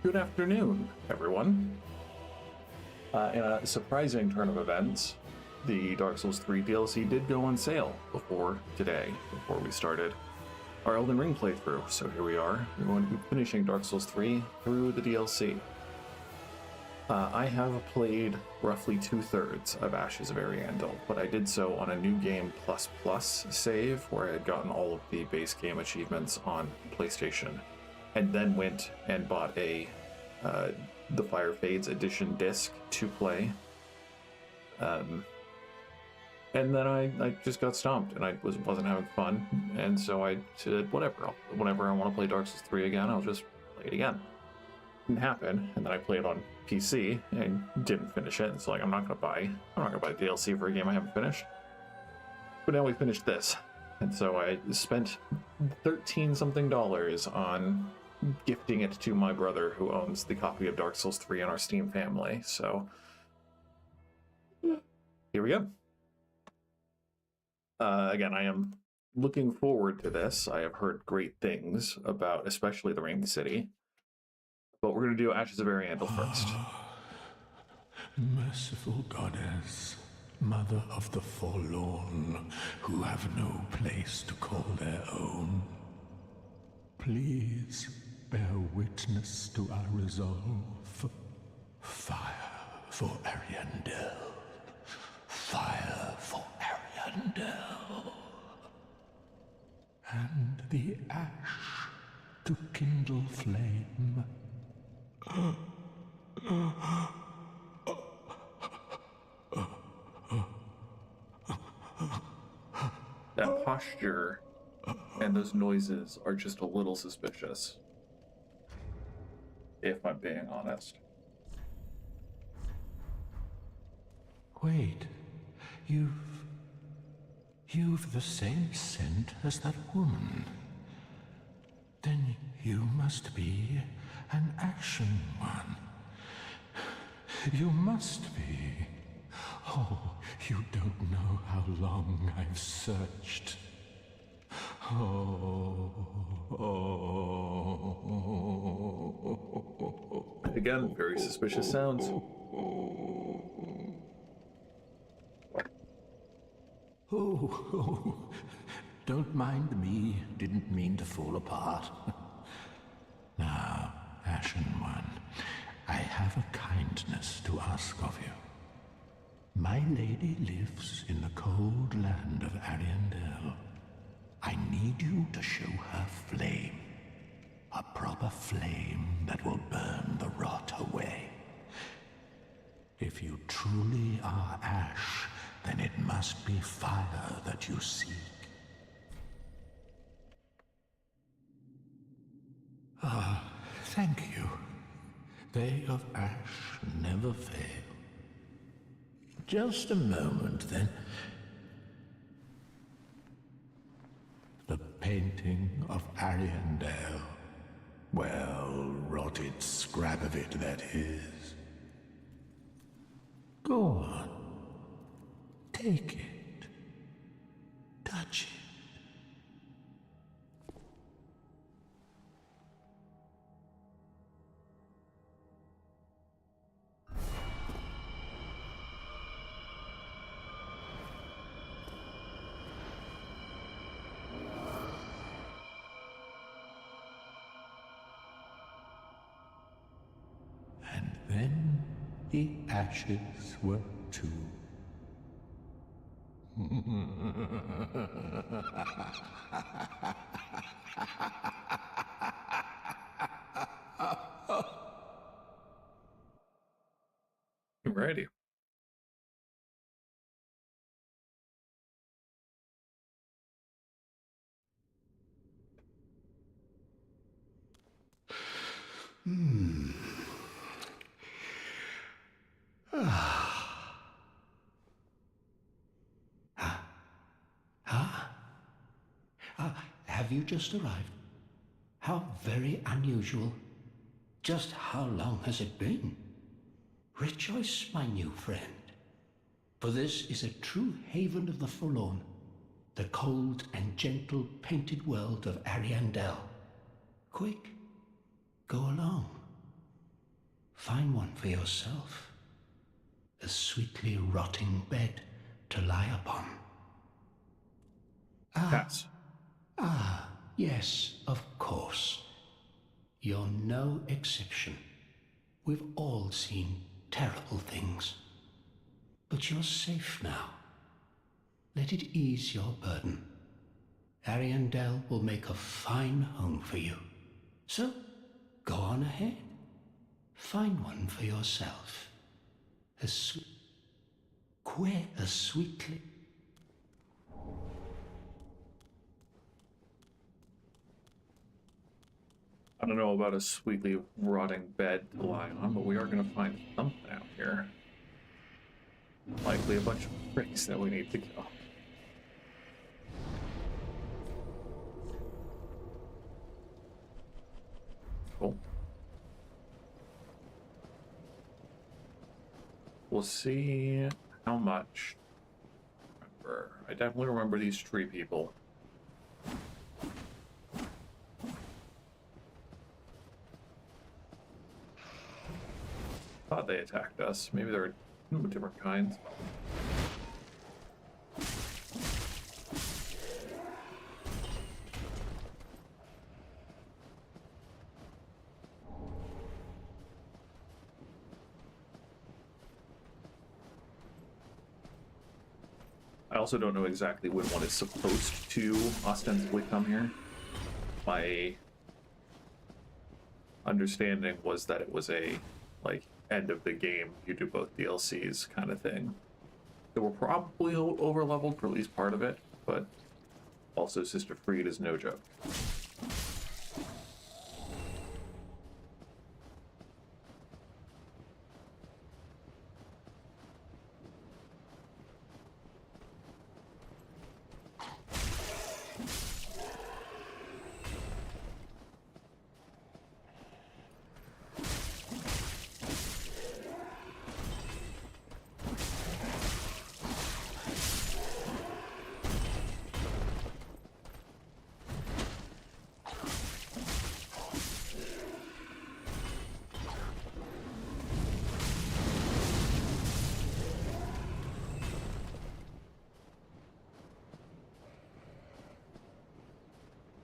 Good afternoon, everyone. In a surprising turn of events, the Dark Souls 3 DLC did go on sale before we started our Elden Ring playthrough. So here we are. We're going to be finishing Dark Souls 3 through the DLC. I have played roughly 2/3 of Ashes of Ariandel, but I did so on a New Game Plus Plus save where I had gotten all of the base game achievements on PlayStation, and then went and bought the Fire Fades Edition disc to play. And then I just got stomped, and I wasn't having fun, and so I said, whenever I want to play Dark Souls 3 again, I'll just play it again. Didn't happen, and then I played on PC and didn't finish it. It's like I'm not gonna buy DLC for a game I haven't finished. But now we finished this, and so I spent $13 something on gifting it to my brother, who owns the copy of Dark Souls 3 in our Steam family. So here we go. Again, I am looking forward to this. I have heard great things about, especially the Ring City. But we're going to do Ashes of Ariandel first. Merciful goddess, mother of the forlorn, who have no place to call their own, please bear witness to our resolve. Fire for Ariandel. Fire for Ariandel. And the ash to kindle flame. That posture and those noises are just a little suspicious, if I'm being honest. Wait, you've the same scent as that woman. Then you must be an action one. You must be. Oh, you don't know how long I've searched. Again, very suspicious sounds. Oh, don't mind me. Didn't mean to fall apart. Now, Ashen One, I have a kindness to ask of you. My lady lives in the cold land of Ariandel. I need you to show her flame. A proper flame that will burn the rot away. If you truly are ash, then it must be fire that you seek. Ah, thank you. They of ash never fail. Just a moment, then. The painting of Ariandel. Well, rotted scrap of it, that is. Go on. Take it. Touch it. And then the ashes were too. Alrighty. Have you just arrived? How very unusual. Just how long has it been? Rejoice, my new friend, for this is a true haven of the forlorn, the cold and gentle painted world of Ariandel. Quick, go along. find one for yourself. A sweetly rotting bed to lie upon. Yes. Yes, of course. You're no exception. We've all seen terrible things. But you're safe now. Let it ease your burden. Ariandel will make a fine home for you. So, go on ahead. Find one for yourself. As sweetly... I don't know about a sweetly rotting bed to lie on, but we are going to find something out here. Likely a bunch of bricks that we need to kill. Cool. We'll see how much. I definitely remember these tree people. Thought they attacked us. Maybe they're different kinds. I also don't know exactly when one is supposed to ostensibly come here. My understanding was that it was a, like, end of the game, you do both DLCs kind of thing. So we're probably over-leveled for at least part of it, but also Sister Friede is no joke.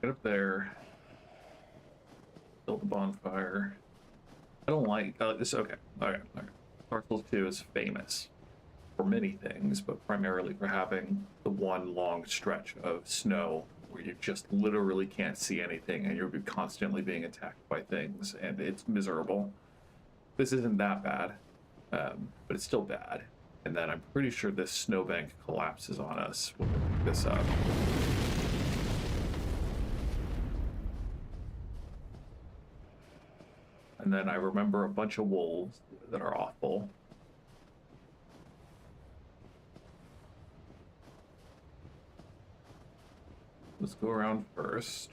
Get up there. Build the bonfire. I don't like this. Okay. Dark Souls 2 is famous for many things, but primarily for having the one long stretch of snow where you just literally can't see anything and you're constantly being attacked by things, and it's miserable. This isn't that bad, but it's still bad. And then I'm pretty sure this snowbank collapses on us when we pick this up. And then I remember a bunch of wolves that are awful. Let's go around first.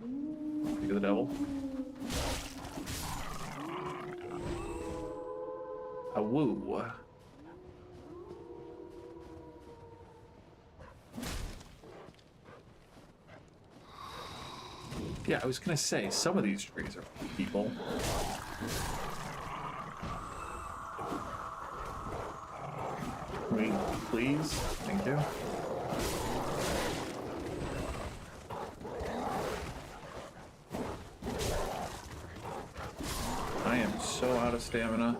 Speak of the devil. A woo. Yeah, I was gonna say, some of these trees are people. Wait, please? Thank you. I am so out of stamina.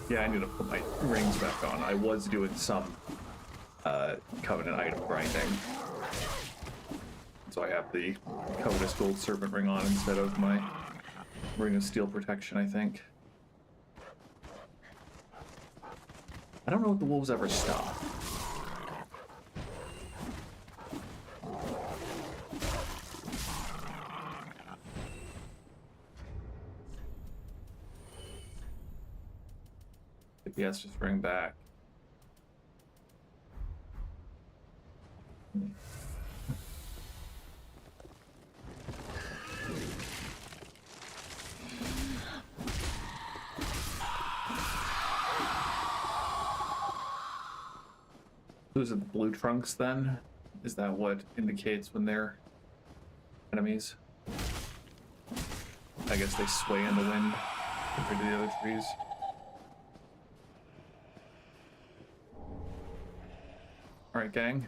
Yeah, I need to put my rings back on. I was doing some Covenant item grinding. So I have the Covetous Gold Serpent ring on instead of my Ring of Steel Protection, I think. I don't know if the wolves ever stop. Yes, just ring back. Those are the blue trunks then? Is that what indicates when they're enemies? I guess they sway in the wind compared to the other trees. Alright, gang.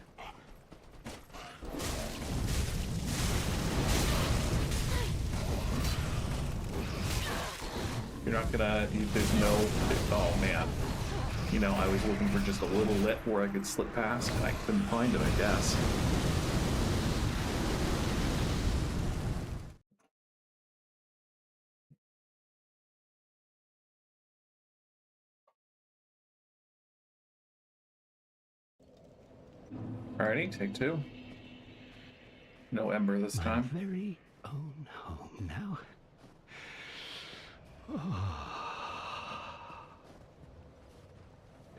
You're not gonna, there's no, oh man. You know, I was looking for just a little lip where I could slip past, and I couldn't find it, I guess. Alrighty, take two. No Ember this time. My very own home now.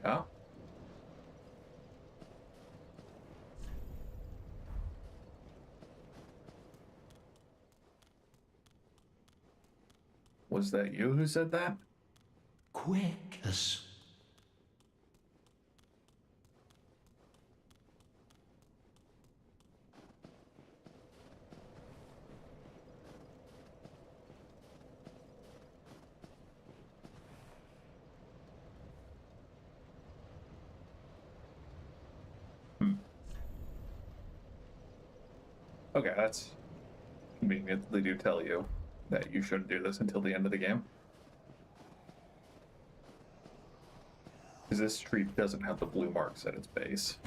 Yeah. Was that you who said that? Quick as... Okay, that's convenient. They do tell you that you shouldn't do this until the end of the game. Because this tree doesn't have the blue marks at its base.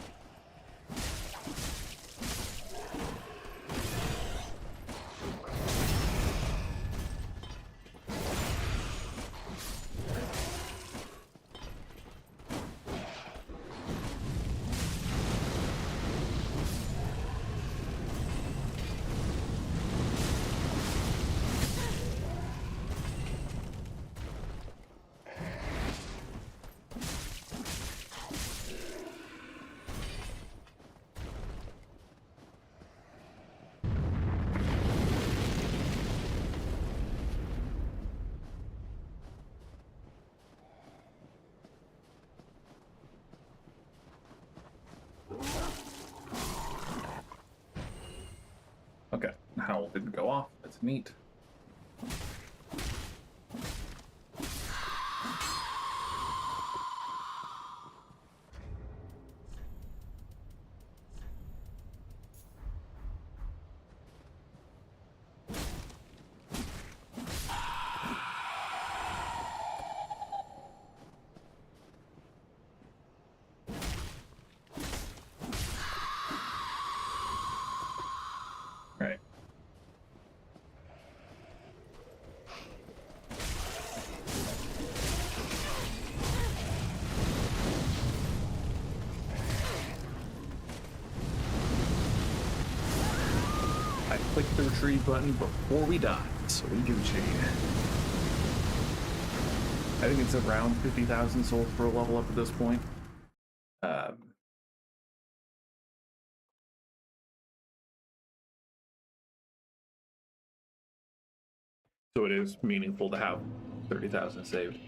Okay, Howl didn't go off. That's neat. Right. I clicked the retreat button before we died, so we Gucci. I think it's around 50,000 souls for a level up at this point. So it is meaningful to have 30,000 saved.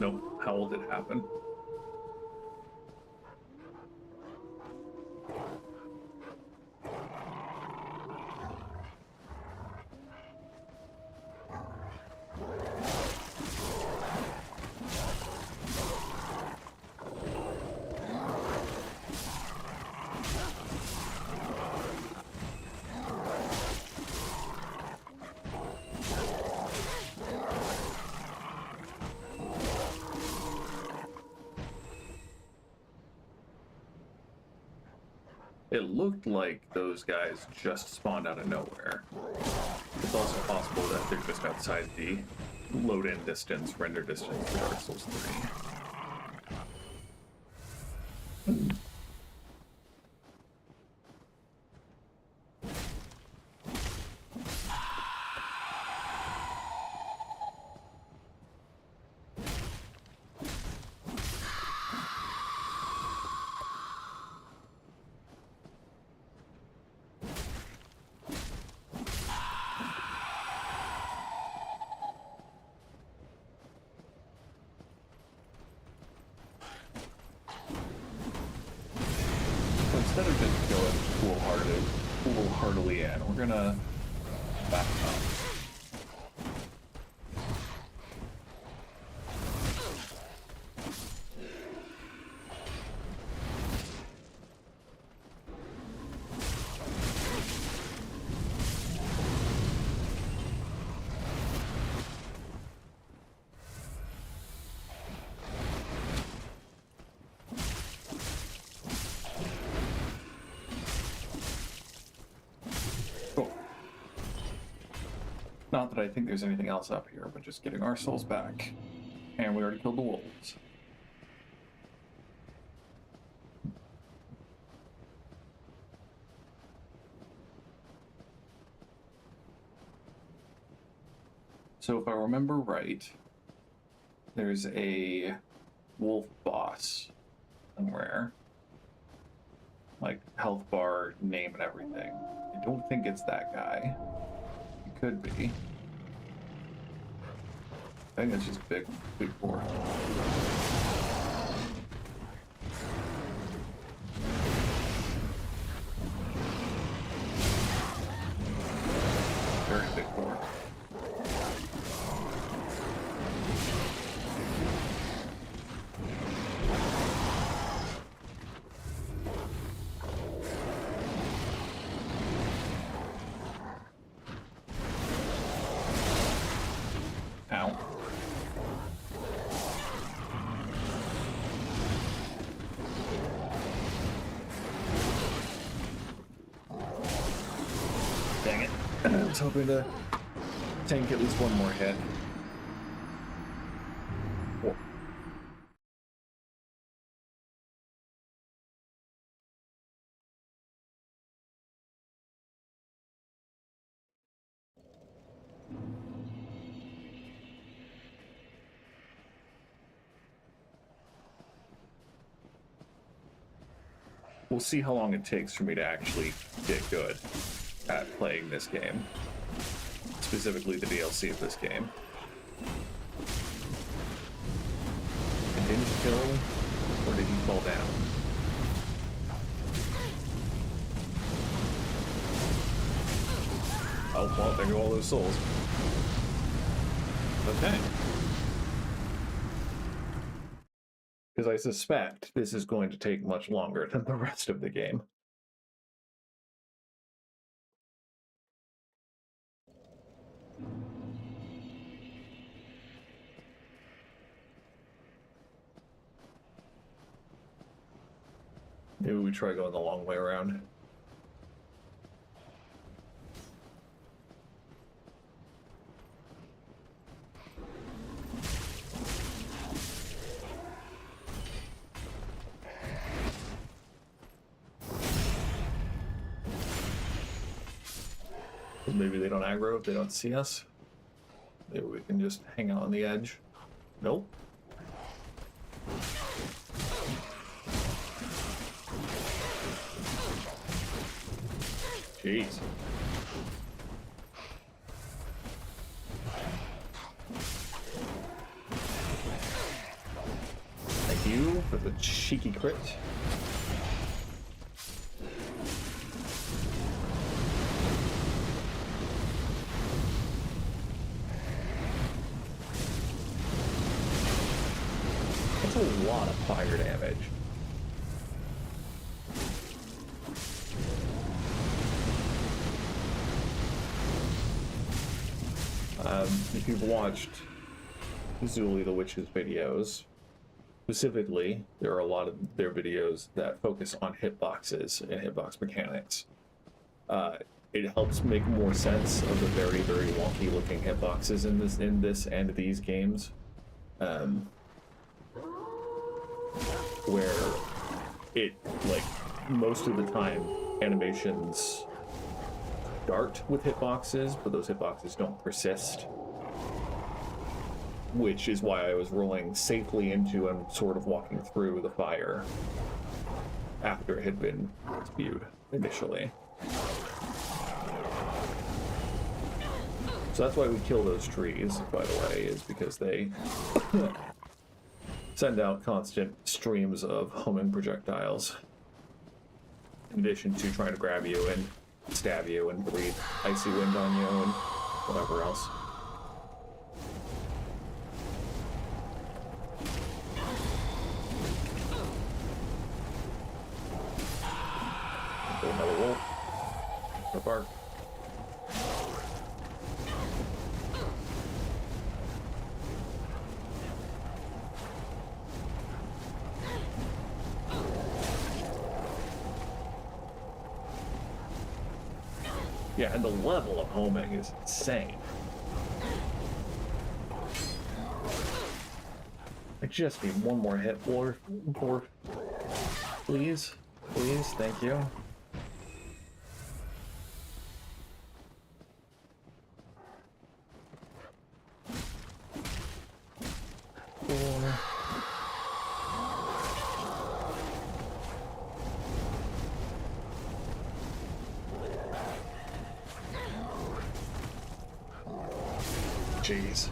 Nope. How old did it happen? It looked like those guys just spawned out of nowhere. It's also possible that they're just outside the load-in distance, render distance for Dark Souls 3. Instead of just going foolhardily in, we're gonna back up. Not that I think there's anything else up here, but just getting our souls back. And we already killed the wolves. So if I remember right, there's a wolf boss somewhere. Like health bar, name and everything. I don't think it's that guy. It could be. I think it's just big boar. Very big boar. Ow. Dang it. I was hoping to tank at least one more hit. Whoa. We'll see how long it takes for me to actually get good at playing this game. Specifically the DLC of this game. Continue to kill, or did he fall down? Oh, well, there go all those souls. Okay. Because I suspect this is going to take much longer than the rest of the game. Maybe we try going the long way around. Maybe they don't aggro if they don't see us. Maybe we can just hang out on the edge. Nope. Jeez. Thank you for the cheeky crit. That's a lot of fire damage. If you've watched Zuli the Witch's videos, specifically, there are a lot of their videos that focus on hitboxes and hitbox mechanics. It helps make more sense of the very, very wonky looking hitboxes in this and these games. Where it, like, most of the time, animations start with hitboxes, but those hitboxes don't persist. Which is why I was rolling safely into and sort of walking through the fire after it had been spewed initially. So that's why we kill those trees, by the way, is because they send out constant streams of homing projectiles. In addition to trying to grab you and stab you and breathe icy wind on you and whatever else. Another wolf. The bark. Yeah, and the level of homing is insane. I just need one more hit, Lord. Please. Please, thank you. Jeez.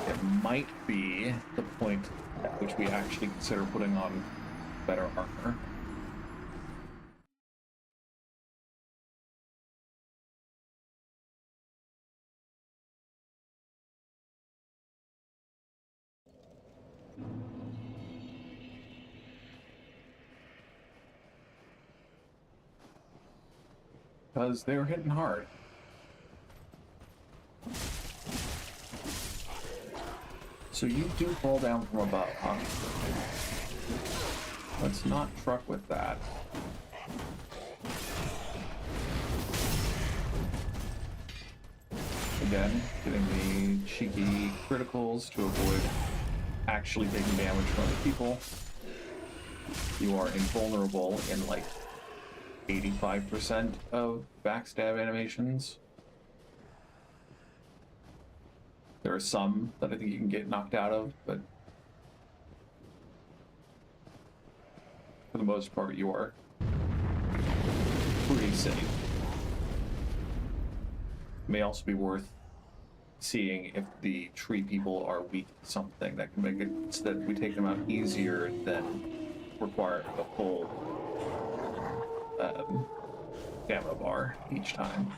It might be the point at which we actually consider putting on better armor. Because they were hitting hard. So you do fall down from above, huh? Let's not truck with that. Again, getting the cheeky criticals to avoid actually taking damage from other people. You are invulnerable in like 85% of backstab animations. There are some that I think you can get knocked out of, but for the most part, you are pretty safe. It may also be worth seeing if the tree people are weak to something that can make it so that we take them out easier than require a full gamma bar each time.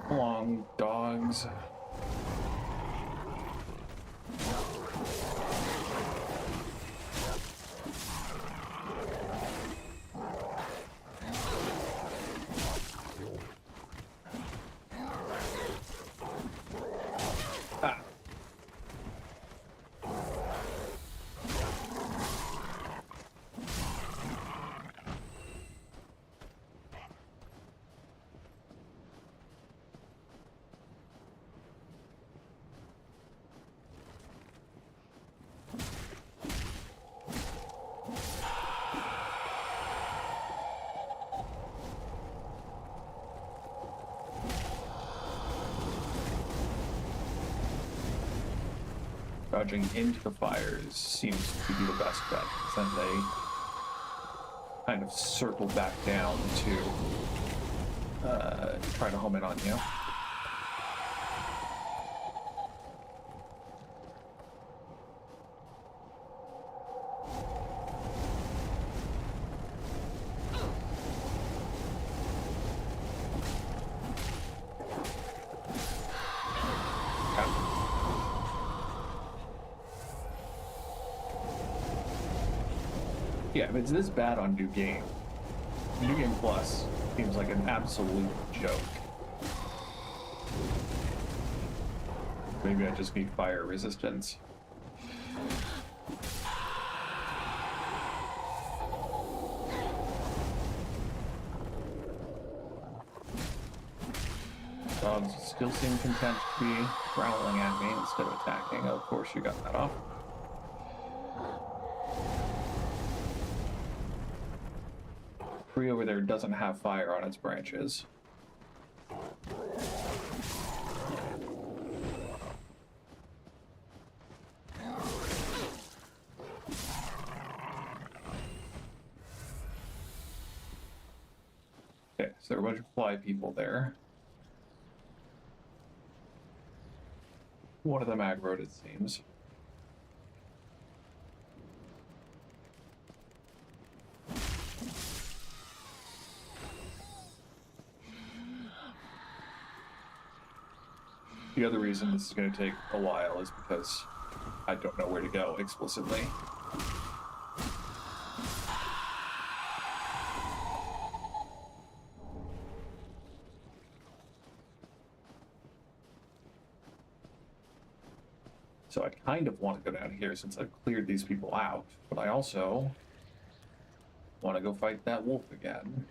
Long dogs. Dodging into the fires seems to be the best bet, because then they kind of circle back down to try to home in on you. Yeah, if it's this bad on New Game, New Game Plus seems like an absolute joke. Maybe I just need fire resistance. Dogs still seem content to be growling at me instead of attacking. Of course you got that off. Tree over there doesn't have fire on its branches. Okay, so there are a bunch of fly people there. One of them aggroed, it seems. The other reason this is going to take a while is because I don't know where to go explicitly. So I kind of want to go down here since I've cleared these people out, but I also want to go fight that wolf again.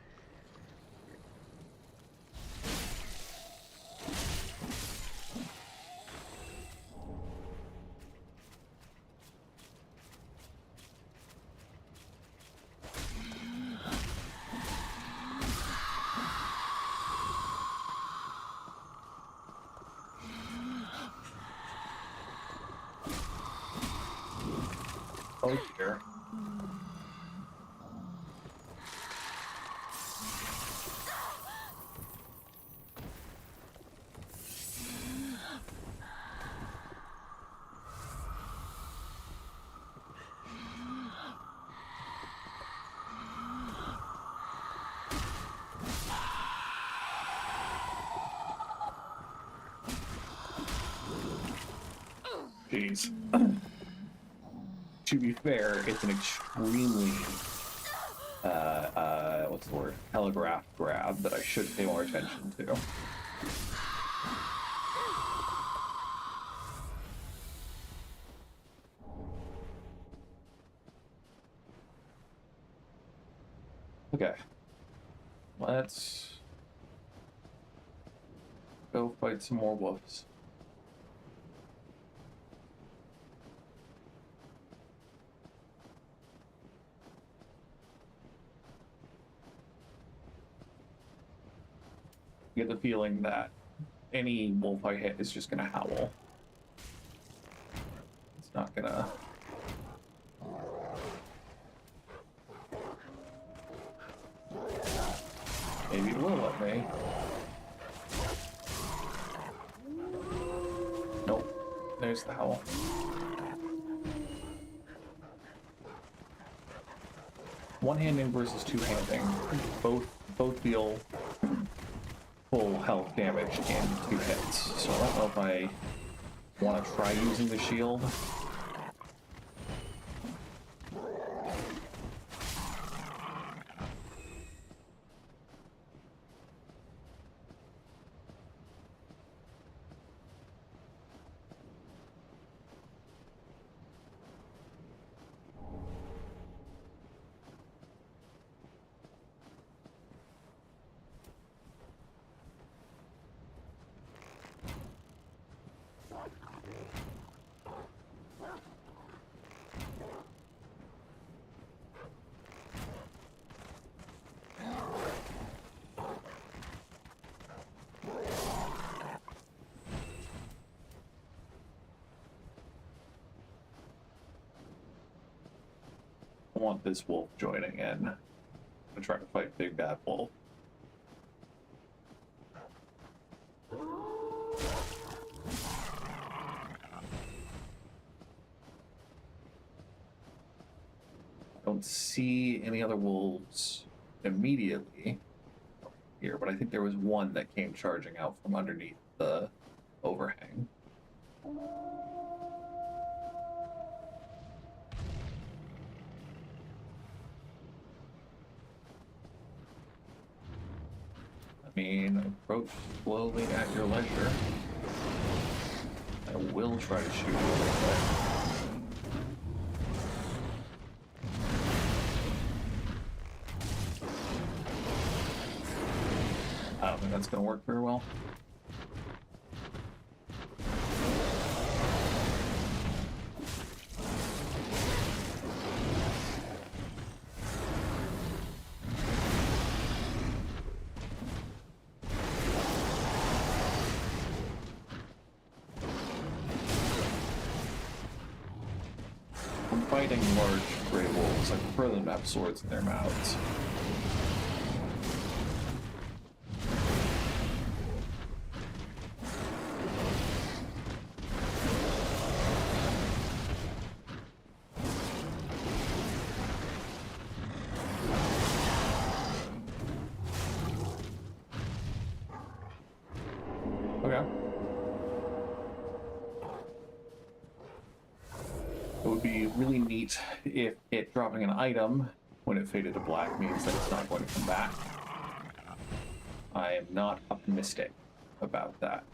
Oh dear. Jeez. To be fair, it's an extremely, what's the word? Telegraph grab that I should pay more attention to. Okay. Let's go fight some more wolves. I get the feeling that any wolf I hit is just gonna howl. It's not gonna... Maybe it will let me. Nope. There's the howl. One-handing versus two-handing. Both deal full health damage in 2 hits. So I don't know if I want to try using the shield. I want this wolf joining in. I'm gonna try to fight Big Bad Wolf. I don't see any other wolves immediately here, but I think there was one that came charging out from underneath the overhang. mean approach slowly at your leisure. I will try to shoot you a little bit. I don't think that's going to work very well. Fighting large gray wolves, I prefer them to have swords in their mouths. Okay. It would be really neat if it dropping an item when it faded to black means that it's not going to come back. I am not optimistic about that.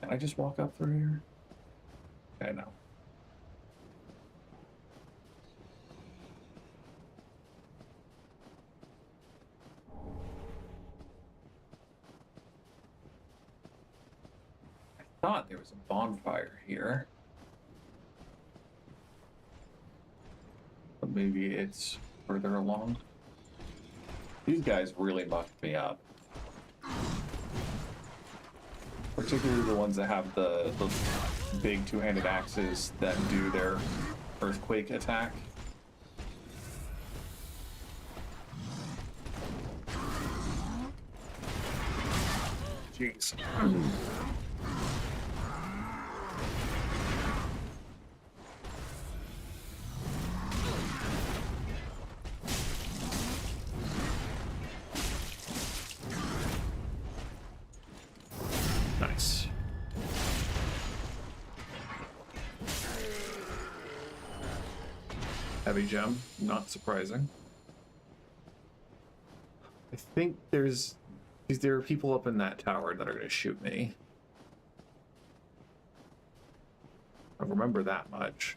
Can I just walk up through here? Okay, no. Thought there was a bonfire here, but maybe it's further along. These guys really mucked me up, particularly the ones that have the big two-handed axes that do their earthquake attack. Jeez. Nice. Heavy gem, not surprising. I think there are people up in that tower that are going to shoot me. I remember that much.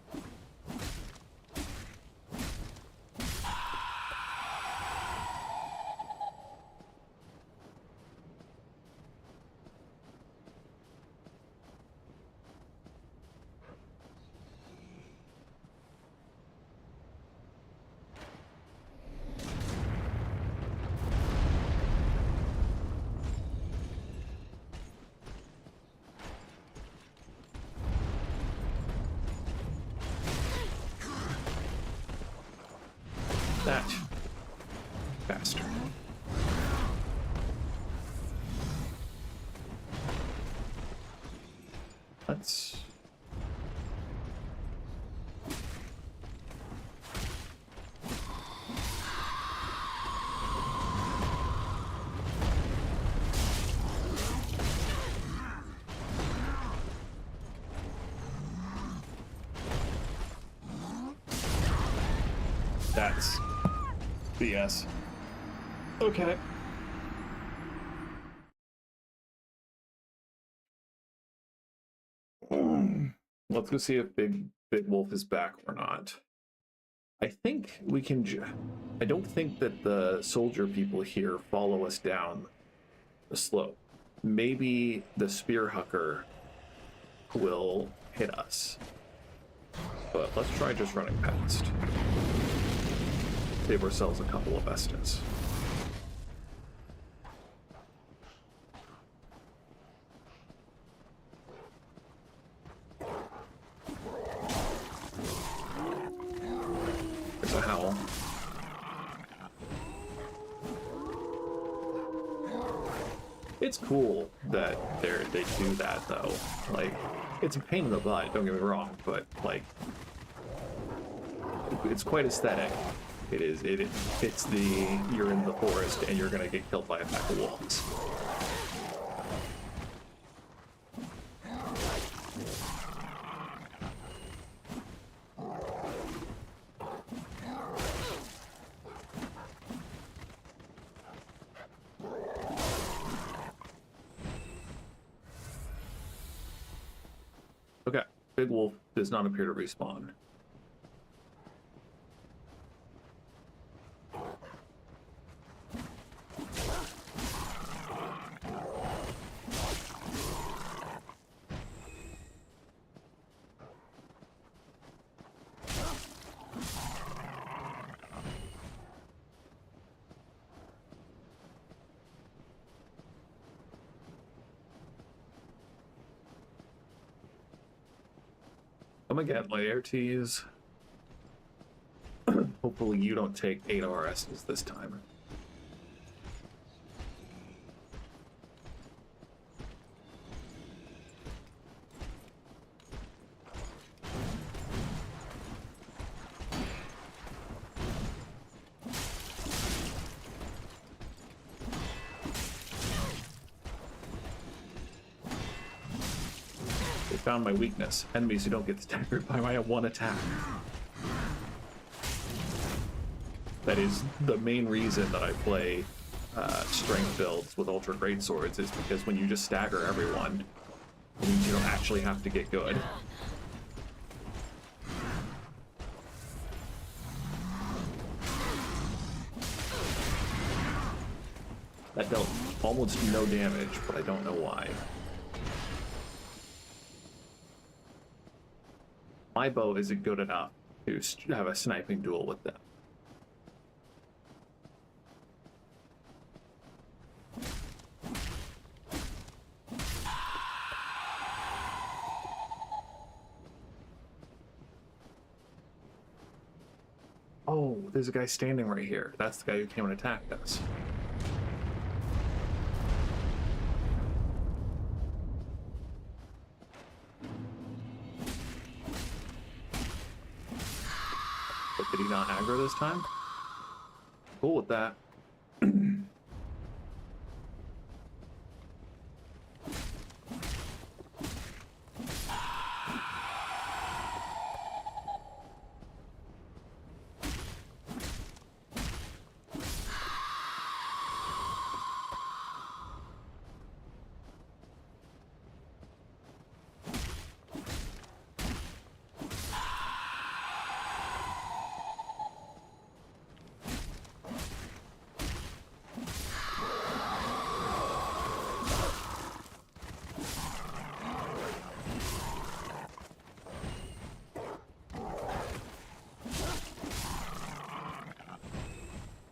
That bastard. Let's... That's BS. Okay. Let's go see if Big Wolf is back or not. I think we can... I don't think that the soldier people here follow us down the slope. Maybe the spear hucker will hit us. But let's try just running past. Save ourselves a couple of Vestas. There's a howl. It's cool that they do that though. Like, it's a pain in the butt, don't get me wrong, but like, it's quite aesthetic. It fits the you're in the forest and you're gonna get killed by a pack of wolves. Okay, Big Wolf does not appear to respawn. Come again, Laertes. Hopefully you don't take 8 RSs this time. Found my weakness. Enemies who don't get staggered by my one attack. That is the main reason that I play strength builds with ultra great swords, is because when you just stagger everyone, it means you don't actually have to get good. That dealt almost no damage, but I don't know why. My bow isn't good enough to have a sniping duel with them. Oh, there's a guy standing right here. That's the guy who came and attacked us. Did he not aggro this time? Cool with that.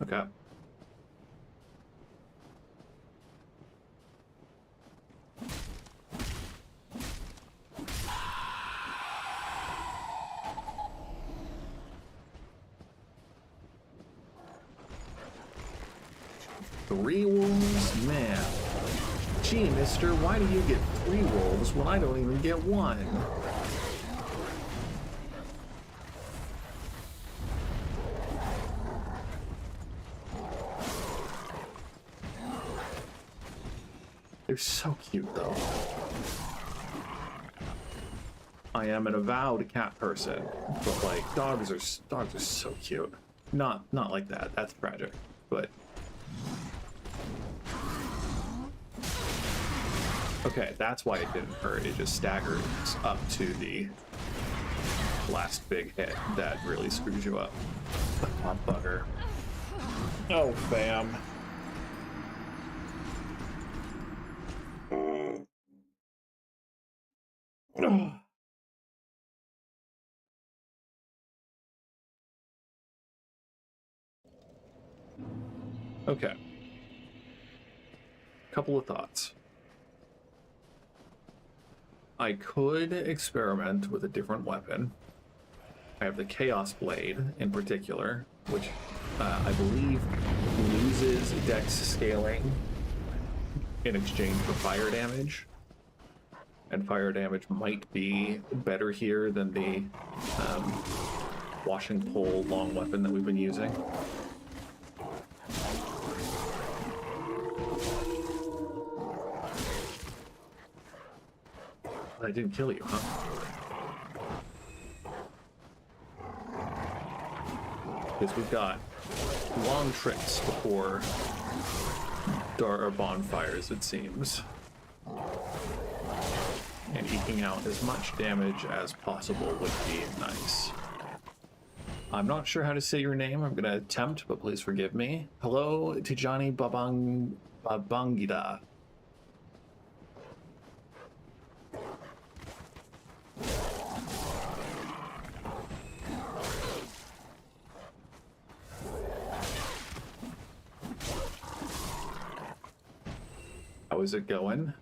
Okay. Three wolves? Man. Gee, mister, why do you get 3 wolves when I don't even get 1? They're so cute, though. I am an avowed cat person, but like dogs are so cute. Not like that. That's tragic. But okay, that's why it didn't hurt. It just staggers up to the last big hit that really screws you up. Oh, bugger. Oh, bam. Okay. Couple of thoughts. I could experiment with a different weapon. I have the Chaos Blade in particular, which I believe loses dex scaling in exchange for fire damage. And fire damage might be better here than the washing pole long weapon that we've been using. I didn't kill you, huh? Because we've got long trips before bonfires, it seems. and eking out as much damage as possible would be nice. I'm not sure how to say your name. I'm going to attempt, but please forgive me. Hello, Tijani Babangida. How is it going?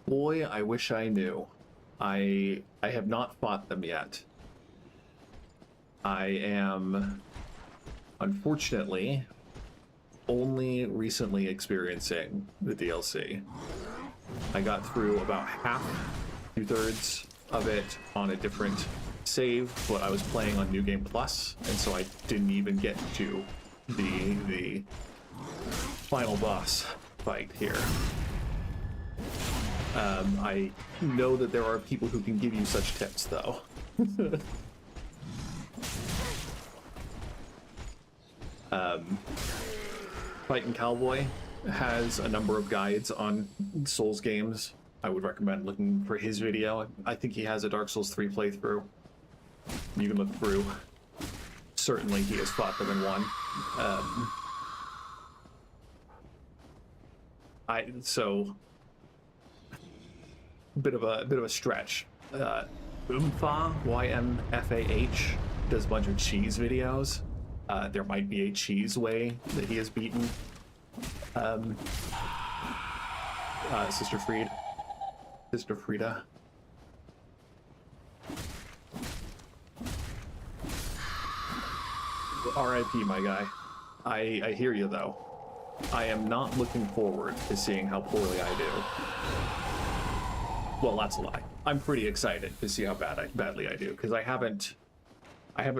Boy, I wish I knew. I have not fought them yet. I am, unfortunately, only recently experiencing the DLC. I got through about half, 2/3 of it on a different save, but I was playing on New Game Plus, and so I didn't even get to the final boss fight here. I know that there are people who can give you such tips, though. Fighting Cowboy has a number of guides on Souls games. I would recommend looking for his video. I think he has a Dark Souls 3 playthrough. You can look through. Certainly he has fought them in one. So bit of a stretch. Ymfah, Y-M-F-A-H, does a bunch of cheese videos. There might be a cheese way that he has beaten Sister Friede. Sister Friede. R.I.P. my guy. I hear you though. I am not looking forward to seeing how poorly I do. Well, that's a lie. I'm pretty excited to see how badly I do, because I haven't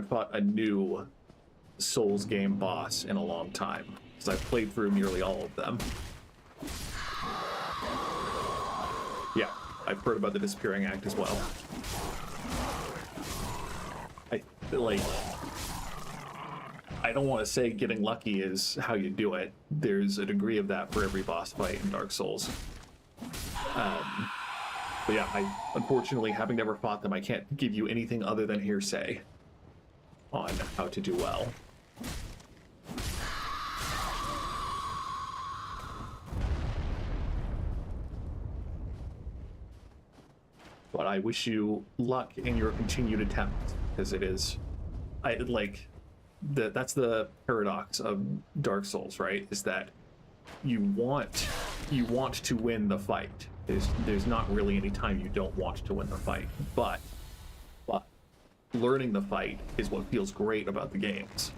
fought a new Souls game boss in a long time, because I've played through nearly all of them. Yeah, I've heard about the Disappearing Act as well. I don't want to say getting lucky is how you do it. There's a degree of that for every boss fight in Dark Souls. But yeah, unfortunately, having never fought them, I can't give you anything other than hearsay on how to do well. But I wish you luck in your continued attempt, because it is, that's the paradox of Dark Souls, right? Is that you want to win the fight. There's not really any time you don't want to win the fight, but learning the fight is what feels great about the games.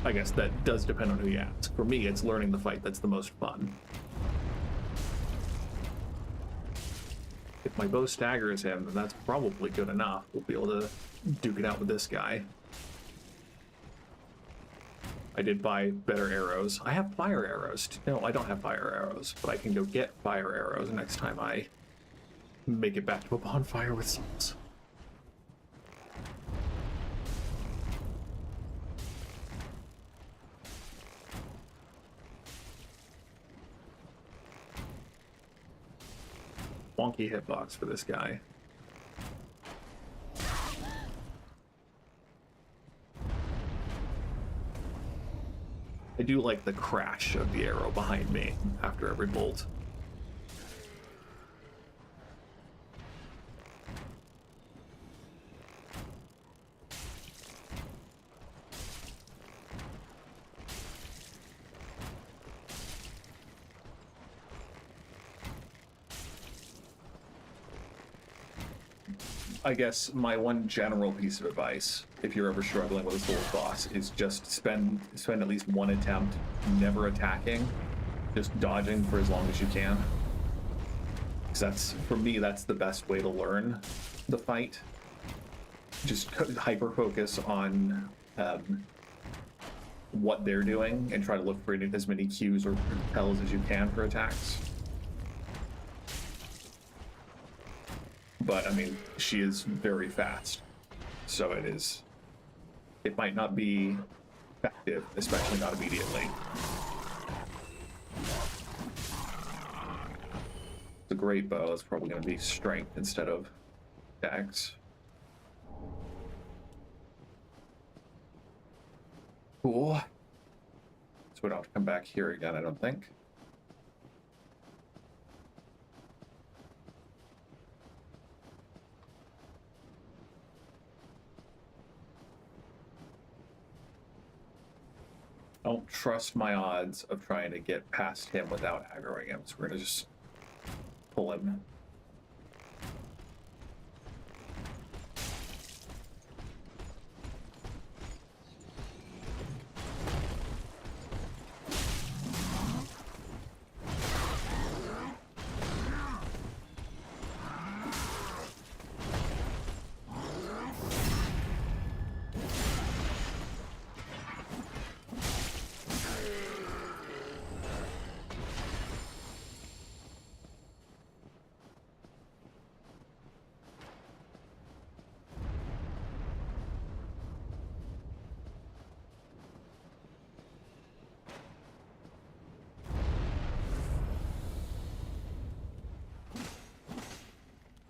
I guess that does depend on who you ask. For me, it's learning the fight that's the most fun. If my bow staggers him, then that's probably good enough. We'll be able to duke it out with this guy. I did buy better arrows. I have fire arrows. No, I don't have fire arrows, but I can go get fire arrows next time I make it back to a bonfire with souls. Wonky hitbox for this guy. I do like the crash of the arrow behind me after every bolt. I guess my one general piece of advice, if you're ever struggling with a Souls boss, is just spend at least one attempt never attacking, just dodging for as long as you can. Because that's, for me, that's the best way to learn the fight. Just hyper focus on what they're doing and try to look for as many cues or tells as you can for attacks. But I mean, she is very fast, so it might not be effective, especially not immediately. It's a great bow. It's probably going to be strength instead of dex. Cool. So we don't have to come back here again, I don't think. Don't trust my odds of trying to get past him without aggroing him, so we're gonna just pull him.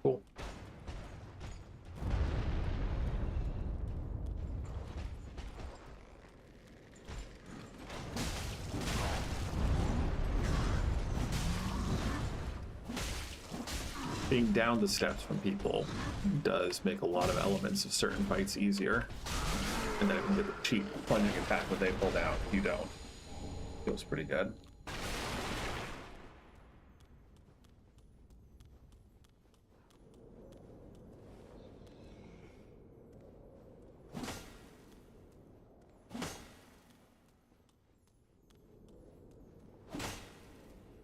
Cool. Being down the steps from people does make a lot of elements of certain fights easier. And then if you get the cheap plunging attack when they pull down, you don't. Feels pretty good.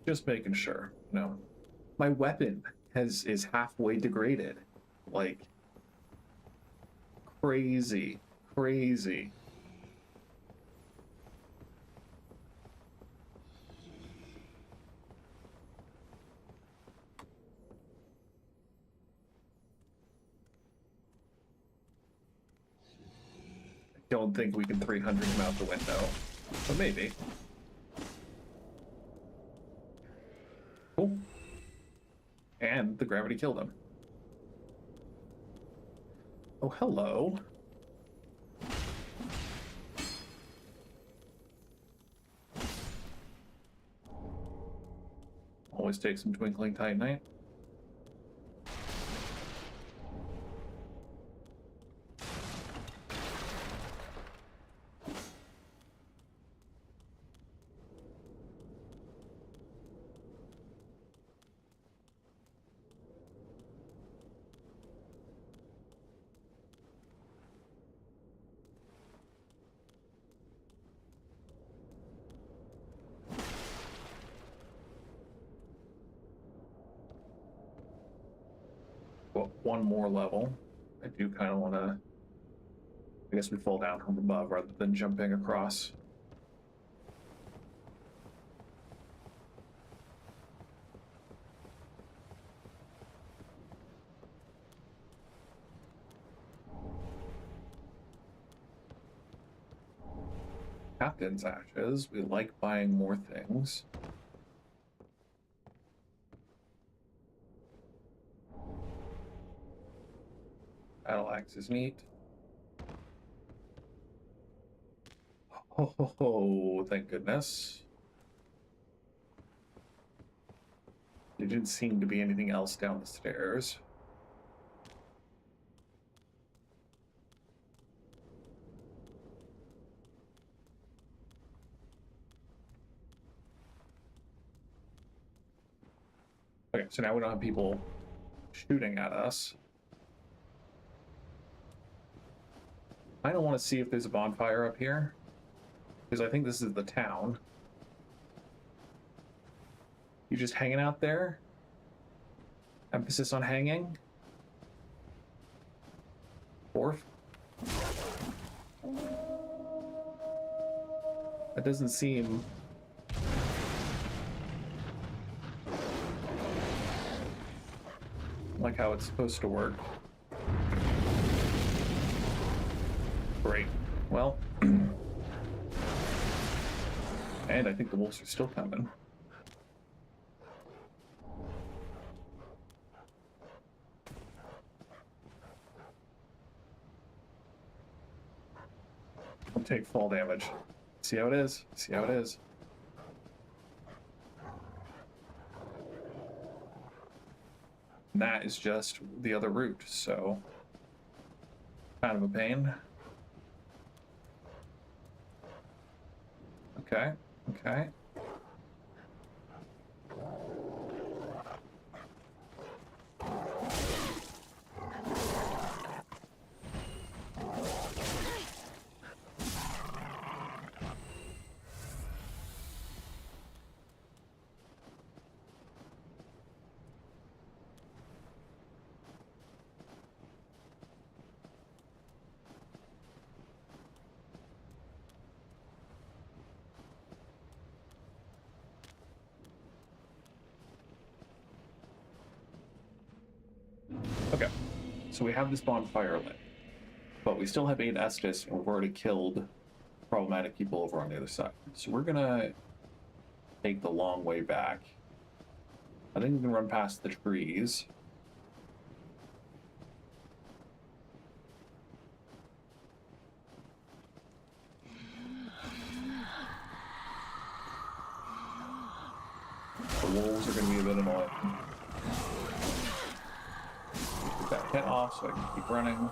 Just making sure, you know. My weapon is halfway degraded. Like, crazy. Crazy. I don't think we can 300 him out the window, but maybe. Cool. And the gravity killed him. Oh, hello. Always take some Twinkling Titanite. Well, one more level. I do kind of want to... I guess we fall down from above rather than jumping across. Captain's Ashes. We like buying more things. Battle axe is neat. Oh, thank goodness. There didn't seem to be anything else down the stairs. Okay, so now we don't have people shooting at us. I don't want to see if there's a bonfire up here, because I think this is the town. You just hanging out there? Emphasis on hanging? Fourth? That doesn't seem... like how it's supposed to work. Great. Well, and I think the wolves are still coming. I'll take fall damage. See how it is. See how it is. And that is just the other route, so kind of a pain. Okay, okay. Okay, so we have this bonfire lit, but we still have 8 Estus, and we've already killed problematic people over on the other side. So we're gonna take the long way back. I think we can run past the trees. The wolves are gonna be a bit annoying. Get that hit off so I can keep running.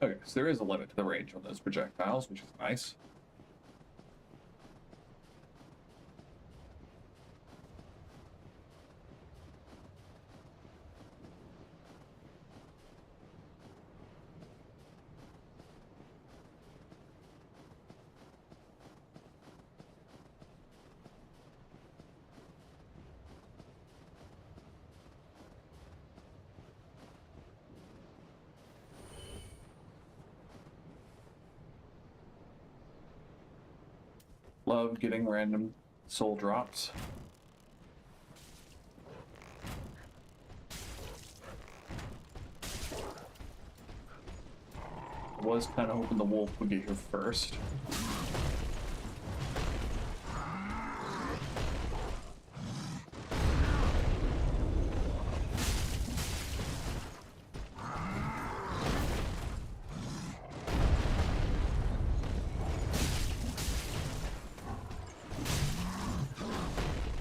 Okay, so there is a limit to the range on those projectiles, which is nice. Love getting random soul drops. Was kind of hoping the wolf would get here first.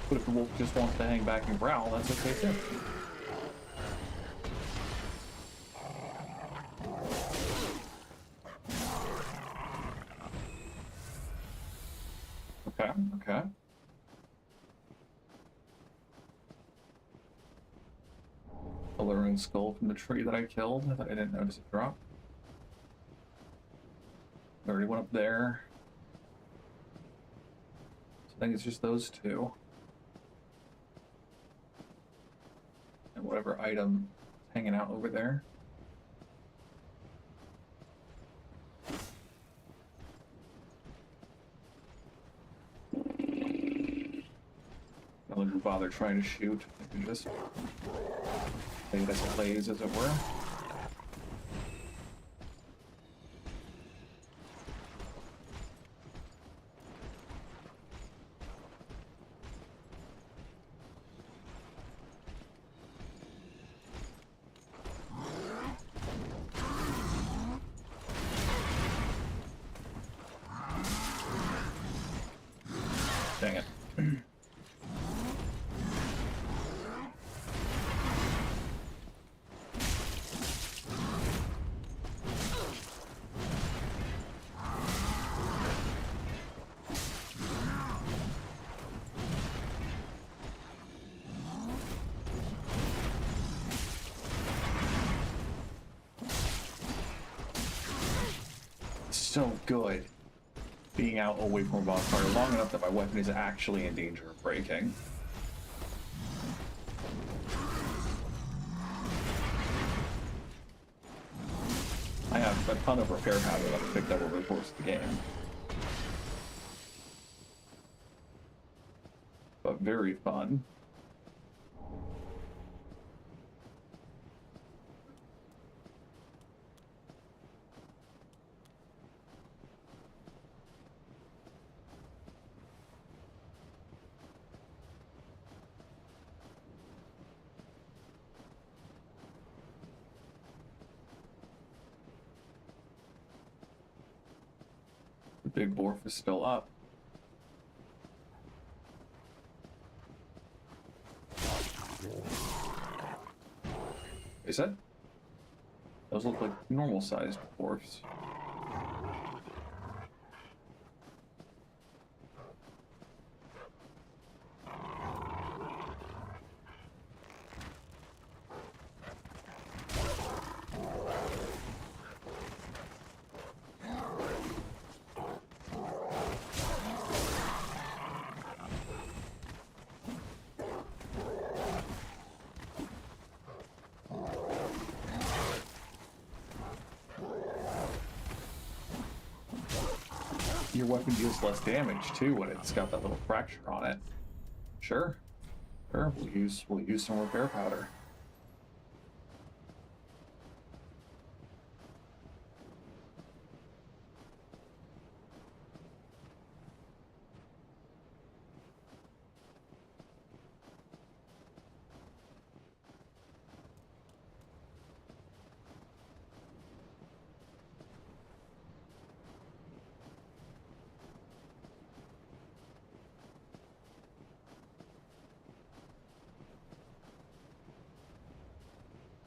But if the wolf just wants to hang back and growl, that's okay too. Okay, okay. Alluring skull from the tree that I killed that I didn't notice it drop. Already went up there. So I think it's just those two. And whatever item is hanging out over there. I wouldn't bother trying to shoot. I can just play it as it plays, as it were. Dang it. So good being out away from a bonfire long enough that my weapon is actually in danger of breaking. a ton of repair powder that I picked up over the course of the game. But very fun. The big dwarf is still up. Is that? Those look like normal-sized dwarfs. Your weapon deals less damage too when it's got that little fracture on it. Sure. Sure, we'll use some repair powder.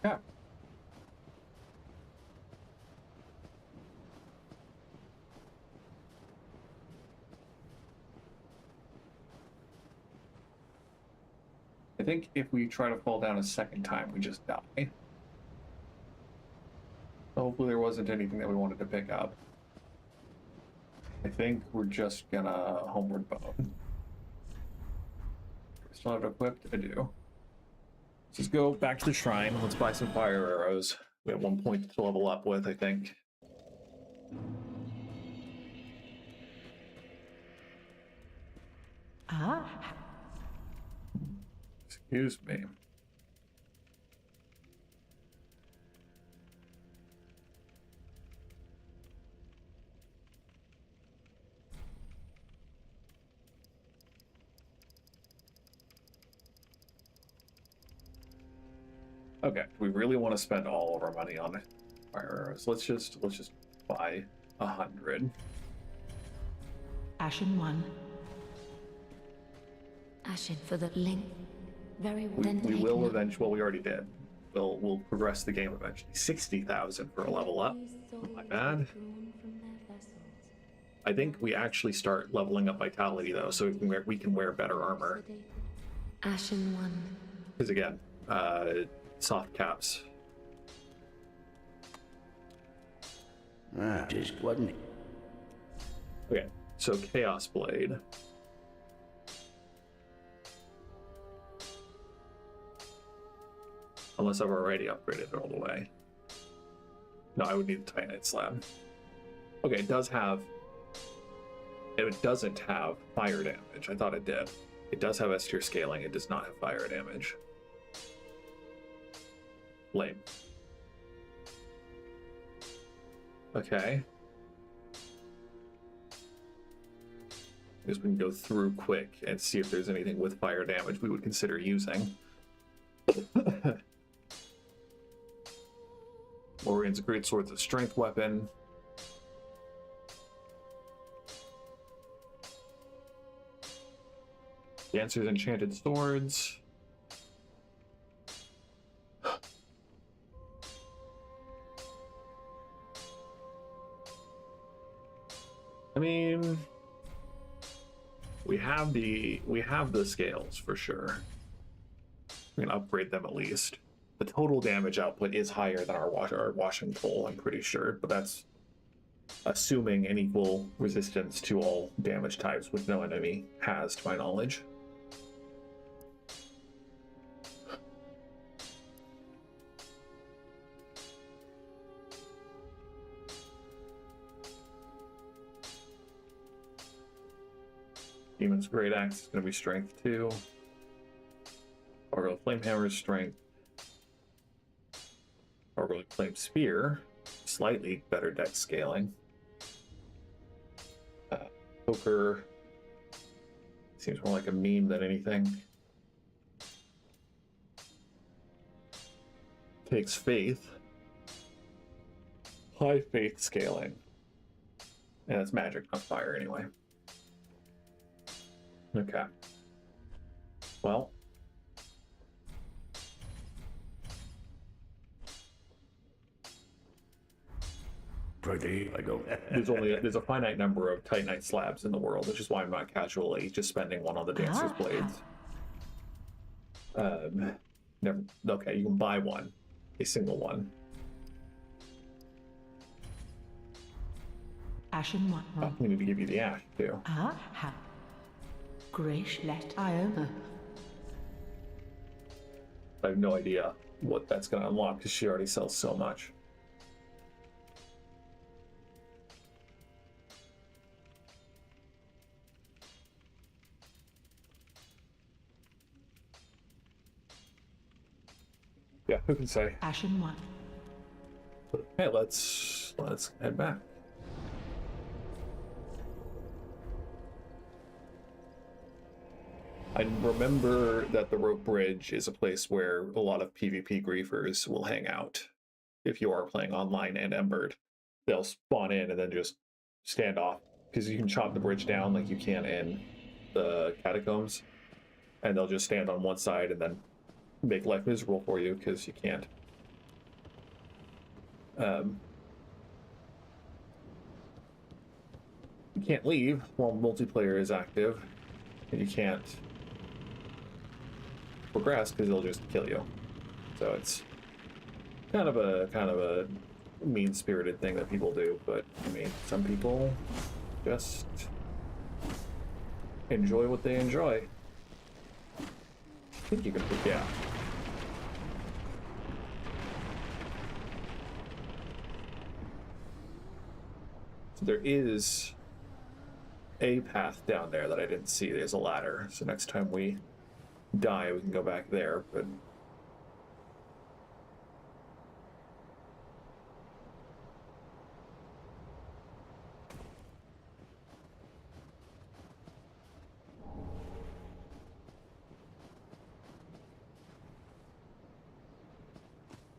Yeah. I think if we try to fall down a second time, we just die. Hopefully there wasn't anything that we wanted to pick up. I think we're just gonna homeward bone. Still have it equipped? I do. Let's just go back to the shrine. Let's buy some fire arrows. We have 1 point to level up with, I think. Ah. Excuse me. Okay, we really want to spend all of our money on fire arrows. Let's just buy 100. Ashen 1. Ashen for the link. Very well. We will eventually. Well, we already did. We'll progress the game eventually. 60,000 for a level up. Not my bad. I think we actually start leveling up vitality though, so we can wear better armor. Ashen 1. Because again, soft caps. Just wasn't it? Okay, so Chaos Blade. Unless I've already upgraded it all the way. No, I would need the Titanite slab. Okay, it does have... It doesn't have fire damage. I thought it did. It does have S tier scaling. It does not have fire damage. Lame. Okay. I guess we can go through quick and see if there's anything with fire damage we would consider using. Orian's Great Sword's a strength weapon. Dancer's Enchanted Swords. I mean, we have the scales for sure. We can upgrade them at least. The total damage output is higher than our washing pole, I'm pretty sure, but that's assuming an equal resistance to all damage types, which no enemy has, to my knowledge. Demon's Great Axe is going to be strength 2. Gargoyle Flamehammer is strength. Gargoyle Flame Spear, slightly better dex scaling. Poker seems more like a meme than anything. Takes faith. High faith scaling. And it's magic, not fire anyway. Okay. Well. Pretty, I go. There's a finite number of Titanite slabs in the world, which is why I'm not casually just spending one on the Dancer's Blades. Never. Okay, you can buy one, a single one. Ashen one. I need to give you the ash too. Grace let Iona. I have no idea what that's going to unlock because she already sells so much. Yeah, who can say? Ashen one. Okay, let's head back. I remember that the rope bridge is a place where a lot of PvP griefers will hang out. If you are playing online and embered, they'll spawn in and then just stand off because you can chop the bridge down like you can in the catacombs, and they'll just stand on one side and then make life miserable for you because you can't. You can't leave while multiplayer is active, and you can't progress because they'll just kill you. So it's kind of a mean-spirited thing that people do, but I mean, some people just enjoy what they enjoy. I think you can, yeah. So there is a path down there that I didn't see. There's a ladder, so next time we die, we can go back there, but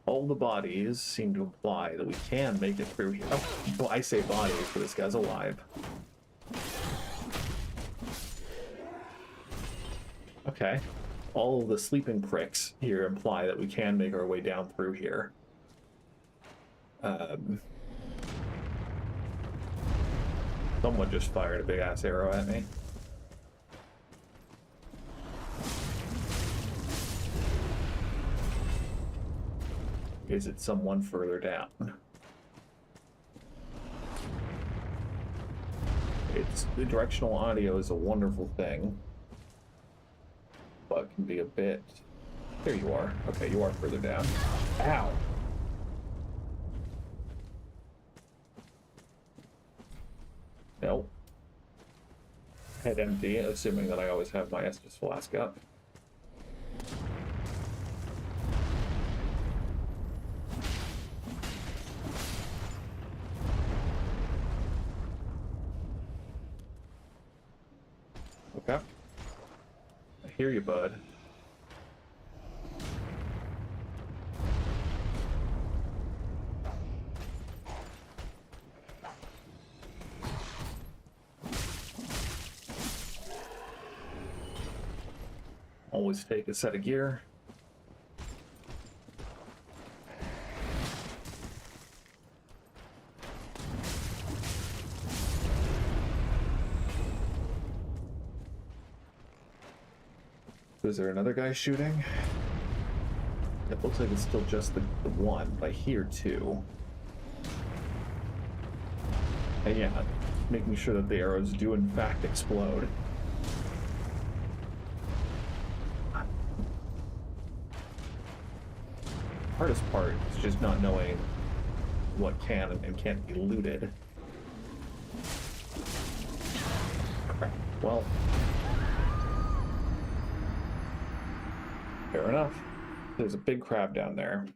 all the bodies seem to imply that we can make it through here. Oh, well, I say bodies, but this guy's alive. Okay. All of the sleeping pricks here imply that we can make our way down through here. Someone just fired a big-ass arrow at me. Is it someone further down? The directional audio is a wonderful thing, but can be a bit... There you are. Okay, you are further down. Ow! Nope. Head empty, assuming that I always have my Estus flask up. Okay. I hear you, bud. Always take a set of gear. Is there another guy shooting? It looks like it's still just the one, but I hear two. And yeah, making sure that the arrows do in fact explode. Hardest part is just not knowing what can and can't be looted. Crap. Well, fair enough. There's a big crab down there.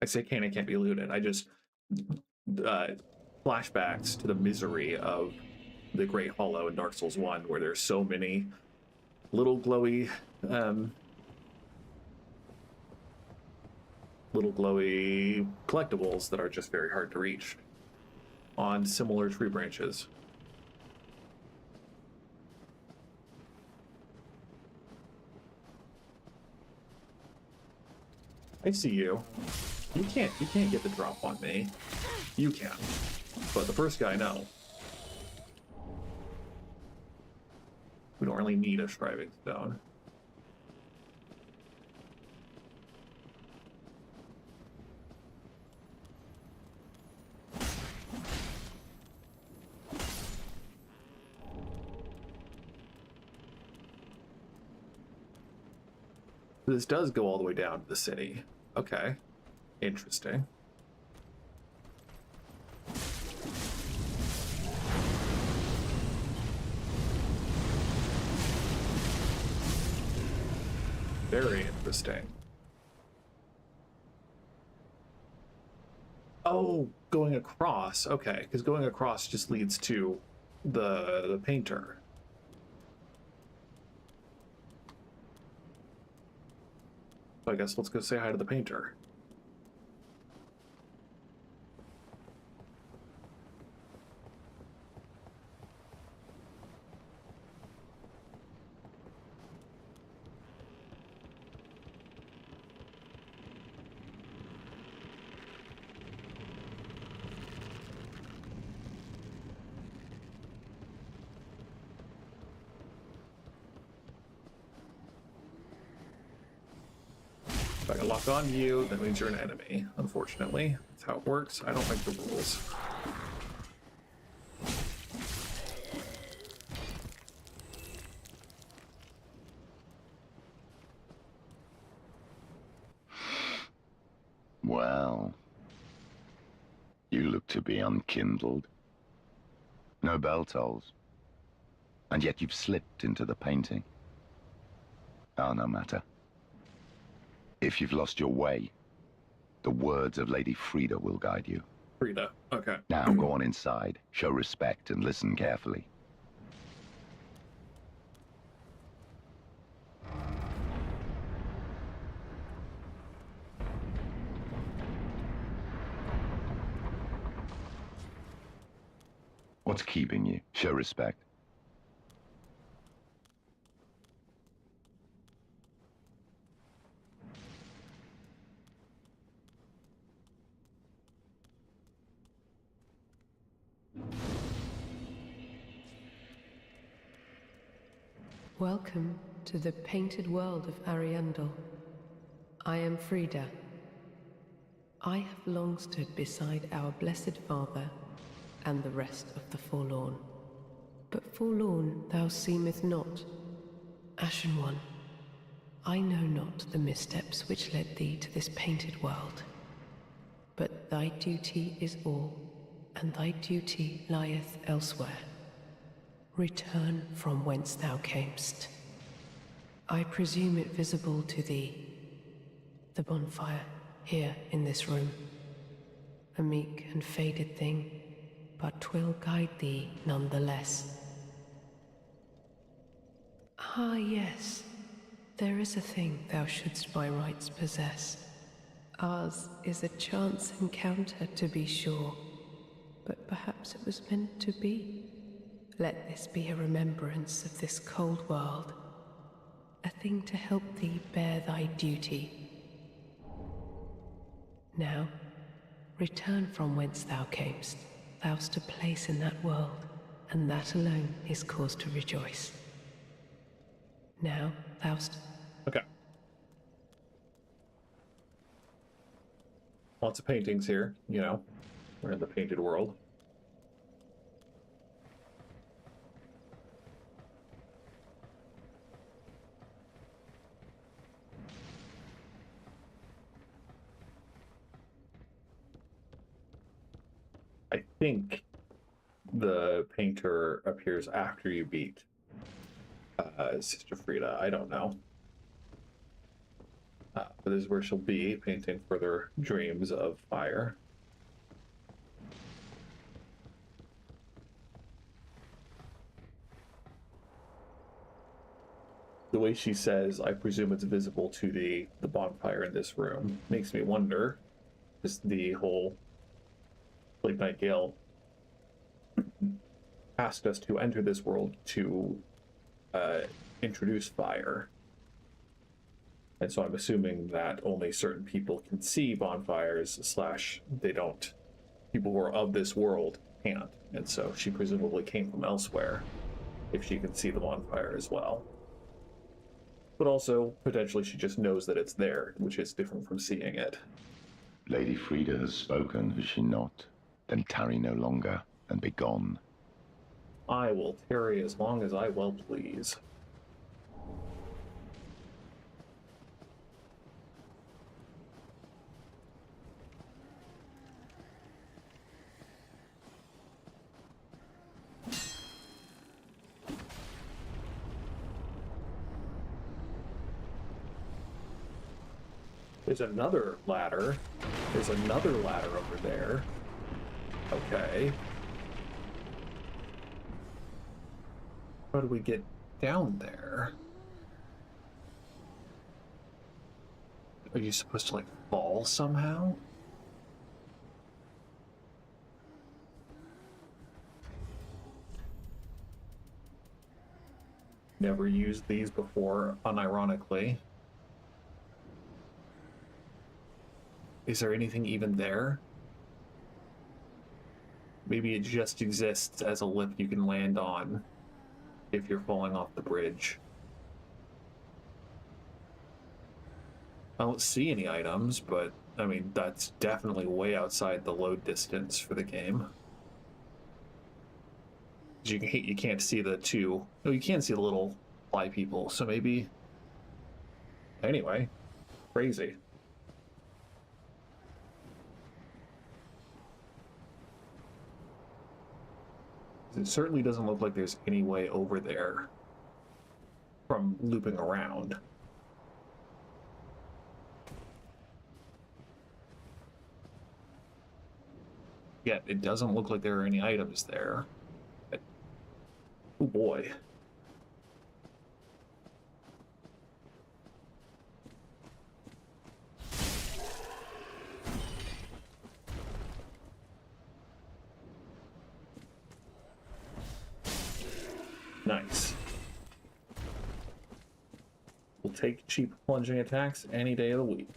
I say can't be looted. I just flashbacks to the misery of the Great Hollow in Dark Souls 1, where there's so many little glowy collectibles that are just very hard to reach on similar tree branches. I see you. You can't get the drop on me. You can. But the first guy, no. We don't really need a striving stone. This does go all the way down to the city. Okay. Interesting. Very interesting. Oh, going across. Okay, because going across just leads to the painter. So I guess let's go say hi to the painter. If I can lock on you, that means you're an enemy, unfortunately. That's how it works. I don't like the rules. Well, you look to be unkindled. No bell tolls. And yet you've slipped into the painting. Oh, no matter. If you've lost your way, the words of Lady Friede will guide you. Friede, okay. Now go on inside, show respect, and listen carefully. What's keeping you? Show respect. Welcome to the painted world of Ariandel. I am Friede. I have long stood beside our blessed father and the rest of the forlorn. But forlorn thou seemeth not. Ashen one, I know not the missteps which led thee to this painted world. But thy duty is all, and thy duty lieth elsewhere. Return from whence thou camest. I presume it visible to thee, the bonfire here in this room. A meek and faded thing, but 'twill guide thee none the less. Ah, yes, there is a thing thou shouldst by rights possess. Ours is a chance encounter, to be sure, but perhaps it was meant to be. Let this be a remembrance of this cold world, a thing to help thee bear thy duty. Now, return from whence thou camest. Thou'st a place in that world, and that alone is cause to rejoice. Now, thou'st... Okay. Lots of paintings here, you know. We're in the painted world. I think the painter appears after you beat Sister Friede. I don't know. But this is where she'll be, painting further dreams of fire. The way she says, I presume it's visible to the bonfire in this room, makes me wonder, just the whole Late Night Gale asked us to enter this world to introduce fire. And so I'm assuming that only certain people can see bonfires, slash, they don't, people who are of this world can't. And so she presumably came from elsewhere, if she can see the bonfire as well. But also, potentially she just knows that it's there, which is different from seeing it. Lady Friede has spoken, has she not? Then tarry no longer, and be gone. I will tarry as long as I well please. There's another ladder. There's another ladder over there. Okay. How do we get down there? Are you supposed to, like, fall somehow? Never used these before, unironically. Is there anything even there? Maybe it just exists as a lip you can land on if you're falling off the bridge. I don't see any items, but I mean, that's definitely way outside the load distance for the game. You can't see the two. No, you can't see the little fly people, so maybe. Anyway, crazy. It certainly doesn't look like there's any way over there from looping around. Yet it doesn't look like there are any items there. Oh boy. Nice. We'll take cheap plunging attacks any day of the week.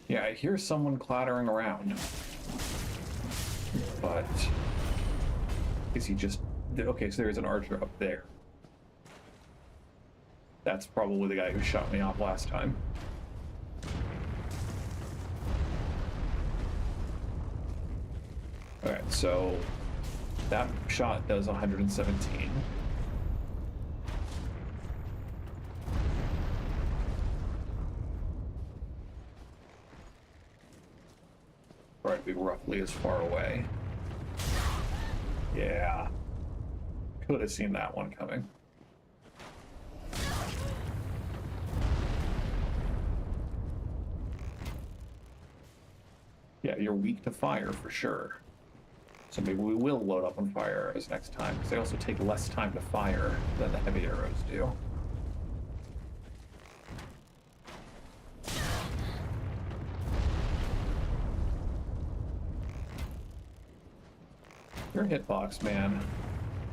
Yeah, I hear someone clattering around. But is he just... Okay, so there's an archer up there. That's probably the guy who shot me off last time. Alright, so that shot does 117. Right, be roughly as far away. Yeah. Could have seen that one coming. Yeah, you're weak to fire for sure. So maybe we will load up on fire arrows next time, because they also take less time to fire than the heavy arrows do. Your hitbox, man.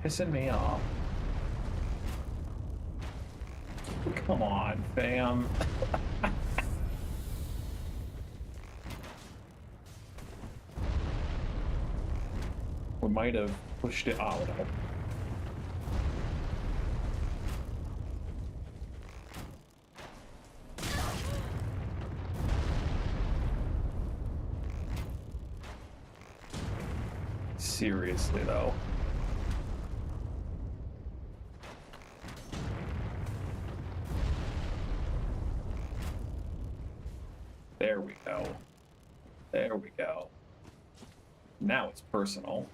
Pissing me off. Come on, fam. We might have pushed it out. Seriously, though. There we go. There we go. Now it's personal.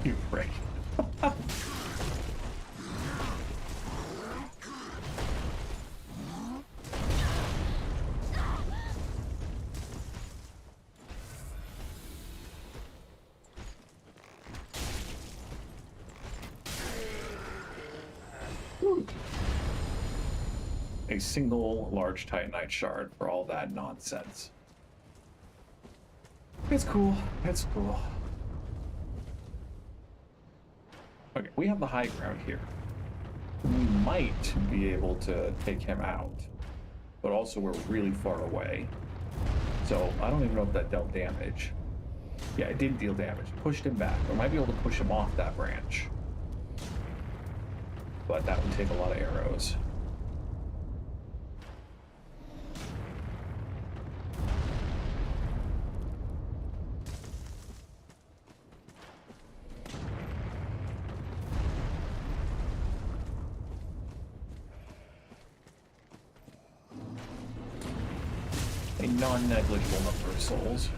You prick. A single large Titanite shard for all that nonsense. It's cool. It's cool. Okay, we have the high ground here. We might be able to take him out, but also we're really far away. So I don't even know if that dealt damage. Yeah, it did deal damage. Pushed him back. We might be able to push him off that branch. But that would take a lot of arrows. A non-negligible number of souls.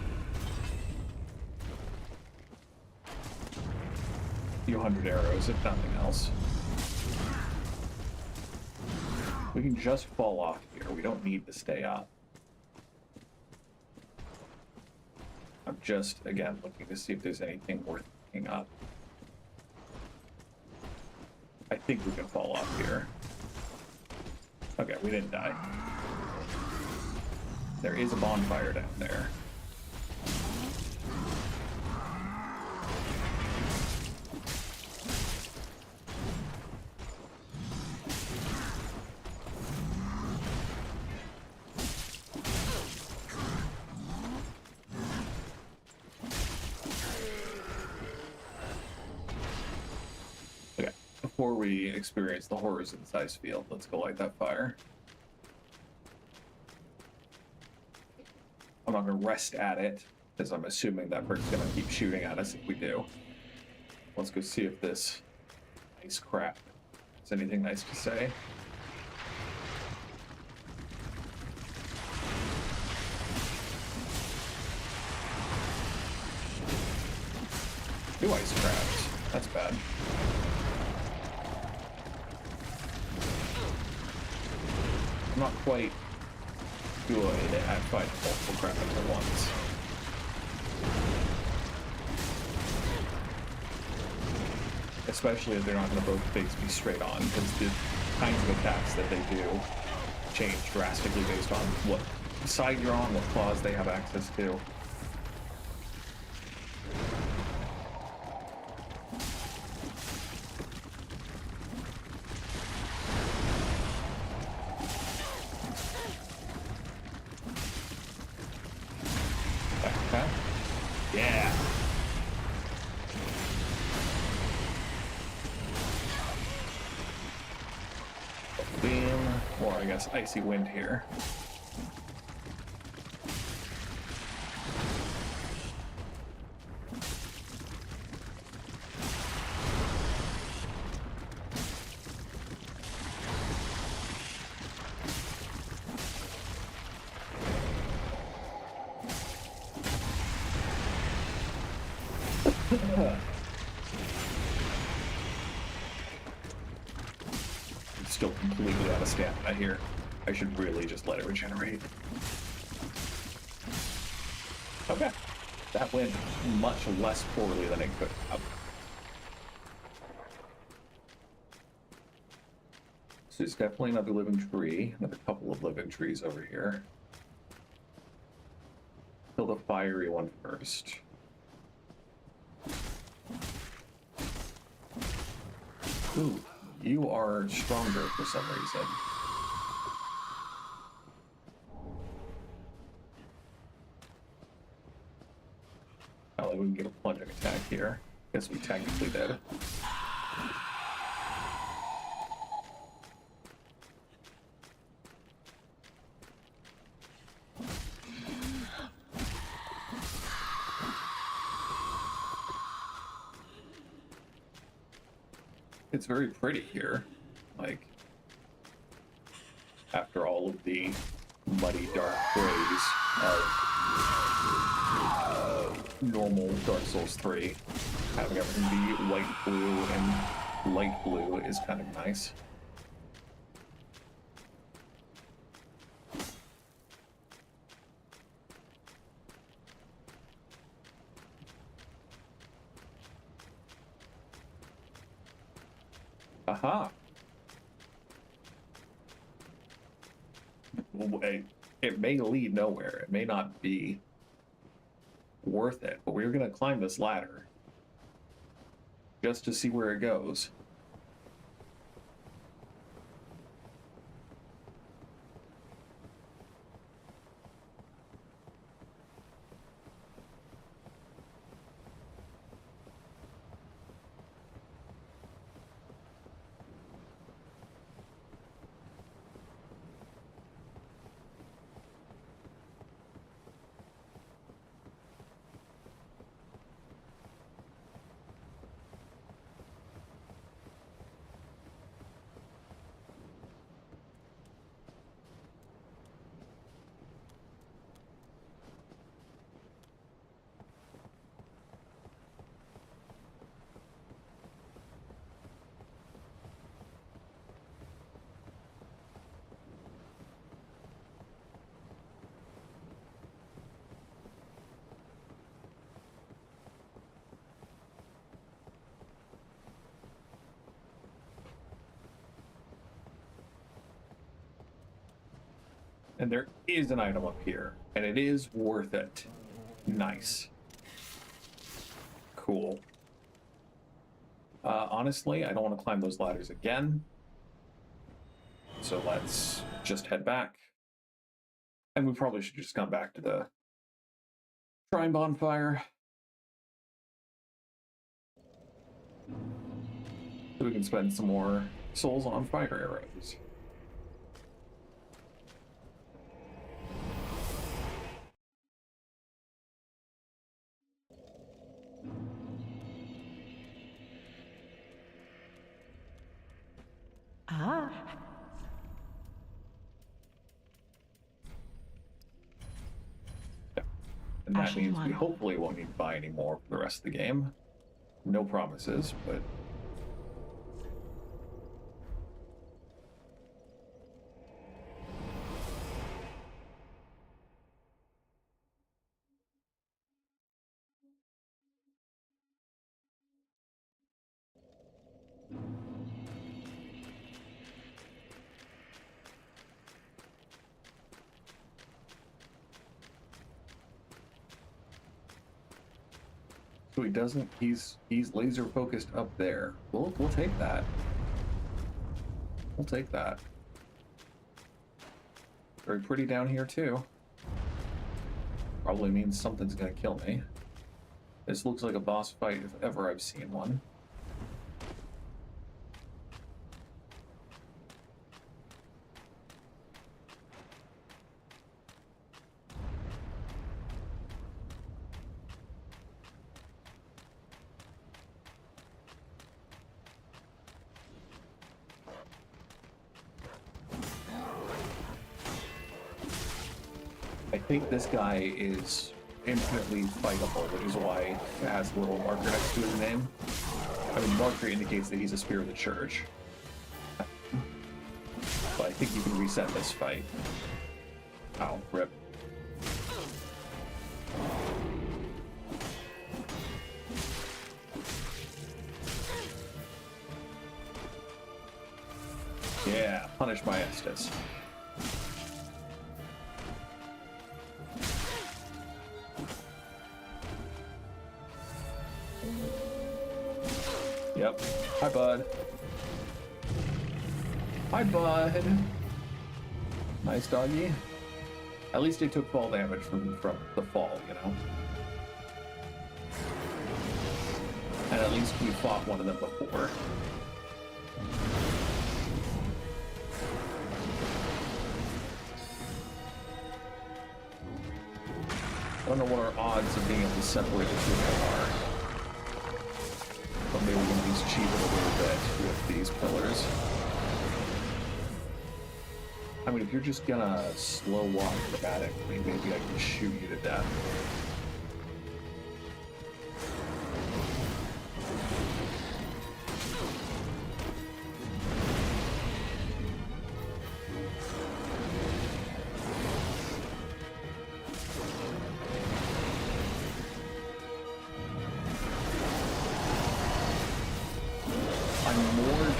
A few hundred arrows, if nothing else. We can just fall off here. We don't need to stay up. I'm just, again, looking to see if there's anything worth picking up. I think we can fall off here. Okay, we didn't die. There is a bonfire down there. Okay, before we experience the horrors of the ice field, let's go light that fire. I'm not going to rest at it, because I'm assuming that bird's going to keep shooting at us if we do. Let's go see if this nice crap has anything nice to say. Two ice crabs. That's bad. I'm not quite good at fighting multiple crap at once. Especially if they're not going to both face me straight on, because the kinds of attacks that they do change drastically based on what side you're on, what claws they have access to. Yeah. Beam, or I guess icy wind here. Still completely out of stamina here. I should really just let it regenerate. Okay. That went much less poorly than it could have. So there's definitely another living tree. Another couple of living trees over here. Kill the fiery one first. Ooh, you are stronger for some reason. plunging attack here. Guess we technically did. It's very pretty here, like, after all of the muddy, dark grays of normal Dark Souls 3, having everything be white, blue, and light blue is kind of nice. Aha! It may lead nowhere. It may not be worth it, but we're going to climb this ladder just to see where it goes. And there is an item up here, and it is worth it. Nice. Cool. Honestly, I don't want to climb those ladders again. So let's just head back. And we probably should just come back to the shrine bonfire. So we can spend some more souls on fire arrows. Ah. And that Ashes means we one. hopefully won't need to buy any more for the rest of the game. No promises, but... So he doesn't, he's laser focused up there. We'll take that. We'll take that. Very pretty down here too. Probably means something's gonna kill me. This looks like a boss fight if ever I've seen one. I think this guy is infinitely fightable, which is why it has a little marker next to his name. I mean, marker indicates that he's a spear of the church. But I think you can reset this fight. Ow, rip. Yeah, punish my Estes. Yep. Hi, bud. Hi, bud. Nice doggy. At least he took fall damage from the fall, you know? And at least we fought one of them before. I don't know what our odds of being able to separate the two of them are. But maybe we can at least cheat it a little bit with these pillars. I mean, if you're just gonna slow walk dramatically, maybe I can shoot you to death.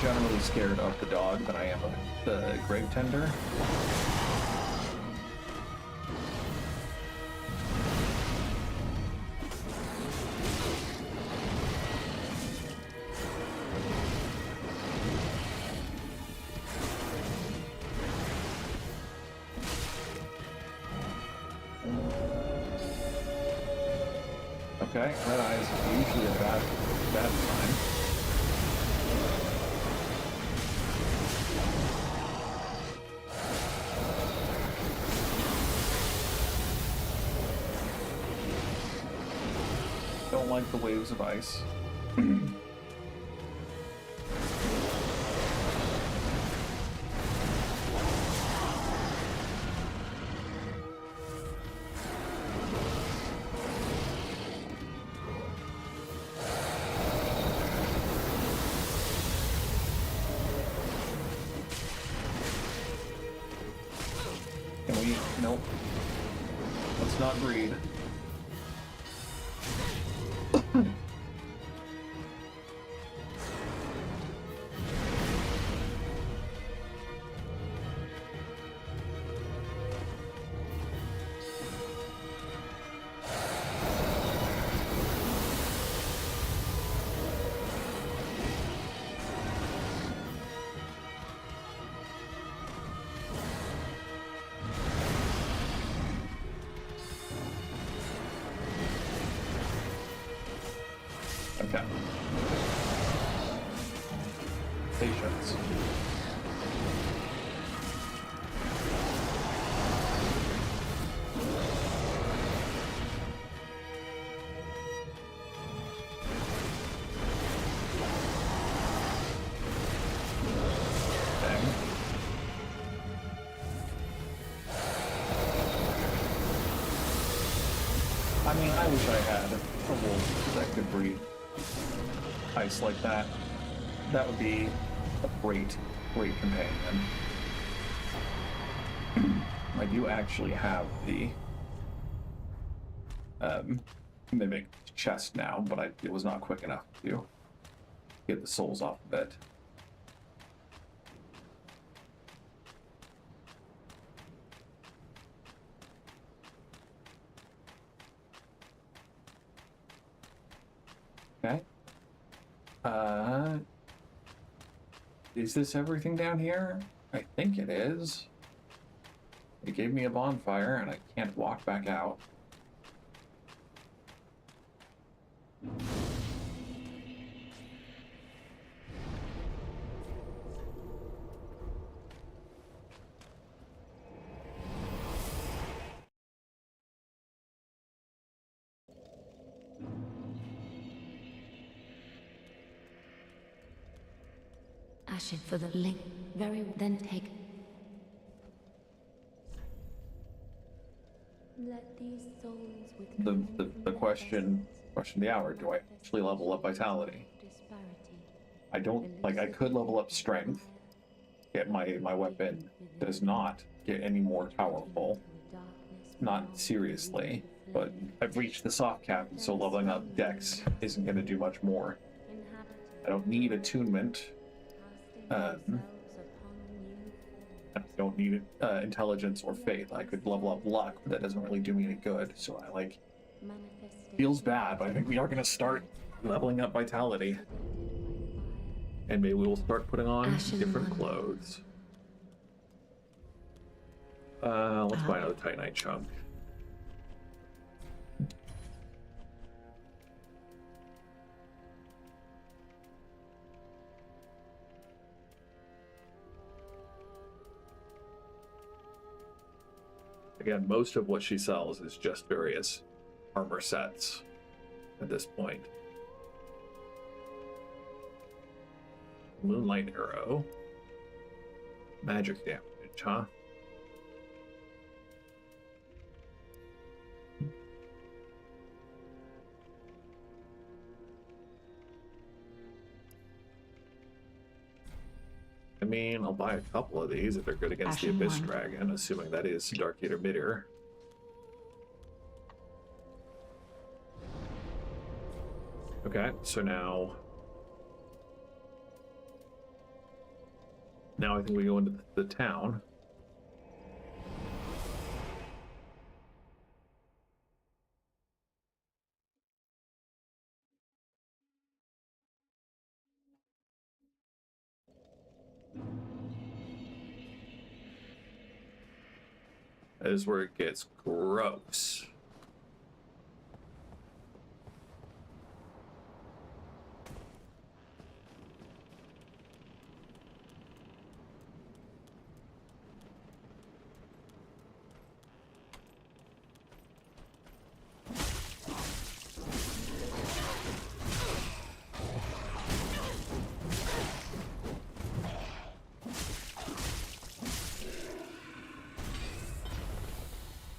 Generally scared of the dog than I am of the grave tender. Okay, red eyes is usually a bad sign. Don't like the waves of ice. Can we? Nope. Let's not breed. Okay. Patience. Dang. I mean, I wish I had a wolf that could breed ice like that. That would be a great companion. I do actually have the mimic chest now, but it was not quick enough to get the souls off of it. Okay. Is this everything down here? I think it is. It gave me a bonfire and I can't walk back out. Ashen for the link. Very well. Then take. Let these souls with The question of the hour, do I actually level up vitality? I don't, like, I could level up strength, yet my weapon does not get any more powerful. Not seriously, but I've reached the soft cap, so leveling up dex isn't going to do much more. I don't need attunement. I don't need intelligence or faith. I could level up luck, but that doesn't really do me any good. So I like, feels bad, but I think we are going to start leveling up vitality. And maybe we will start putting on different clothes. Let's buy another Titanite chunk. Again, most of what she sells is just various armor sets at this point. Moonlight arrow. Magic damage, huh? I mean, I'll buy a couple of these if they're good against the Ashen Abyss wine. Dragon, assuming that is Dark Eater Midir. Okay, so now I think we go into the town. That is where it gets gross.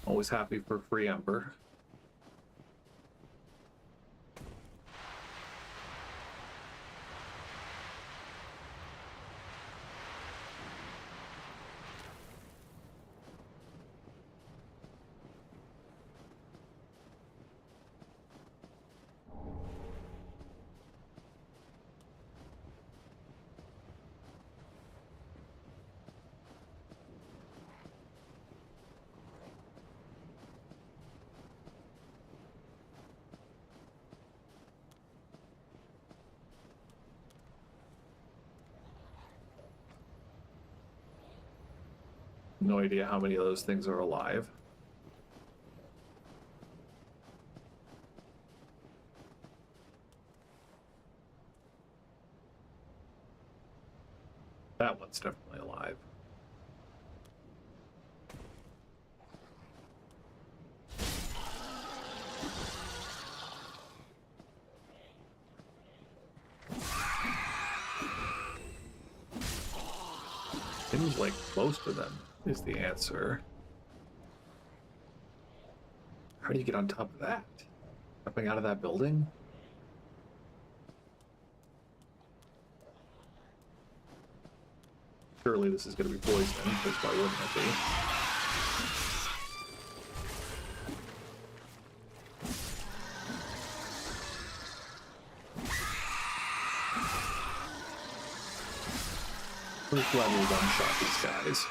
Always happy for free Ember. No idea how many of those things are alive. That one's definitely alive. Seems like most of them is the answer. How do you get on top of that? Jumping out of that building? Surely this is going to be poison, because why wouldn't it be? We're glad we one-shot these guys.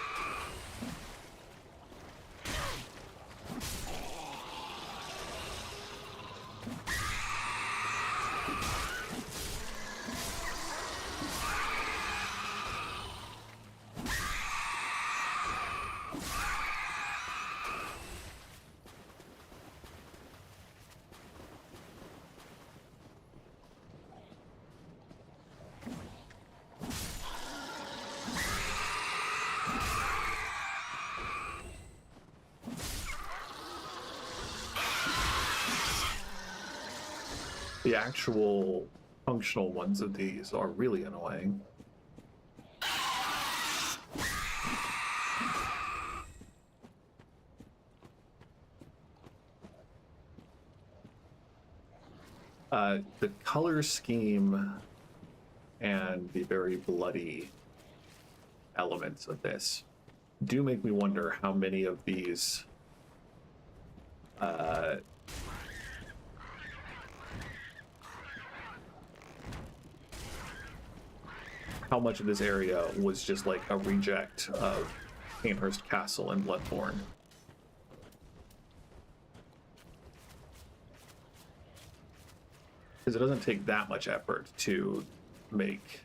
The actual functional ones of these are really annoying. The color scheme and the very bloody elements of this do make me wonder how many of these how much of this area was just like a reject of Cainhurst Castle and Bloodborne. Because it doesn't take that much effort to make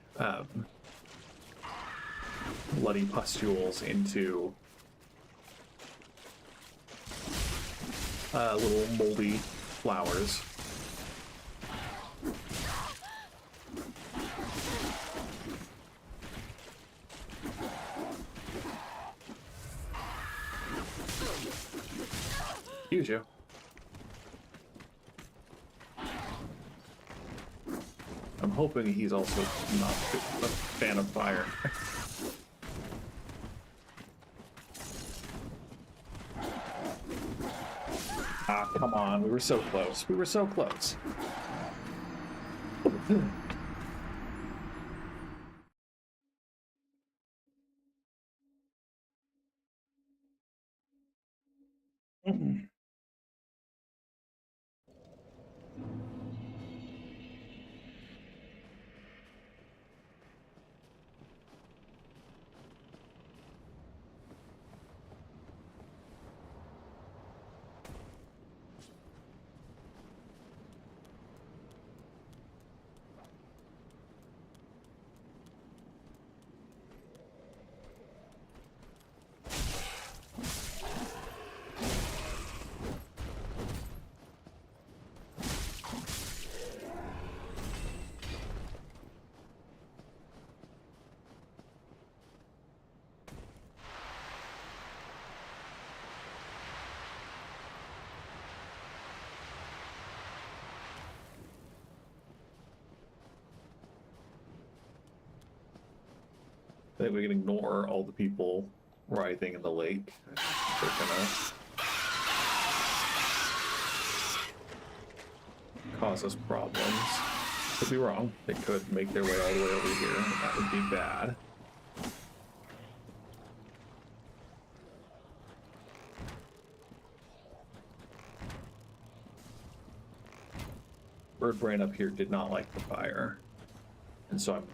bloody pustules into little moldy flowers. Excuse you. I'm hoping he's also not a fan of fire. Ah, come on. We were so close. We were so close. I think we can ignore all the people writhing in the lake. They're gonna cause us problems. Could be wrong. They could make their way all the way over here, and that would be bad. Birdbrain up here did not like the fire. And so I'm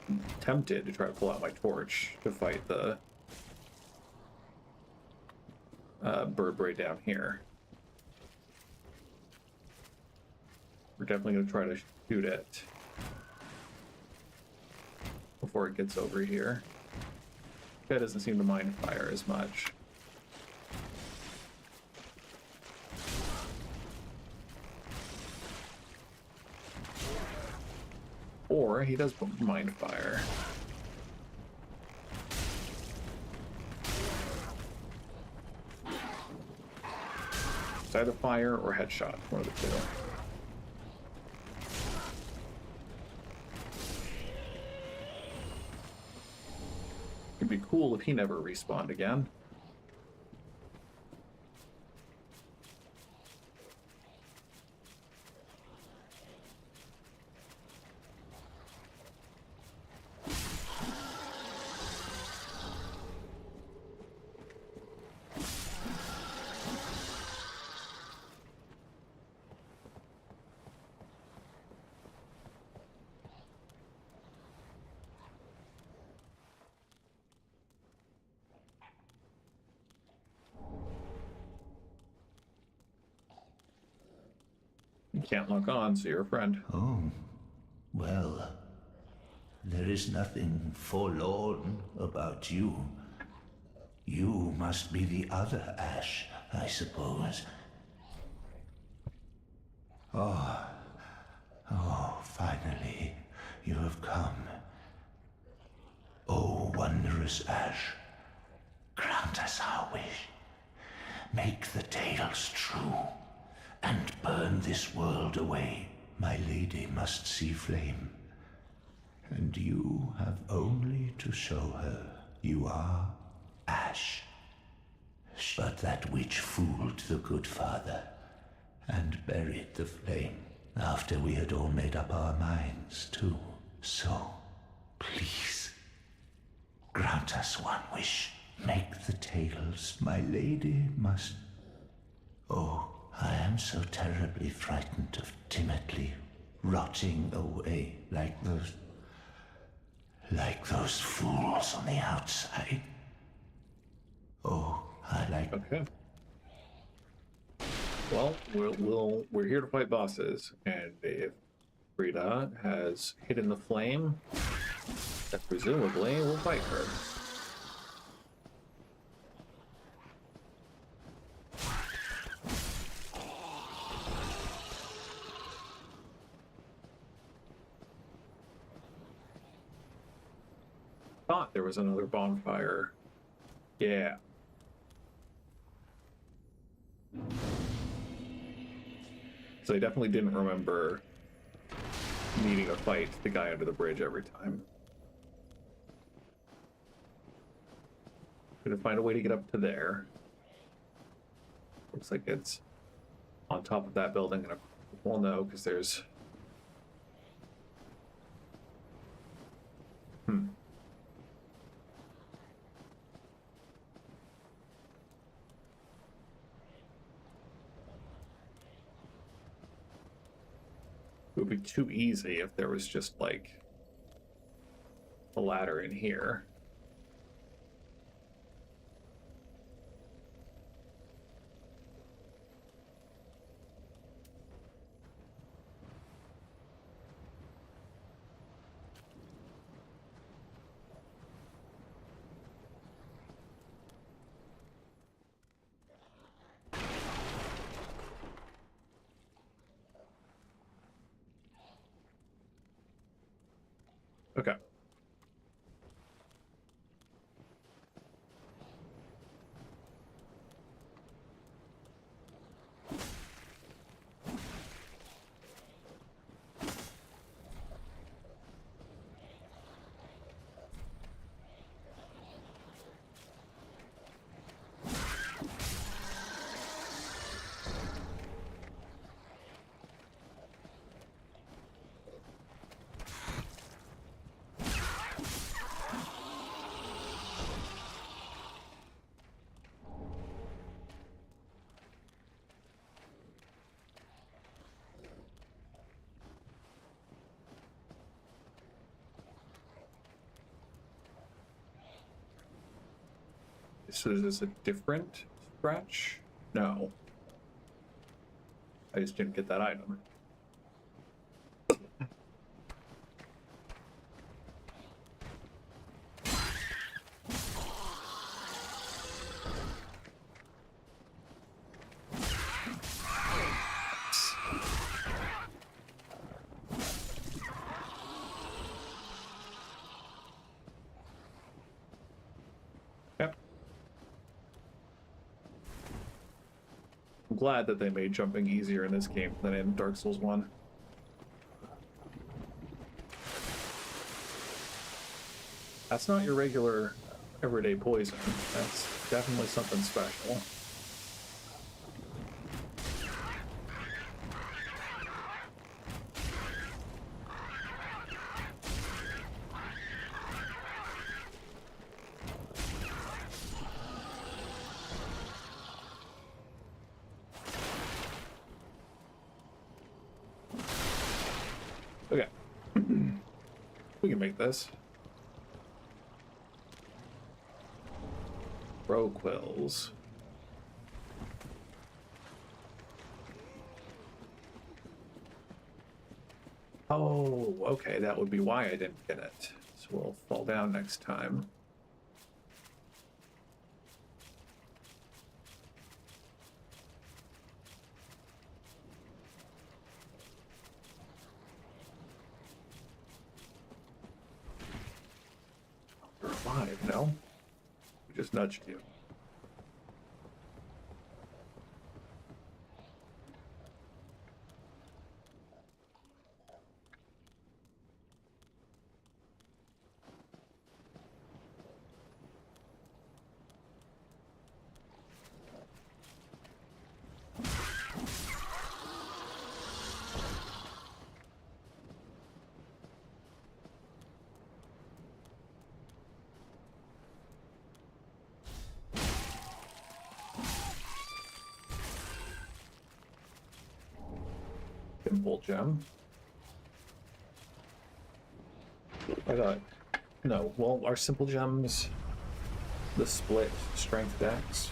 tempted to try to pull out my torch to fight the Birdbrain down here. We're definitely going to try to shoot it before it gets over here. Guy doesn't seem to mind fire as much. Or he does mind fire. It's either fire or headshot, one of the two. It'd be cool if he never respawned again. You can't lock on, so you're a friend. Oh, well, there is nothing forlorn about you. You must be the other Ash, I suppose. Oh, finally, you have come. Oh, wondrous Ash, grant us our wish. Make the tales true, and burn this world away. My lady must see flame, and you have only to show her you are Ash. But that witch fooled the good father, and buried the flame, after we had all made up our minds, too. So, please, grant us one wish. Make the tales my lady must... Oh, I am so terribly frightened of timidly rotting away like those fools on the outside. Oh, I like... Okay. Well, we're here to fight bosses, and if Friede has hidden the flame, then presumably we'll fight her. Thought there was another bonfire. Yeah. So I definitely didn't remember needing to fight the guy under the bridge every time. Gonna find a way to get up to there. Looks like it's on top of that building, and well, no, because there's... It would be too easy if there was just, like, a ladder in here. Okay. So is this a different scratch? No. I just didn't get that item. I'm glad that they made jumping easier in this game than in Dark Souls 1. That's not your regular everyday poison. That's definitely something special. Okay. We can make this. Row quills. Oh, okay, that would be why I didn't get it. So we'll fall down next time. You're alive, no? We just nudged you. Simple gem. I thought, no, well, are simple gems the split strength dex?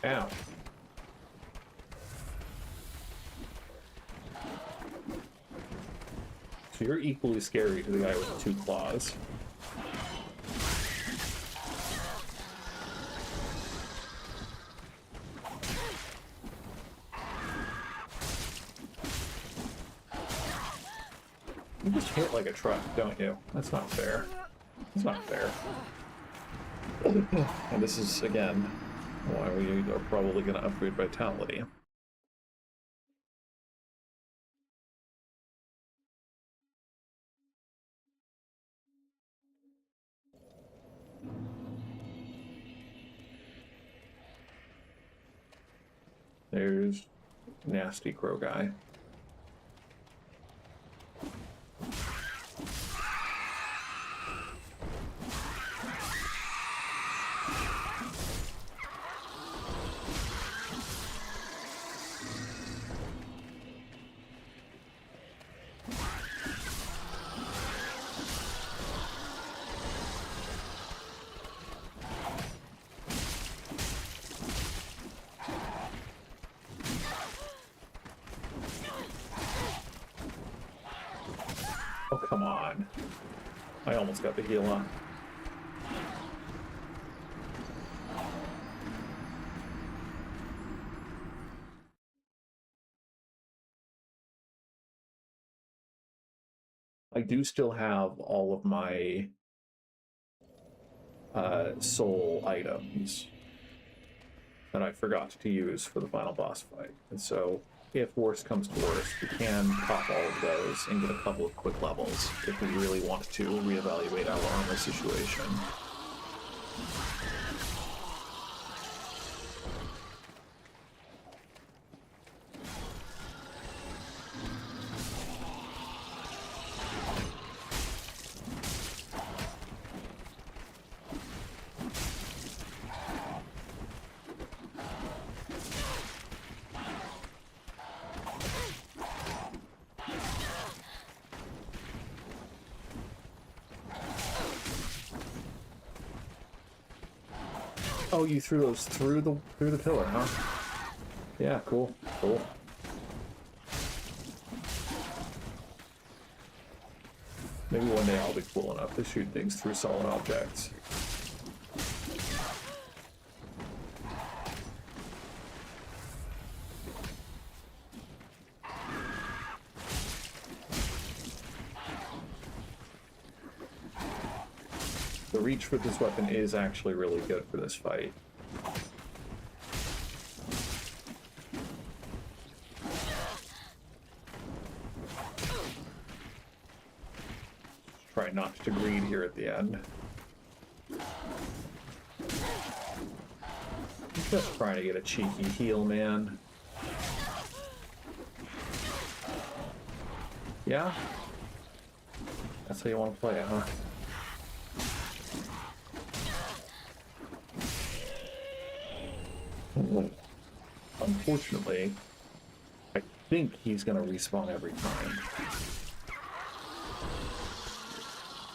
Ow. So you're equally scary to the guy with 2 claws. You just hit like a truck, don't you? That's not fair. It's not fair. And this is, again, why we are probably going to upgrade Vitality. There's nasty crow guy. Oh, come on. I almost got the heal on. I do still have all of my soul items that I forgot to use for the final boss fight. And so, if worst comes to worst, we can pop all of those and get a couple of quick levels if we really want to reevaluate our armor situation. Oh, you threw those through the pillar, huh? Yeah, cool. Maybe one day I'll be cool enough to shoot things through solid objects. The reach with this weapon is actually really good for this fight. Try not to greed here at the end. Just trying to get a cheeky heal, man. Yeah? That's how you want to play it, huh? Unfortunately, I think he's gonna respawn every time.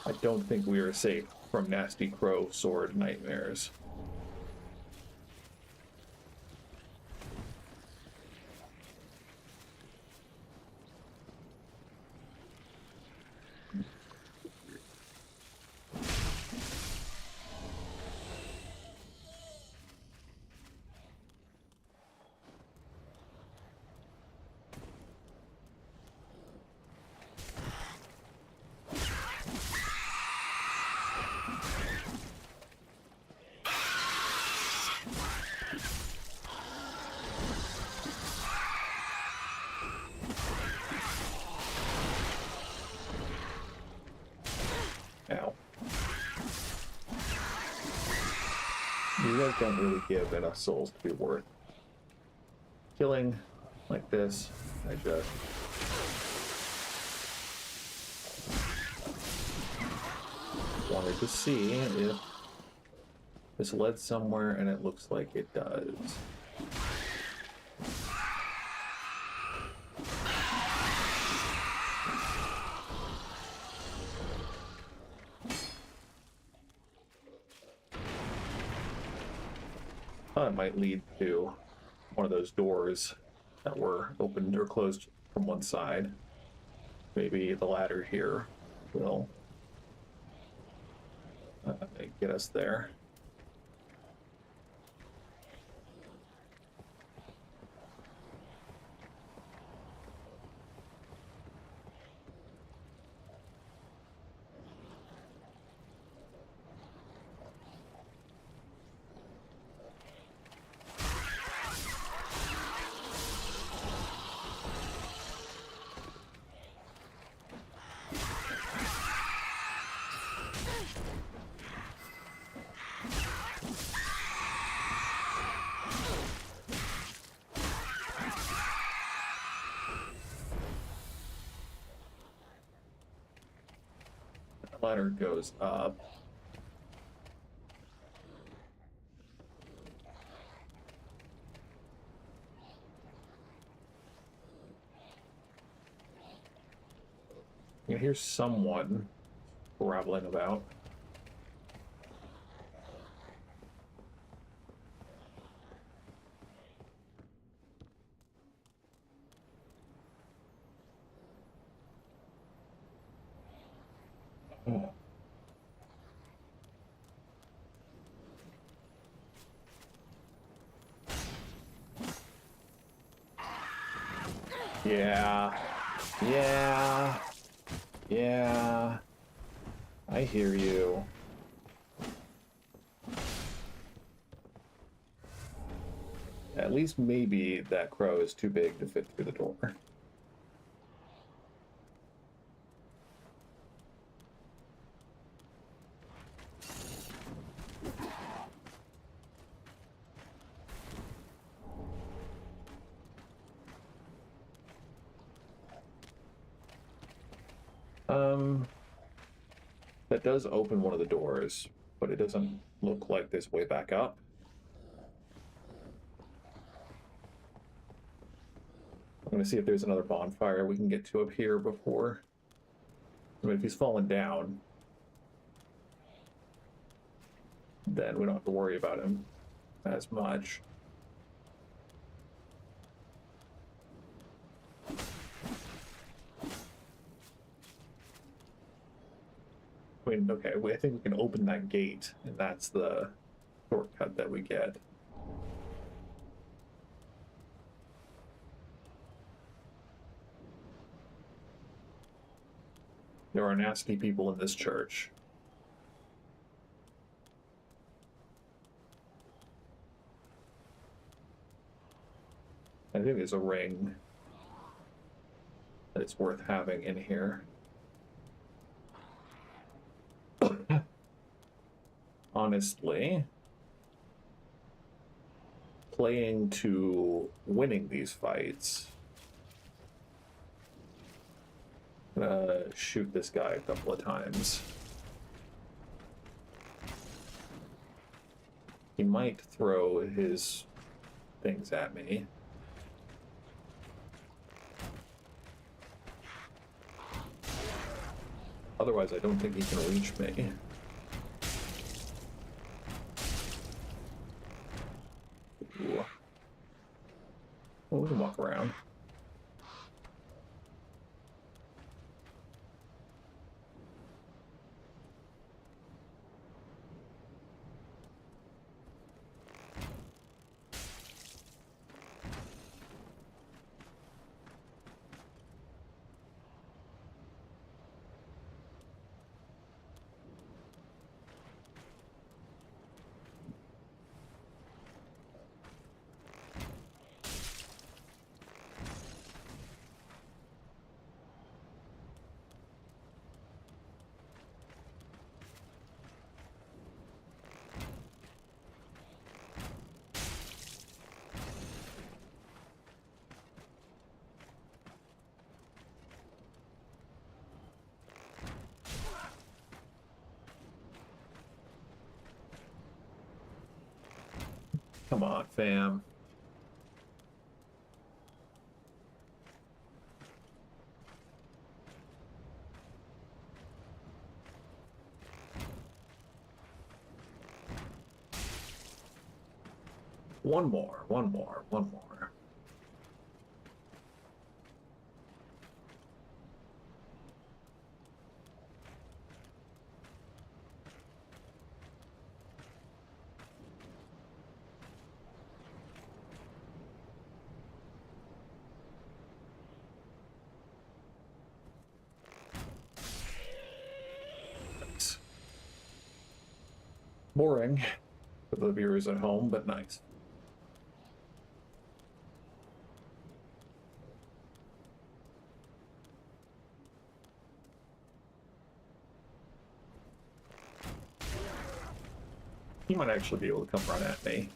I don't think we are safe from nasty crow sword nightmares. Ow. You guys don't really give enough souls to be worth killing like this. I just wanted to see if this led somewhere, and it looks like it does. It might lead to one of those doors that were opened or closed from one side. Maybe the ladder here will get us there. Ladder goes up. You hear someone rattling about. Oh. Yeah. Yeah. Yeah. I hear you. At least maybe that crow is too big to fit through the door. That does open one of the doors, but it doesn't look like there's way back up. I'm gonna see if there's another bonfire we can get to up here before. I mean, if he's fallen down, then we don't have to worry about him as much. I mean, okay, I think we can open that gate, and that's the shortcut that we get. There are nasty people in this church. I think there's a ring that it's worth having in here. Honestly, playing to winning these fights. I'm gonna shoot this guy a couple of times. He might throw his things at me. Otherwise, I don't think he can reach me. Ooh. Well, we can walk around. Come on, fam. One more, one more, one more. Nice. Boring for the viewers at home, but nice. He might actually be able to come run at me.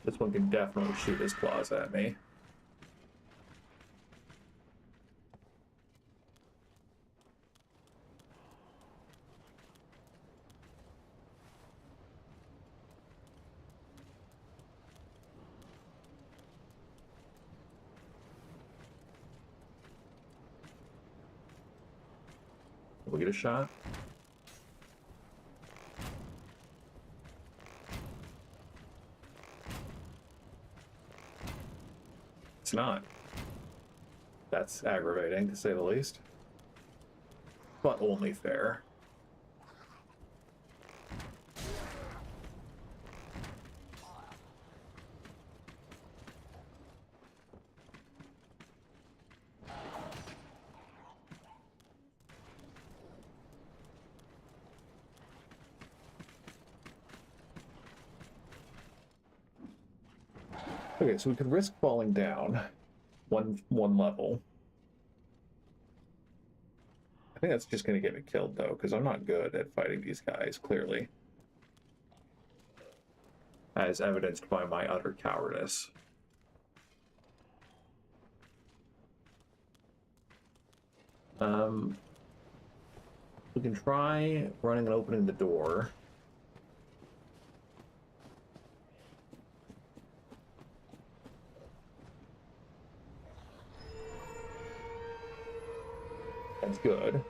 This one can definitely shoot his claws at me. Will we get a shot? It's not. That's aggravating, to say the least. But only fair. Okay, so we could risk falling down one level. I think that's just going to get me killed, though, because I'm not good at fighting these guys, clearly. As evidenced by my utter cowardice. We can try running and opening the door. That's good.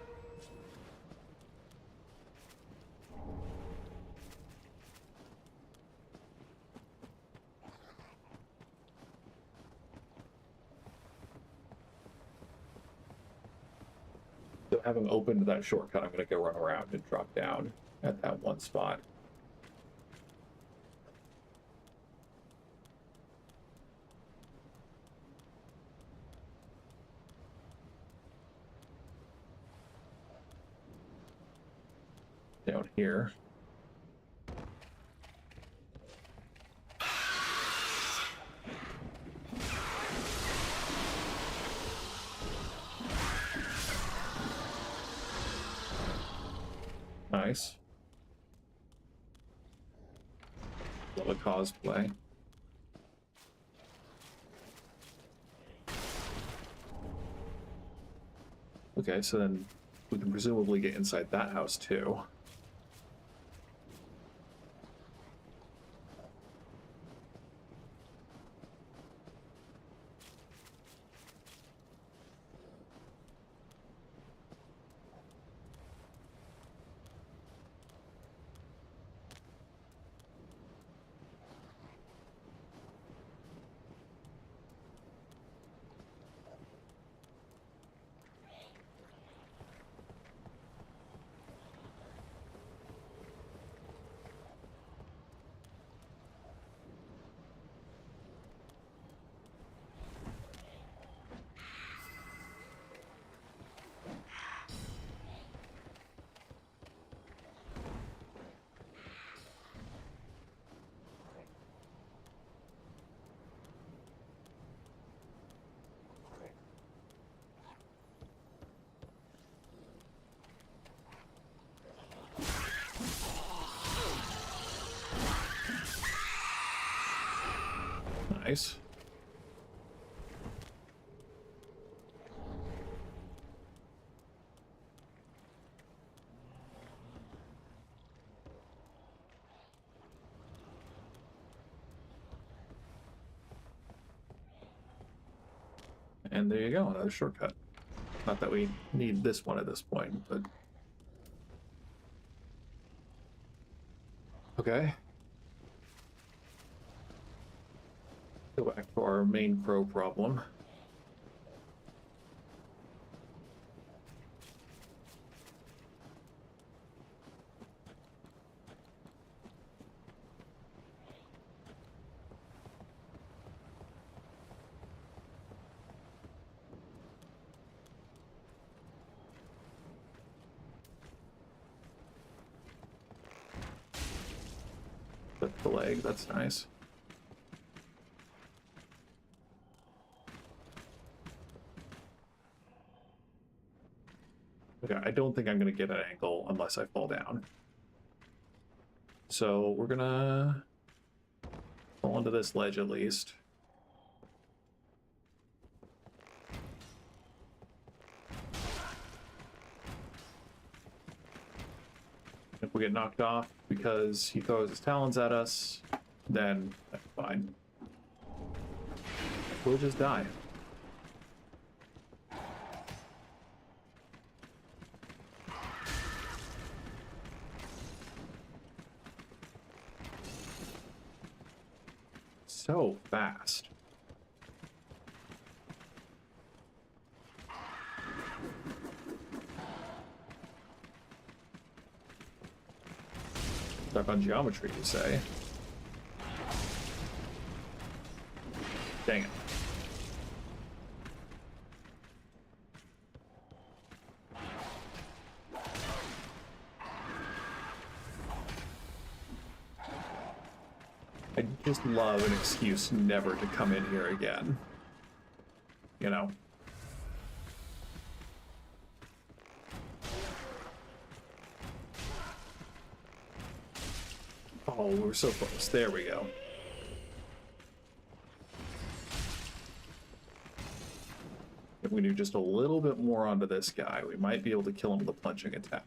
So having opened that shortcut, I'm going to go run around and drop down at that one spot. Down here. Nice. What a cosplay. Okay, so then we can presumably get inside that house too. Nice. And there you go, another shortcut. Not that we need this one at this point, but... Okay. Go back to our main crow problem. The leg, that's nice. Okay, I don't think I'm gonna get an angle unless I fall down. So we're gonna fall onto this ledge at least. If we get knocked off because he throws his talons at us, then that's fine. We'll just die. So fast. Stuck on geometry, you say? Dang it. I just love an excuse never to come in here again. You know? Oh, we're so close. There we go. If we do just a little bit more onto this guy, we might be able to kill him with a plunging attack.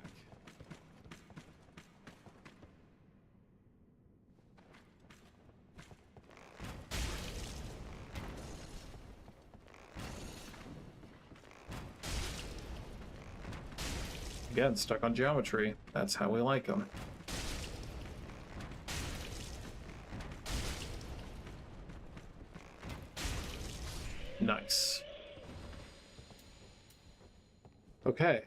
Again, stuck on geometry. That's how we like them. Nice. Okay.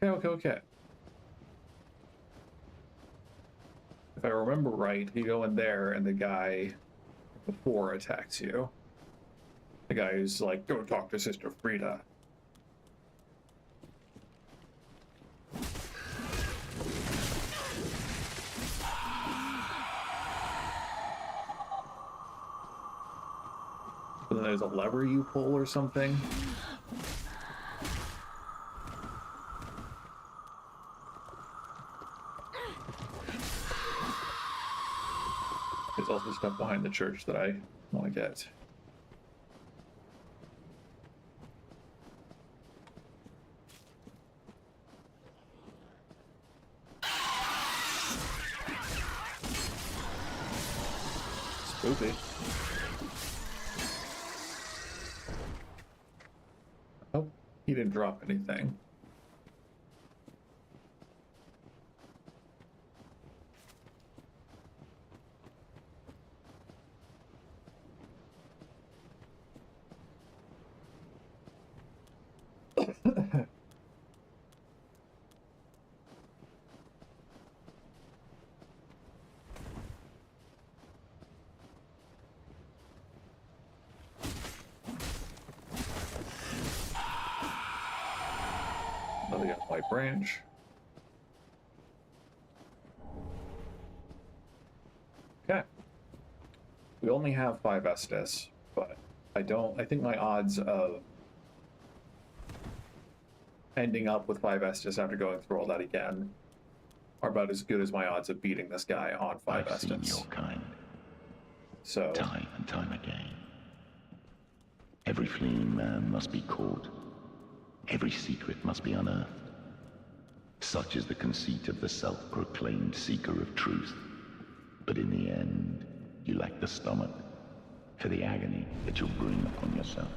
Okay. If I remember right, you go in there and the guy before attacks you. The guy who's like, go talk to Sister Friede. But then there's a lever you pull or something. There's also stuff behind the church that I want to get. Spooky. Oh, he didn't drop anything. Another white branch. Okay. We only have 5 Estus, but I think my odds of ending up with 5 Estus after going through all that again are about as good as my odds of beating this guy on 5 I've seen Estus. your kind, So time and time again. Every fleeing man must be caught. Every secret must be unearthed. Such is the conceit of the self-proclaimed seeker of truth. But in the end, you lack the stomach for the agony that you'll bring upon yourself.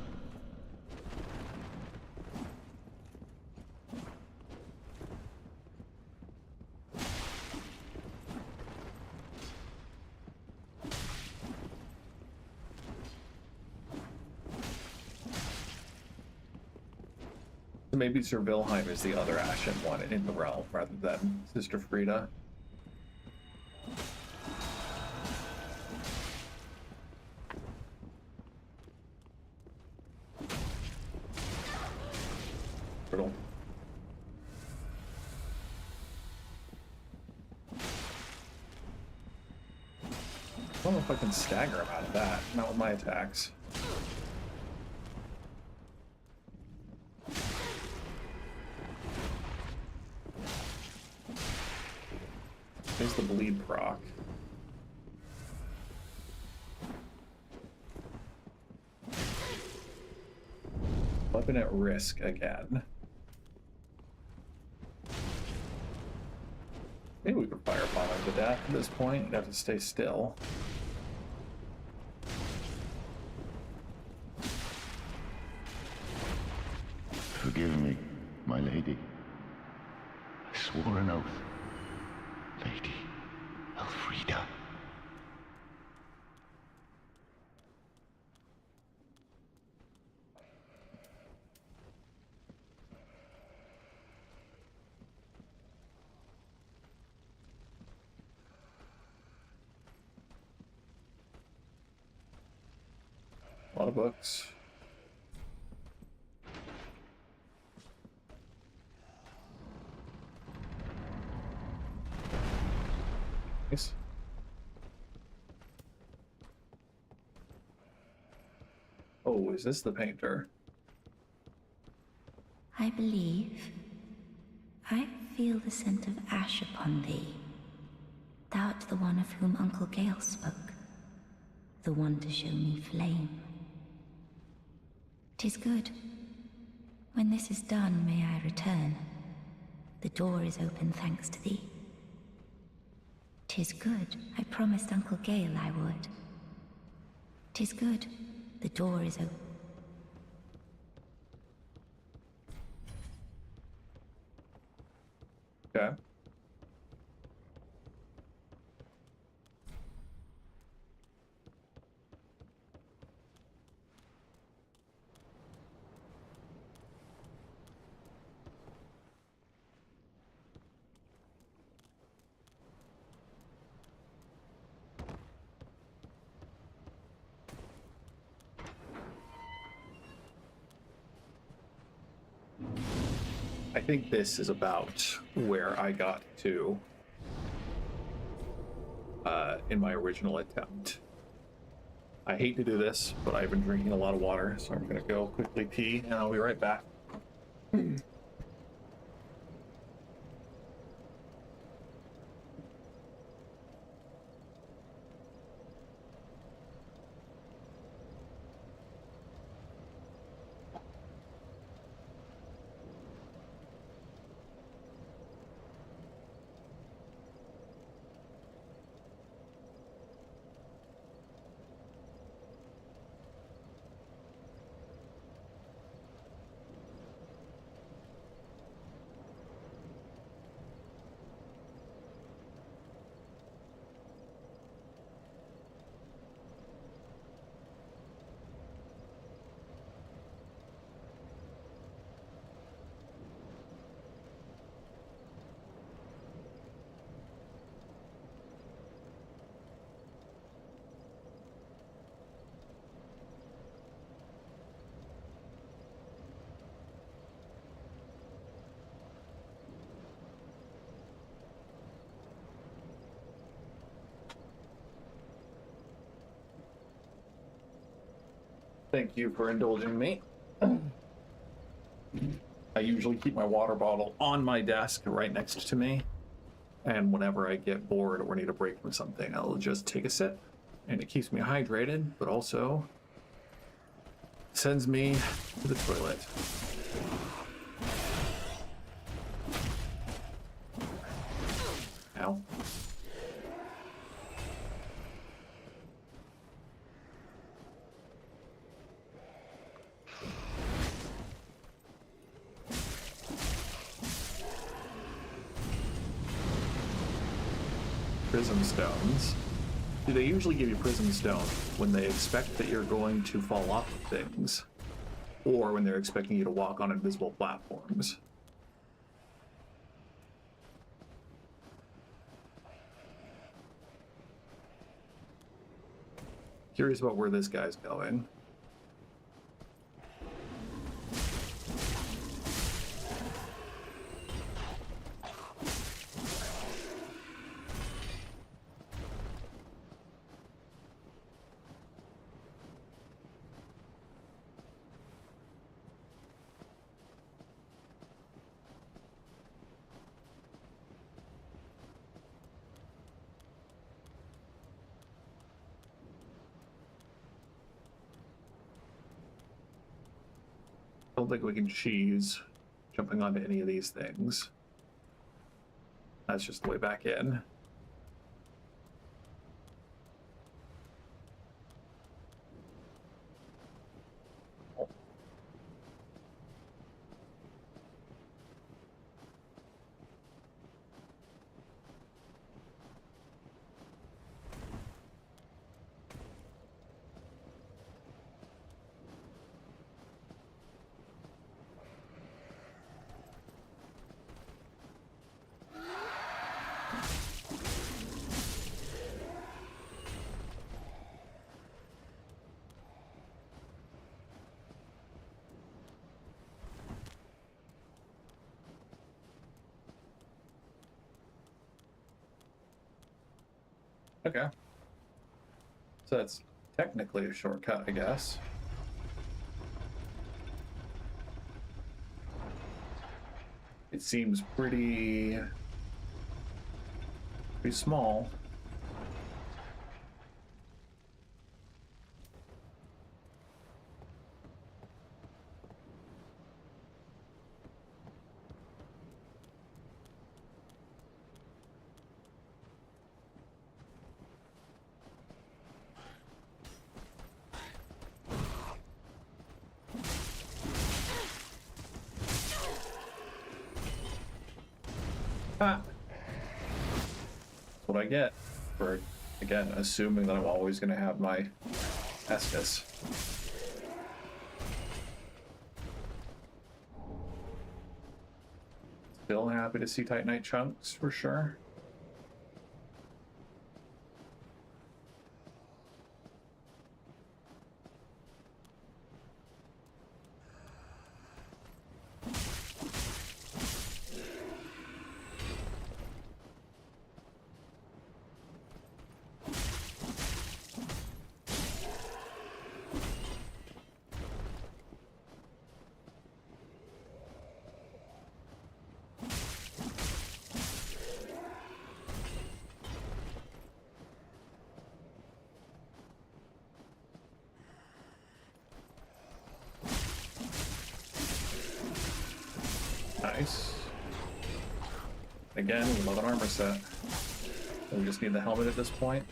So maybe Sir Vilheim is the other Ashen one in the realm rather than Sister Friede. Brutal. I don't know if I can stagger him out of that. Not with my attacks. There's the bleed proc. Weapon at risk again. Maybe we could firebomb him to death at this point. You'd have to stay still. Forgive me, my lady. I swore an oath. Lady Elfrida. A lot of books. Nice. Oh, is this the painter? I believe I feel the scent of ash upon thee. Thou art the one of whom Uncle Gale spoke, the one to show me flame. 'Tis good. When this is done, may I return. The door is open thanks to thee. 'Tis good. I promised Uncle Gale I would. 'Tis good. The door is open. Okay. I think this is about where I got to in my original attempt. I hate to do this, but I've been drinking a lot of water, so I'm gonna go quickly pee, and I'll be right back. Thank you for indulging me. I usually keep my water bottle on my desk right next to me, and whenever I get bored or need a break from something, I'll just take a sip, and it keeps me hydrated, but also sends me to the toilet. Ow. Prism stones. Do they usually give you prism stone when they expect that you're going to fall off of things, or when they're expecting you to walk on invisible platforms? Curious about where this guy's going. I don't think we can cheese jumping onto any of these things. That's just the way back in. Okay. So that's technically a shortcut, I guess. It seems pretty small. Ah. That's what I get for, again, assuming that I'm always going to have my Estus. Still happy to see Titanite chunks, for sure. Nice. Again, we love an armor set. We just need the helmet at this point.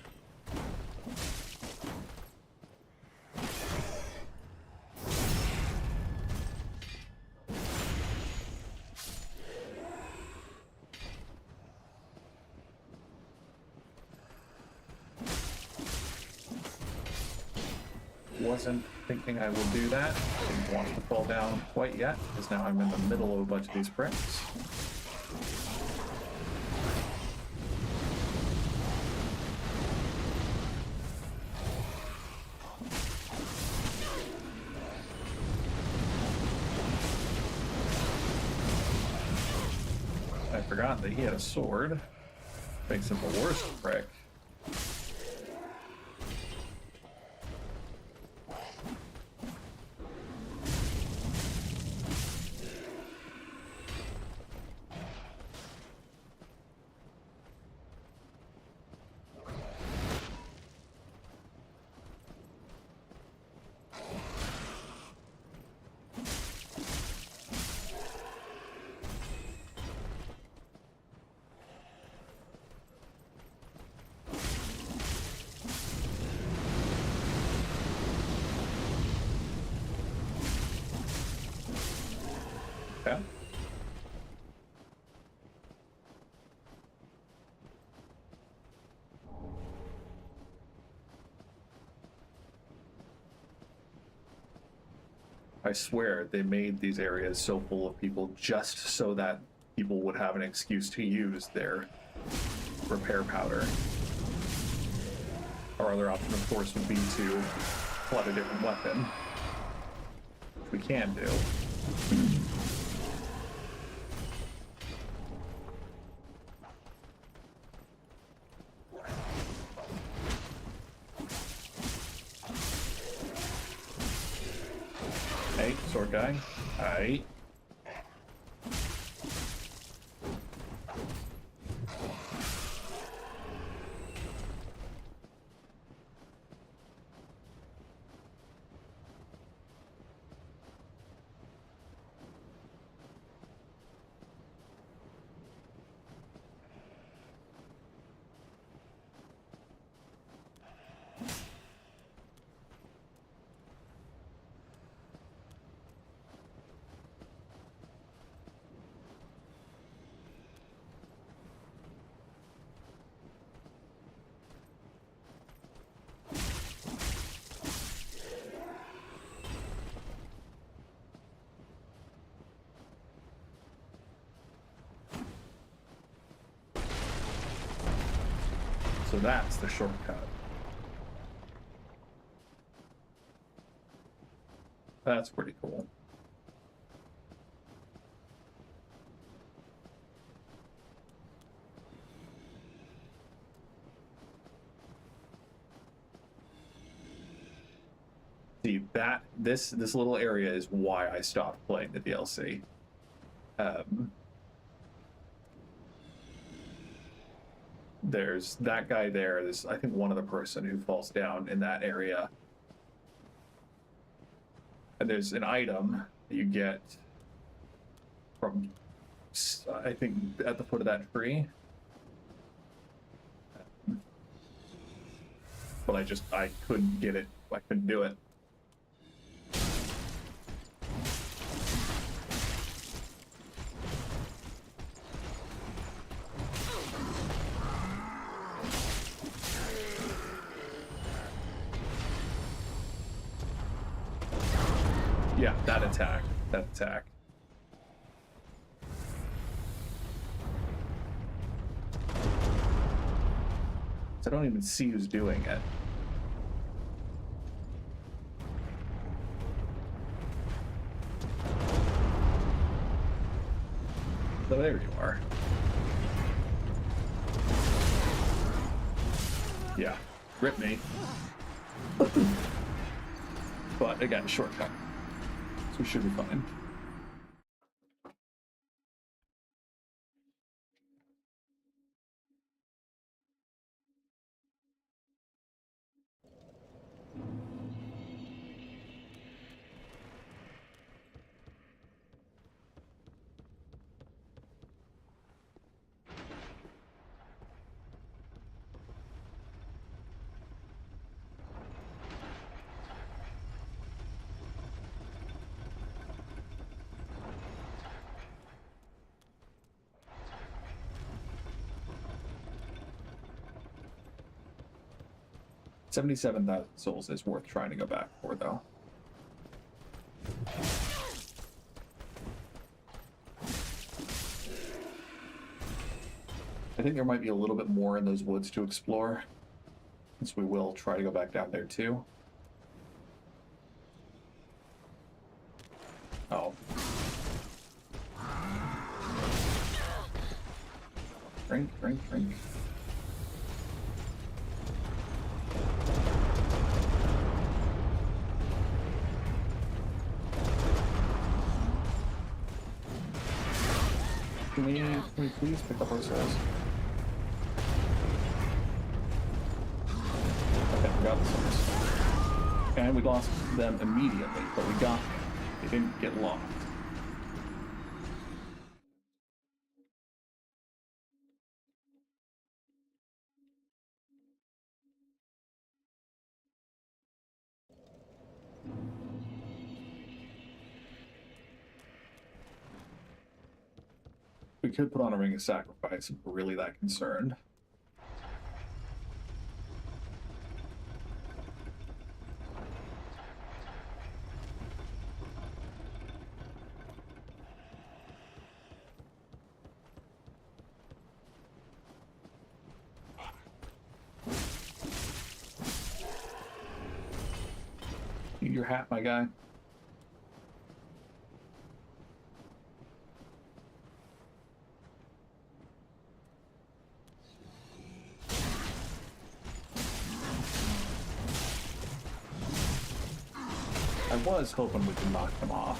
Wasn't thinking I would do that. Didn't want to fall down quite yet, because now I'm in the middle of a bunch of these bricks. I forgot that he had a sword. Makes him the worst prick. I swear they made these areas so full of people just so that people would have an excuse to use their repair powder. Our other option, of course, would be to flood a different weapon, which we can do. Hey, sword guy. Aight. So that's the shortcut. That's pretty cool. See that this little area is why I stopped playing the DLC. There's that guy there. There's, I think, one other person who falls down in that area. And there's an item that you get from, I think, at the foot of that tree. But I couldn't get it. I couldn't do it. Yeah, that attack. That attack. So I don't even see who's doing it. So there you are. Yeah, rip me. But again, shortcut. So we should be fine. $77,000 souls is worth trying to go back for, though. I think there might be a little bit more in those woods to explore, since we will try to go back down there too. Oh. Drink, drink, drink. Can we please pick up our souls? Okay, we got the souls. And we lost them immediately, but we got them. They didn't get lost. We could put on a ring of sacrifice if we're really that concerned. your hat, my guy? I was hoping we could knock them off.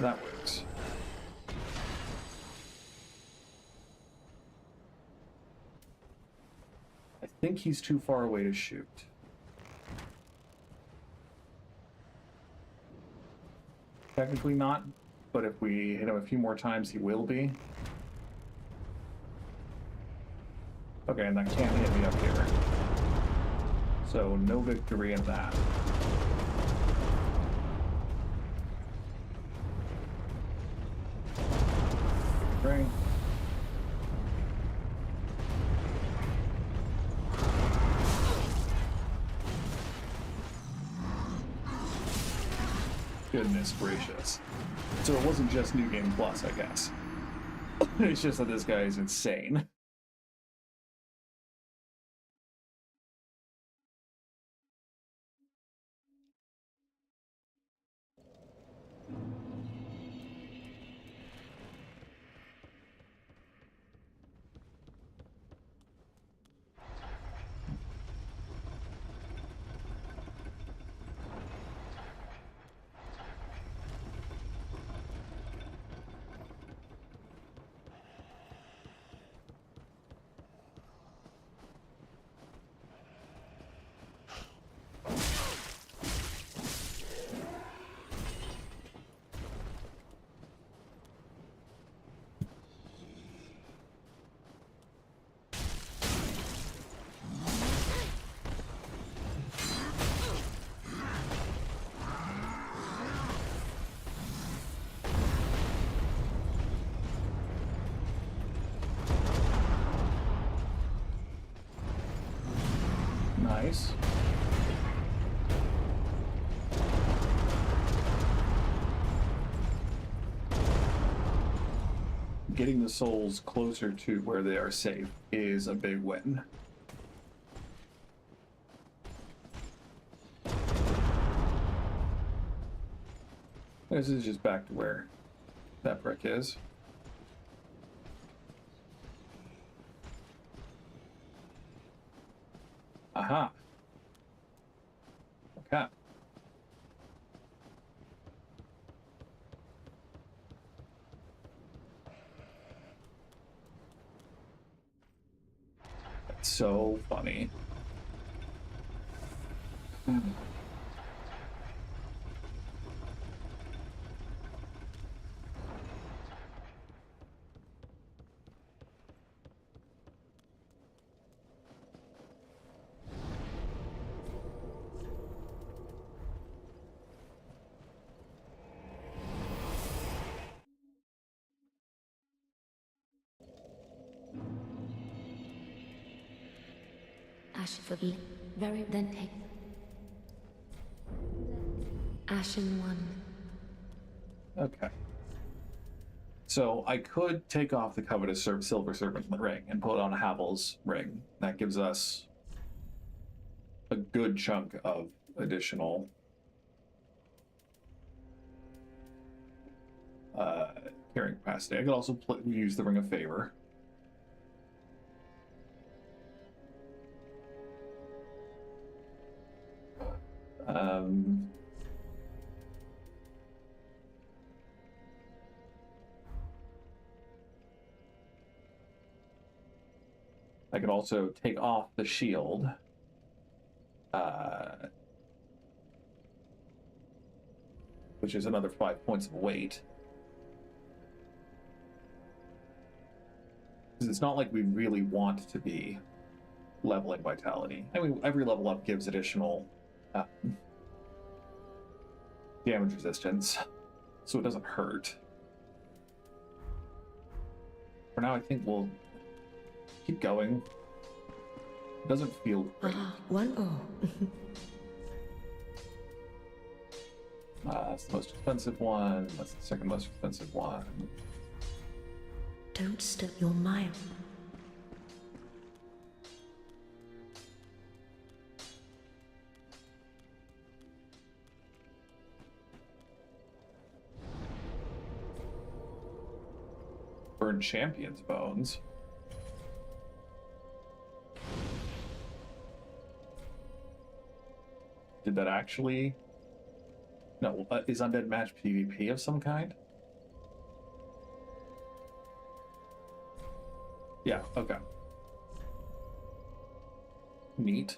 That works. I think he's too far away to shoot. Technically not, but if we hit him a few more times, he will be. Okay, and that can't hit me up here. So no victory in that. Right. Goodness gracious. So it wasn't just New Game Plus, I guess. It's just that this guy is insane. Nice. Getting the souls closer to where they are safe is a big win. This is just back to where that brick is. Aha. Okay. That's so funny. Ash for the very then take Ashen one. Okay. So I could take off the covetous silver serpent ring and put on Havel's ring. That gives us a good chunk of additional carrying capacity. I could also use the Ring of Favor. I could also take off the shield. Which is another 5 points of weight. Because it's not like we really want to be leveling vitality. I mean, every level up gives additional damage resistance, so it doesn't hurt. For now, I think we'll keep going. It doesn't feel great. That's the most expensive one. That's the second most expensive one. Don't step your mile. Burn Champion's bones. Did that actually... No, is Undead Match PvP of some kind? Yeah, okay. Neat.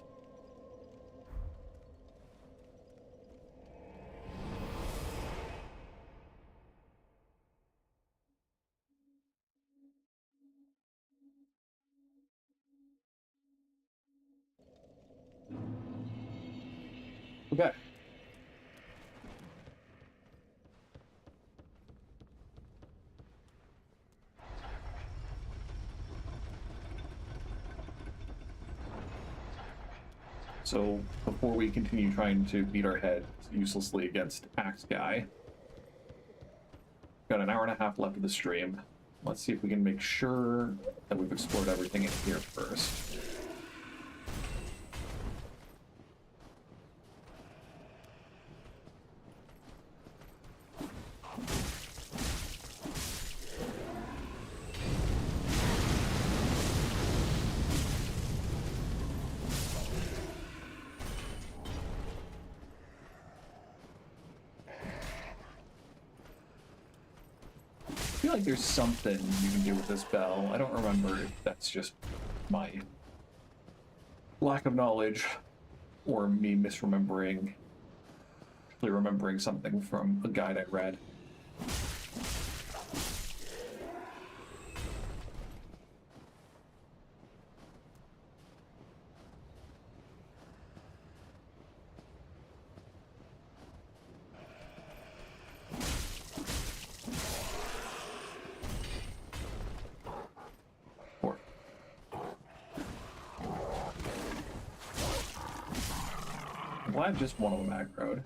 Okay. So before we continue trying to beat our heads uselessly against Axe Guy, got an hour and a half left of the stream. Let's see if we can make sure that we've explored everything in here first. I feel like there's something you can do with this bell. I don't remember if that's just my lack of knowledge or me misremembering, actually remembering something from a guide I read. Well, I just one of them aggroed.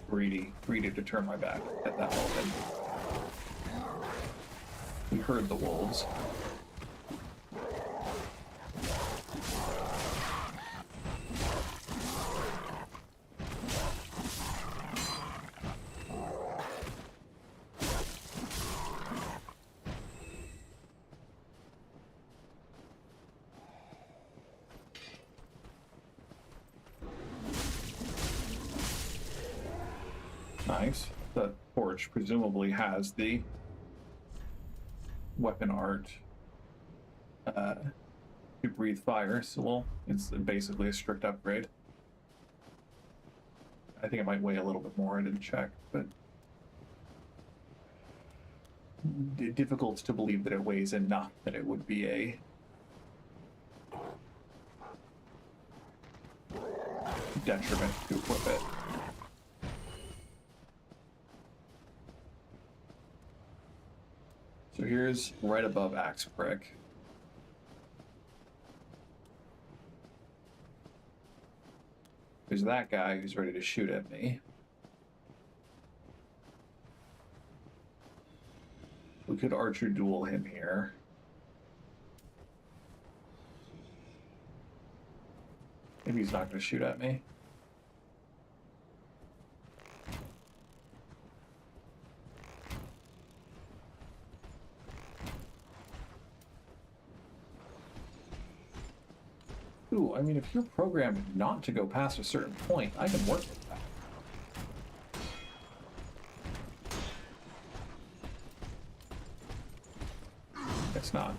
Greedy to turn my back at that moment. We heard the wolves. Nice. The torch presumably has the weapon art to breathe fire, so well, it's basically a strict upgrade. I think it might weigh a little bit more, I didn't check, but difficult to believe that it weighs enough that it would be a detriment to equip it. So here's right above Axe Prick. There's that guy who's ready to shoot at me. We could archer duel him here. Maybe he's not going to shoot at me. Ooh, I mean, if you're programmed not to go past a certain point, I can work with that. It's not.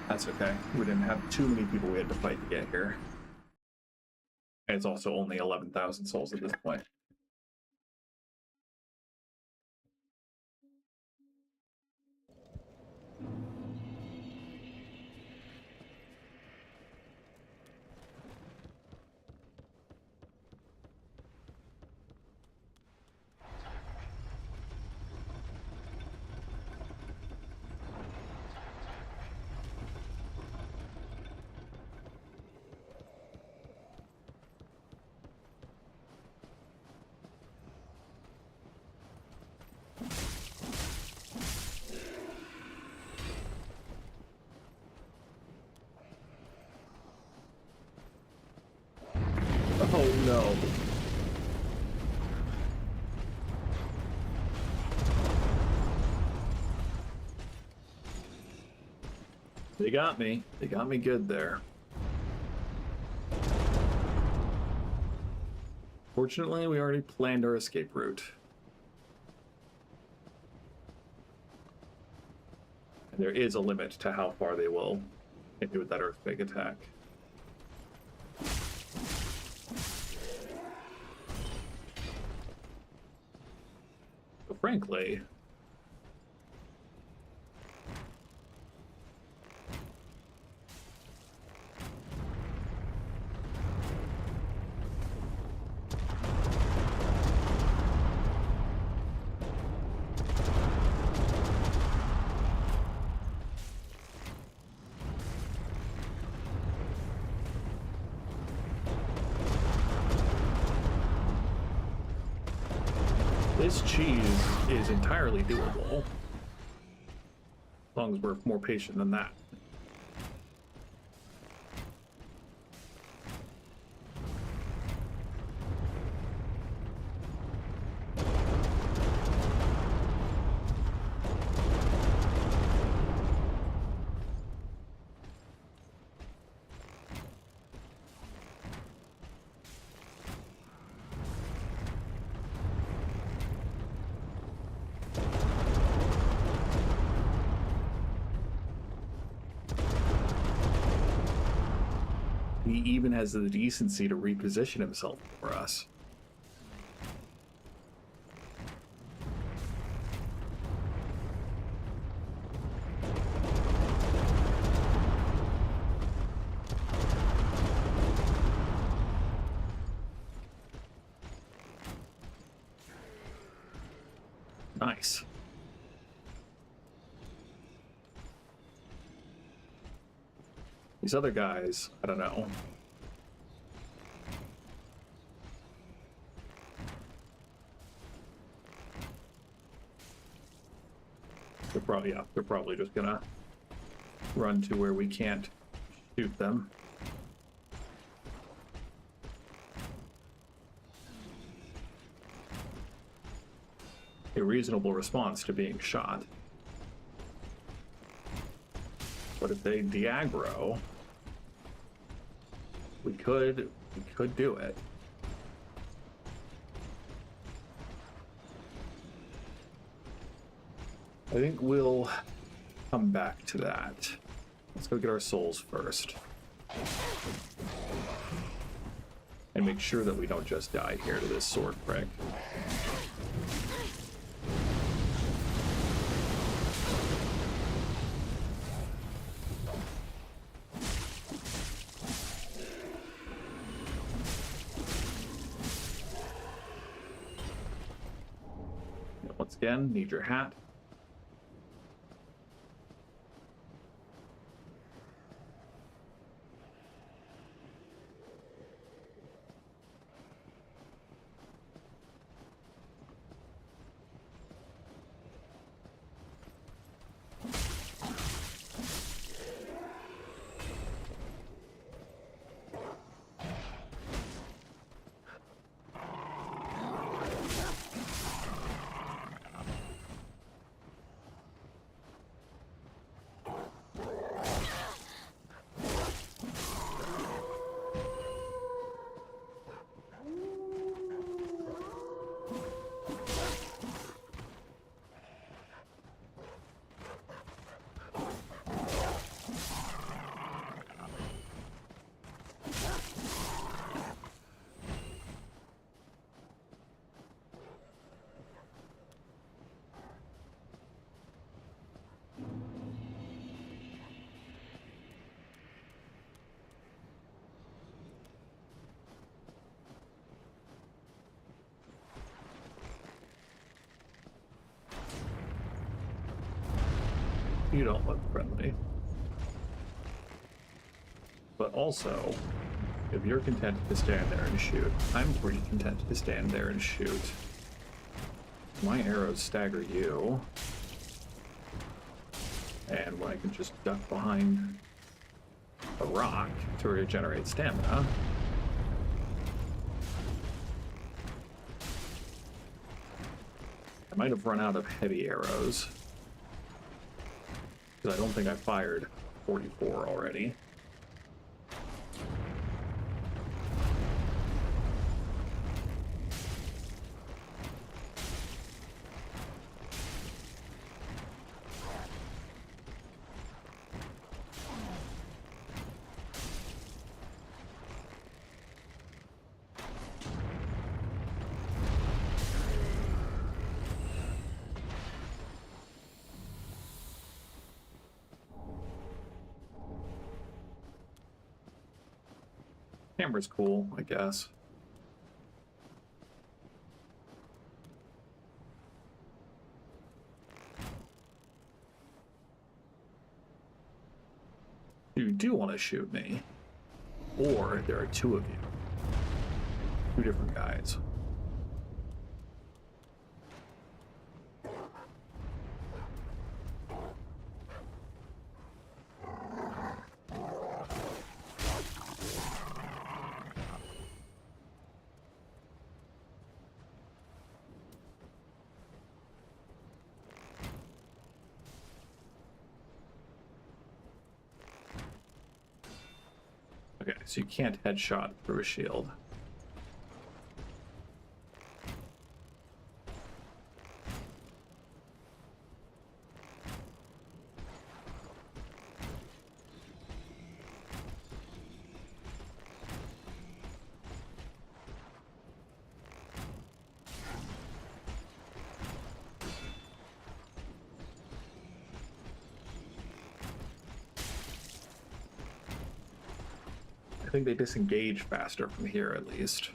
That's okay. We didn't have too many people we had to fight to get here. And it's also only 11,000 souls at this point. They got me. They got me good there. Fortunately, we already planned our escape route. And there is a limit to how far they will hit me with that earthquake attack. But frankly, this cheese is entirely doable, as long as we're more patient than that. He even has the decency to reposition himself for us. Nice. These other guys, I don't know. They're probably just gonna run to where we can't shoot them. A reasonable response to being shot. But if they de-aggro, we could do it. I think we'll come back to that. Let's go get our souls first. And make sure that we don't just die here to this sword prick. Once again, need your hat. You don't look friendly. But also, if you're content to stand there and shoot, I'm pretty content to stand there and shoot. My arrows stagger you. And when I can just duck behind a rock to regenerate stamina. I might have run out of heavy arrows. I don't think I fired 44 already. Camera's cool, I guess. You do want to shoot me. Or there are two of you. Two different guys. Okay, so you can't headshot through a shield. I think they disengage faster from here, at least.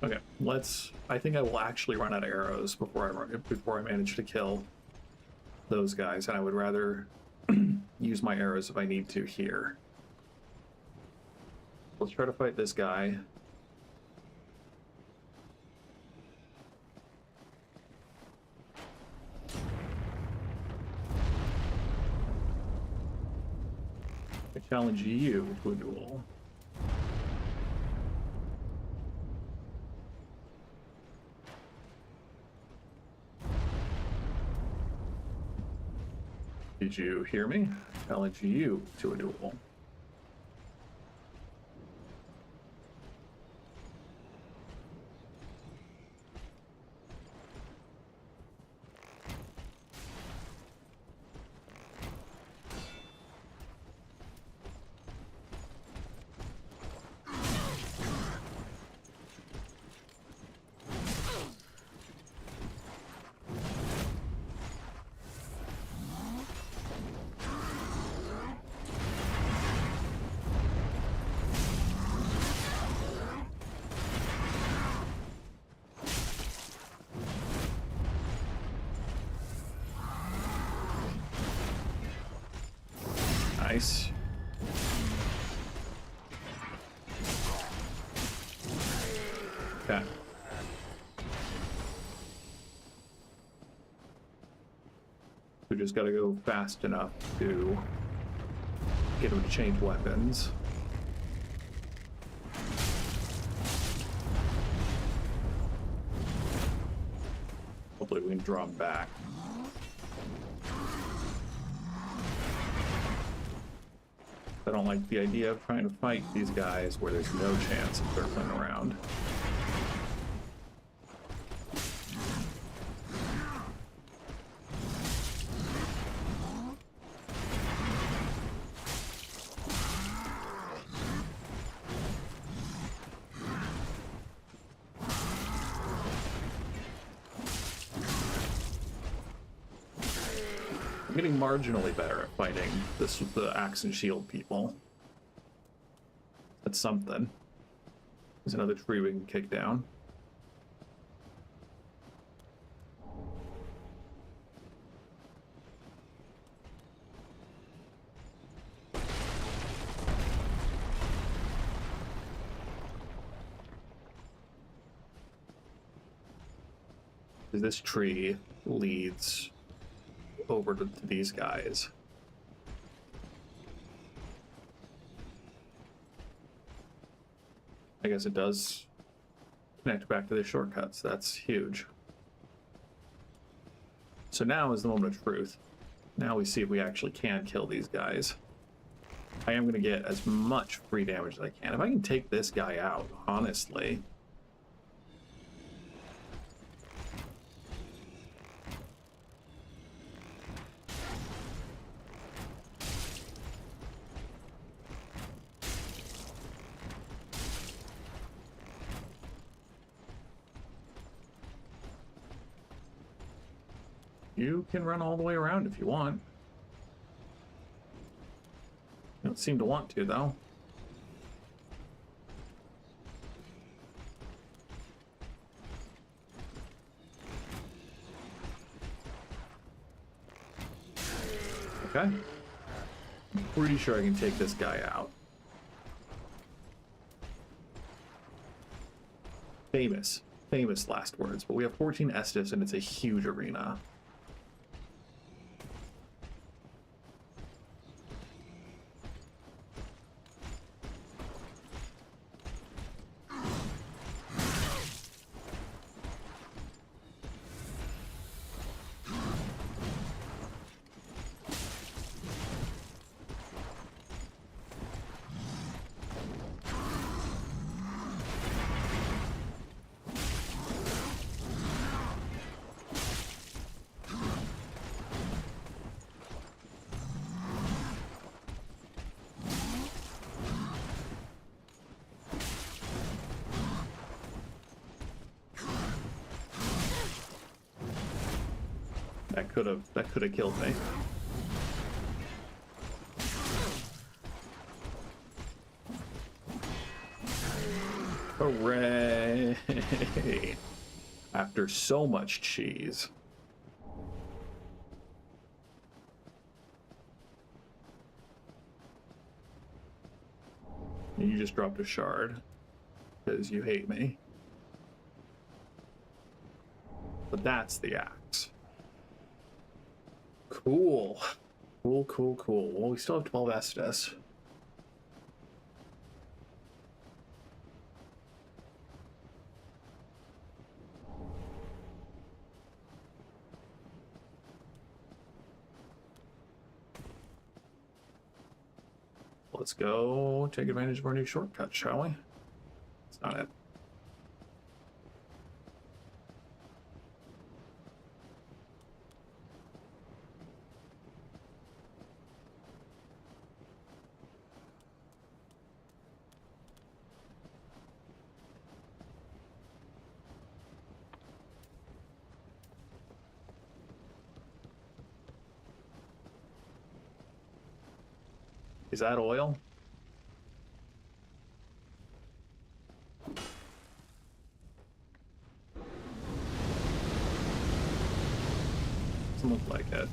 Okay, I think I will actually run out of arrows before I manage to kill those guys, and I would rather use my arrows if I need to here. Let's try to fight this guy. I challenge you to a duel. Did you hear me? Challenge you to a duel. Nice. Okay. We just gotta go fast enough to get him to change weapons. Hopefully we can draw him back. I don't like the idea of trying to fight these guys where there's no chance of circling around. I'm getting marginally better at fighting this with the axe and shield people. That's something. There's another tree we can kick down. Because this tree leads over to these guys. I guess it does connect back to the shortcuts. That's huge. So now is the moment of truth. Now we see if we actually can kill these guys. I am going to get as much free damage as I can. If I can take this guy out, honestly. You can run all the way around if you want. You don't seem to want to, though. Okay. I'm pretty sure I can take this guy out. Famous last words, but we have 14 Estus and it's a huge arena. That could have killed me. Hooray! After so much cheese. You just dropped a shard because you hate me. But that's the axe. Cool. Cool. Well, we still have 12 Estus. Let's go take advantage of our new shortcut, shall we? It's not it. Is that oil? Doesn't look like it.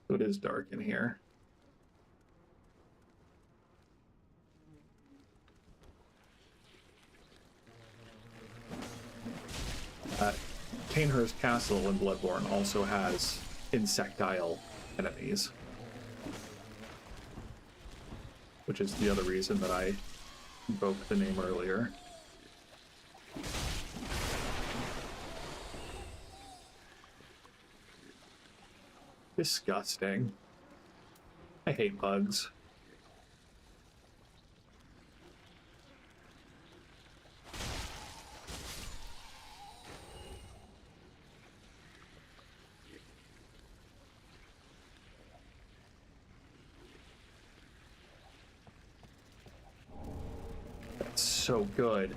So it is dark in here. Cainhurst Castle in Bloodborne also has insectile enemies, which is the other reason that I invoked the name earlier. Disgusting. I hate bugs. So good.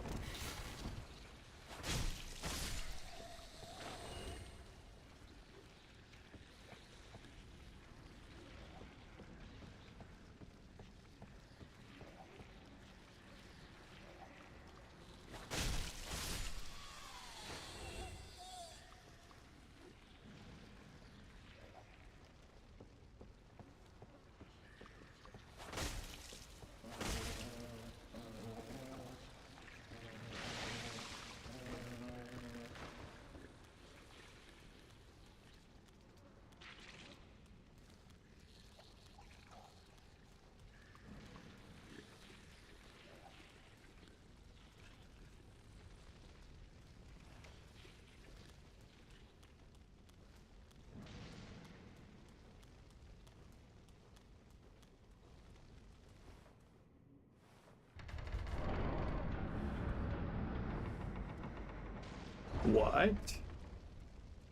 What?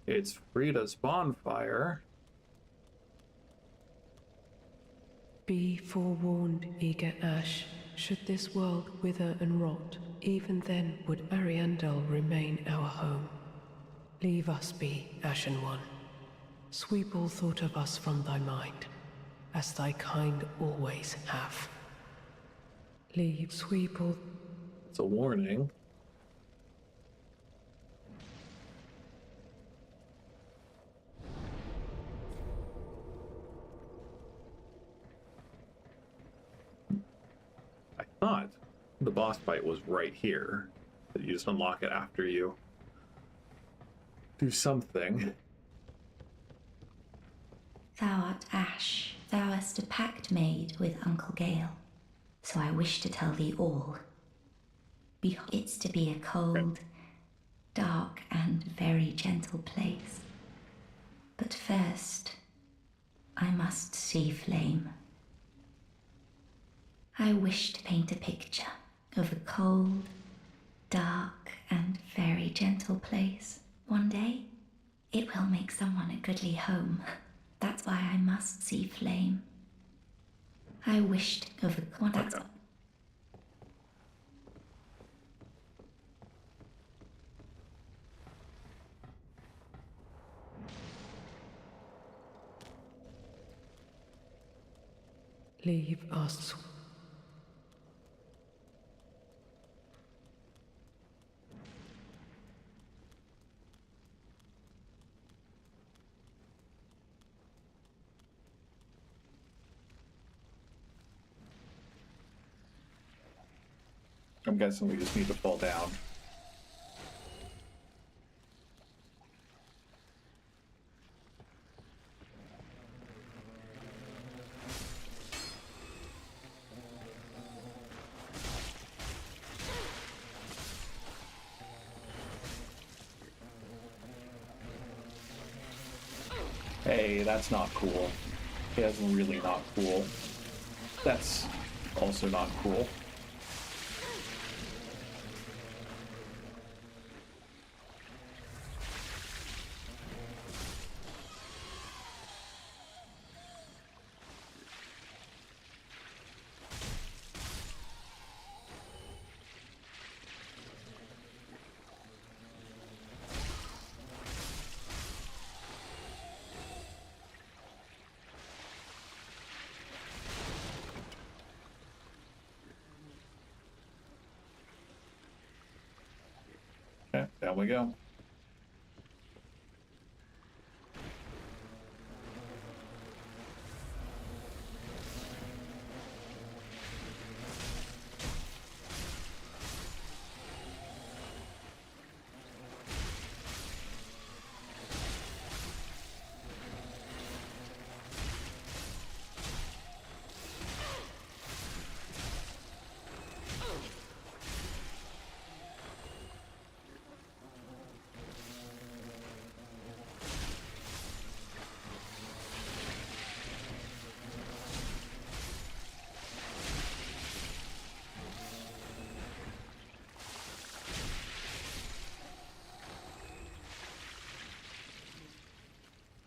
It's Frieda's bonfire. Be forewarned, eager Ash. Should this world wither and rot, even then would Ariandel remain our home. Leave us be, Ashen One. Sweep all thought of us from thy mind, as thy kind always have. Sweep all... It's a warning. I thought the boss fight was right here, that you just unlock it after you do something. Thou art Ash, thou hast a pact made with Uncle Gale, so I wish to tell thee all. It's to be a cold, dark, and very gentle place. But first, I must see flame. I wish to paint a picture of a cold, dark, and very gentle place. One day, it will make someone a goodly home. That's why I must see flame. I wished of a contact. Okay. Leave us. I'm guessing we just need to fall down. Hey, that's not cool. That's really not cool. That's also not cool. Okay, down we go.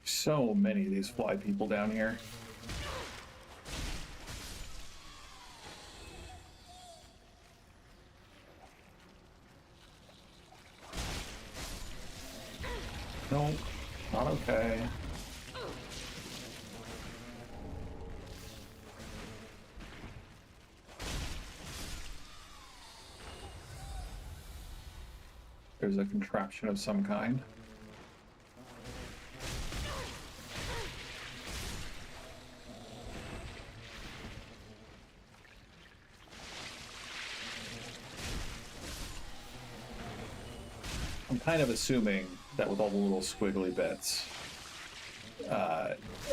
So many of these fly people down here. Nope, not okay. There's a contraption of some kind. I'm kind of assuming that with all the little squiggly bits,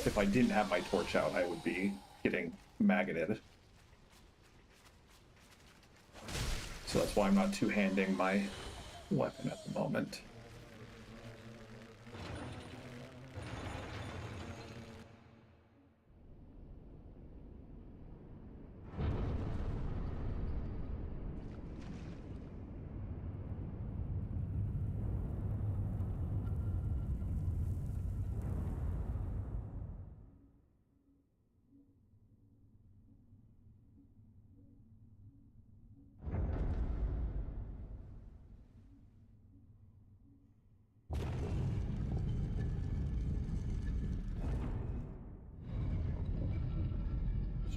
if I didn't have my torch out, I would be getting maggoted. So that's why I'm not two-handing my weapon at the moment.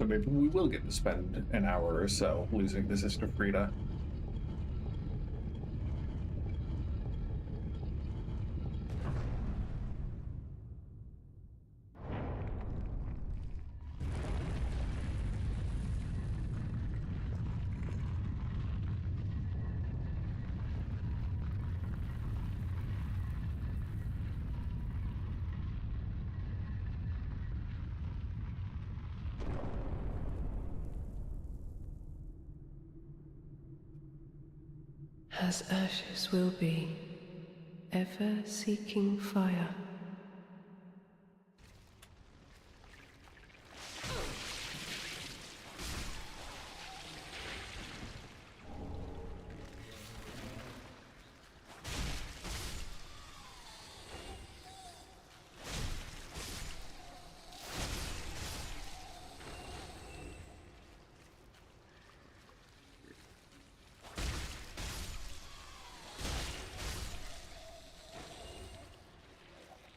So maybe we will get to spend an hour or so losing the Sister Friede. As ashes will be, ever seeking fire.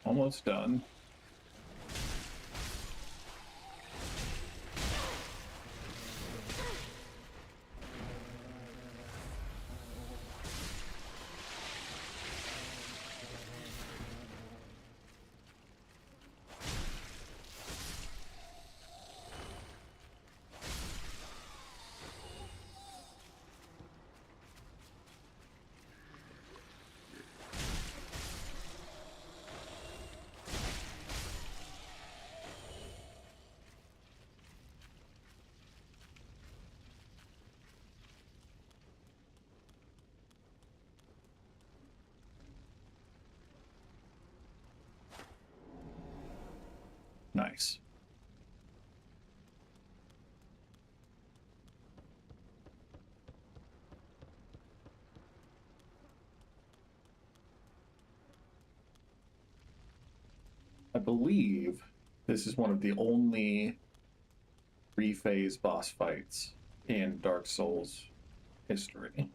Almost done. Nice. I believe this is one of the only three-phase boss fights in Dark Souls history.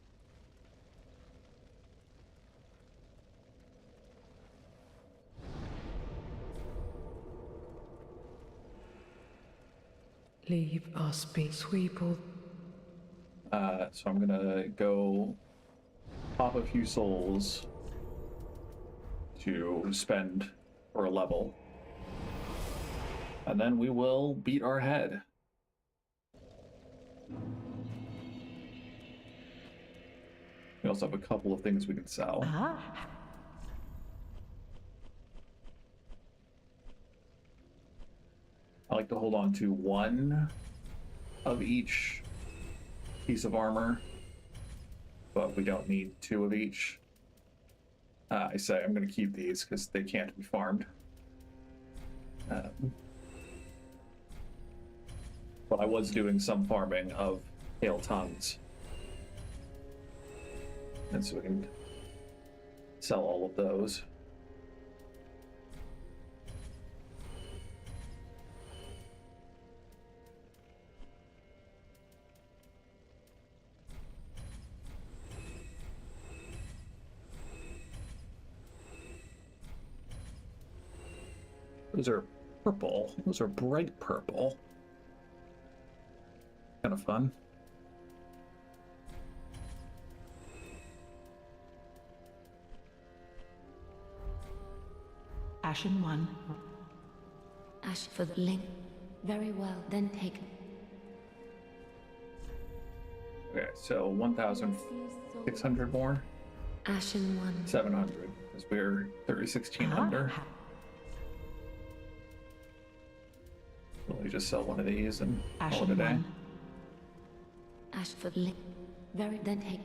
Leave us be, Sweeple. So I'm gonna go pop a few souls to spend for a level, and then we will beat our head. We also have a couple of things we can sell. I like to hold on to one of each piece of armor, but we don't need two of each. I say I'm going to keep these because they can't be farmed. But I was doing some farming of hail tongues, and so we can sell all of those. Those are purple. Those are bright purple. Kind of fun. Ashen one. Ash for the link. Very well, then take. Okay, so 1,600 more. Ashen one. 700, because we're 3,16 under. We'll just sell one of these and call it a Ashen day. one. Ash for the link. Very then take.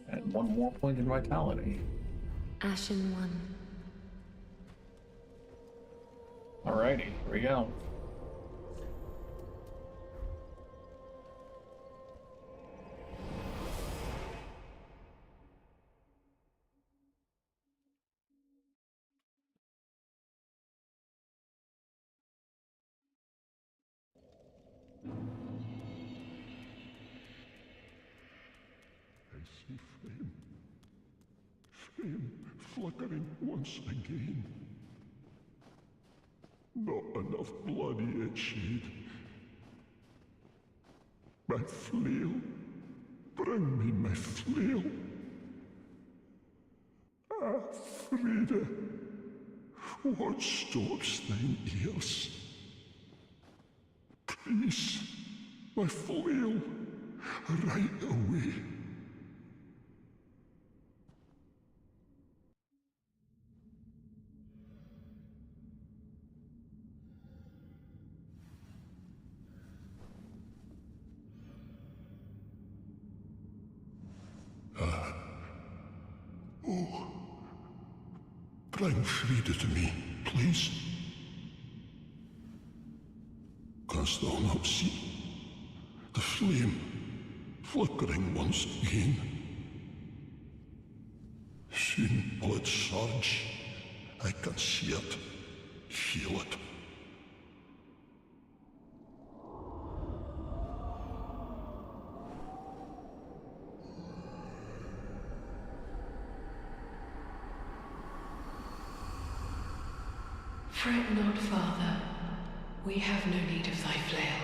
And one more point in vitality. Ashen one. Alrighty, here we go. I see flame. Flame flickering once again. Not enough blood yet, shed. My flail. Bring me my flail. Ah, Friede. What stops thine ears? Please, my flail. Right away. Bring Friede to me, please. Canst thou not see the flame flickering once again? Soon will it surge. I can see it, feel it. Fret not, Father. We have no need of thy flail.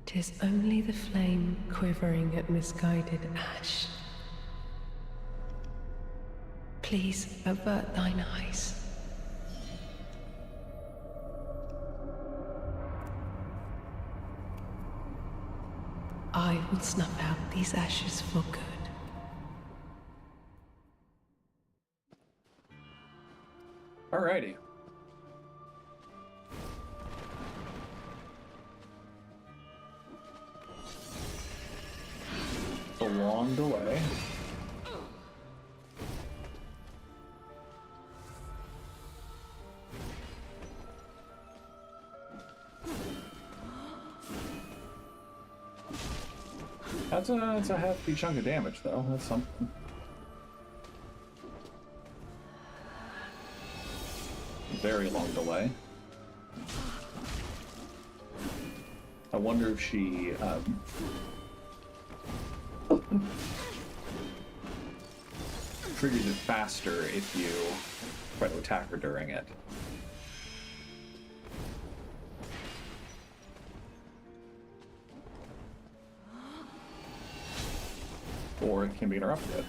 'Tis only the flame quivering at misguided ash. Please avert thine eyes. I will snuff out these ashes for good. Alrighty. It's a long delay. That's a hefty chunk of damage, though. That's something. Very long delay. I wonder if she triggers it faster if you try to attack her during it. Or it can be interrupted.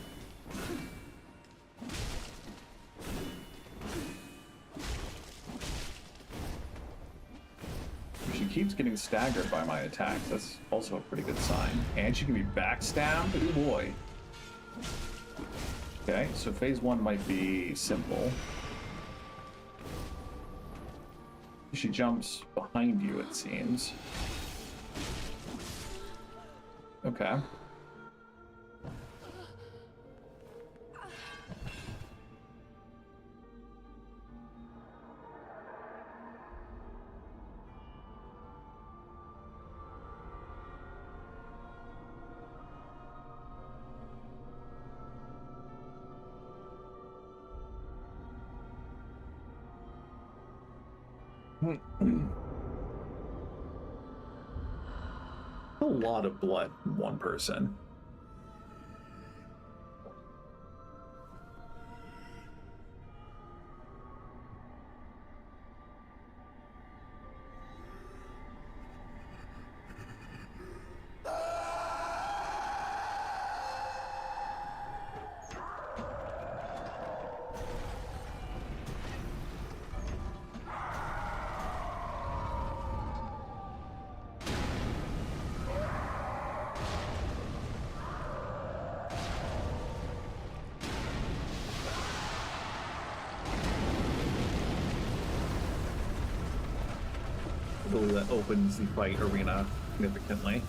She keeps getting staggered by my attacks. That's also a pretty good sign. And she can be backstabbed? Oh boy. Okay, so phase one might be simple. She jumps behind you, it seems. Okay. A lot of blood in one person. That opens the fight arena significantly.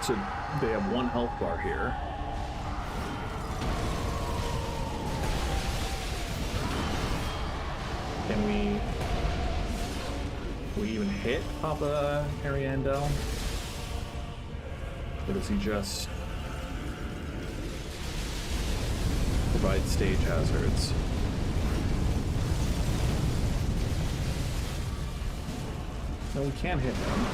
So they have one health bar here. Can we even hit Papa Ariandel? Or does he just provide stage hazards? No, we can't hit him.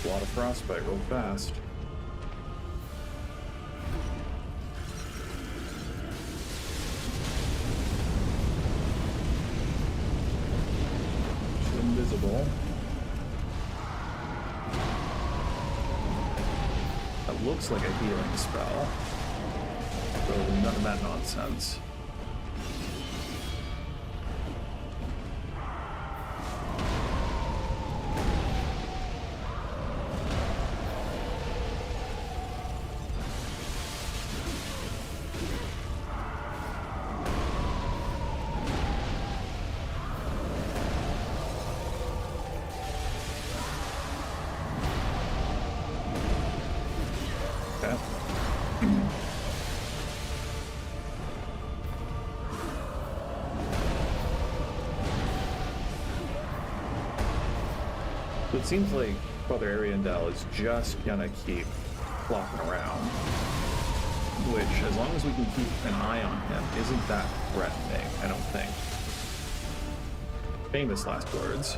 A lot of frostbite real fast. She's invisible. That looks like a healing spell. So none of that nonsense. So it seems like Father Ariandel is just gonna keep flopping around, which, as long as we can keep an eye on him, isn't that threatening, I don't think. Famous last words.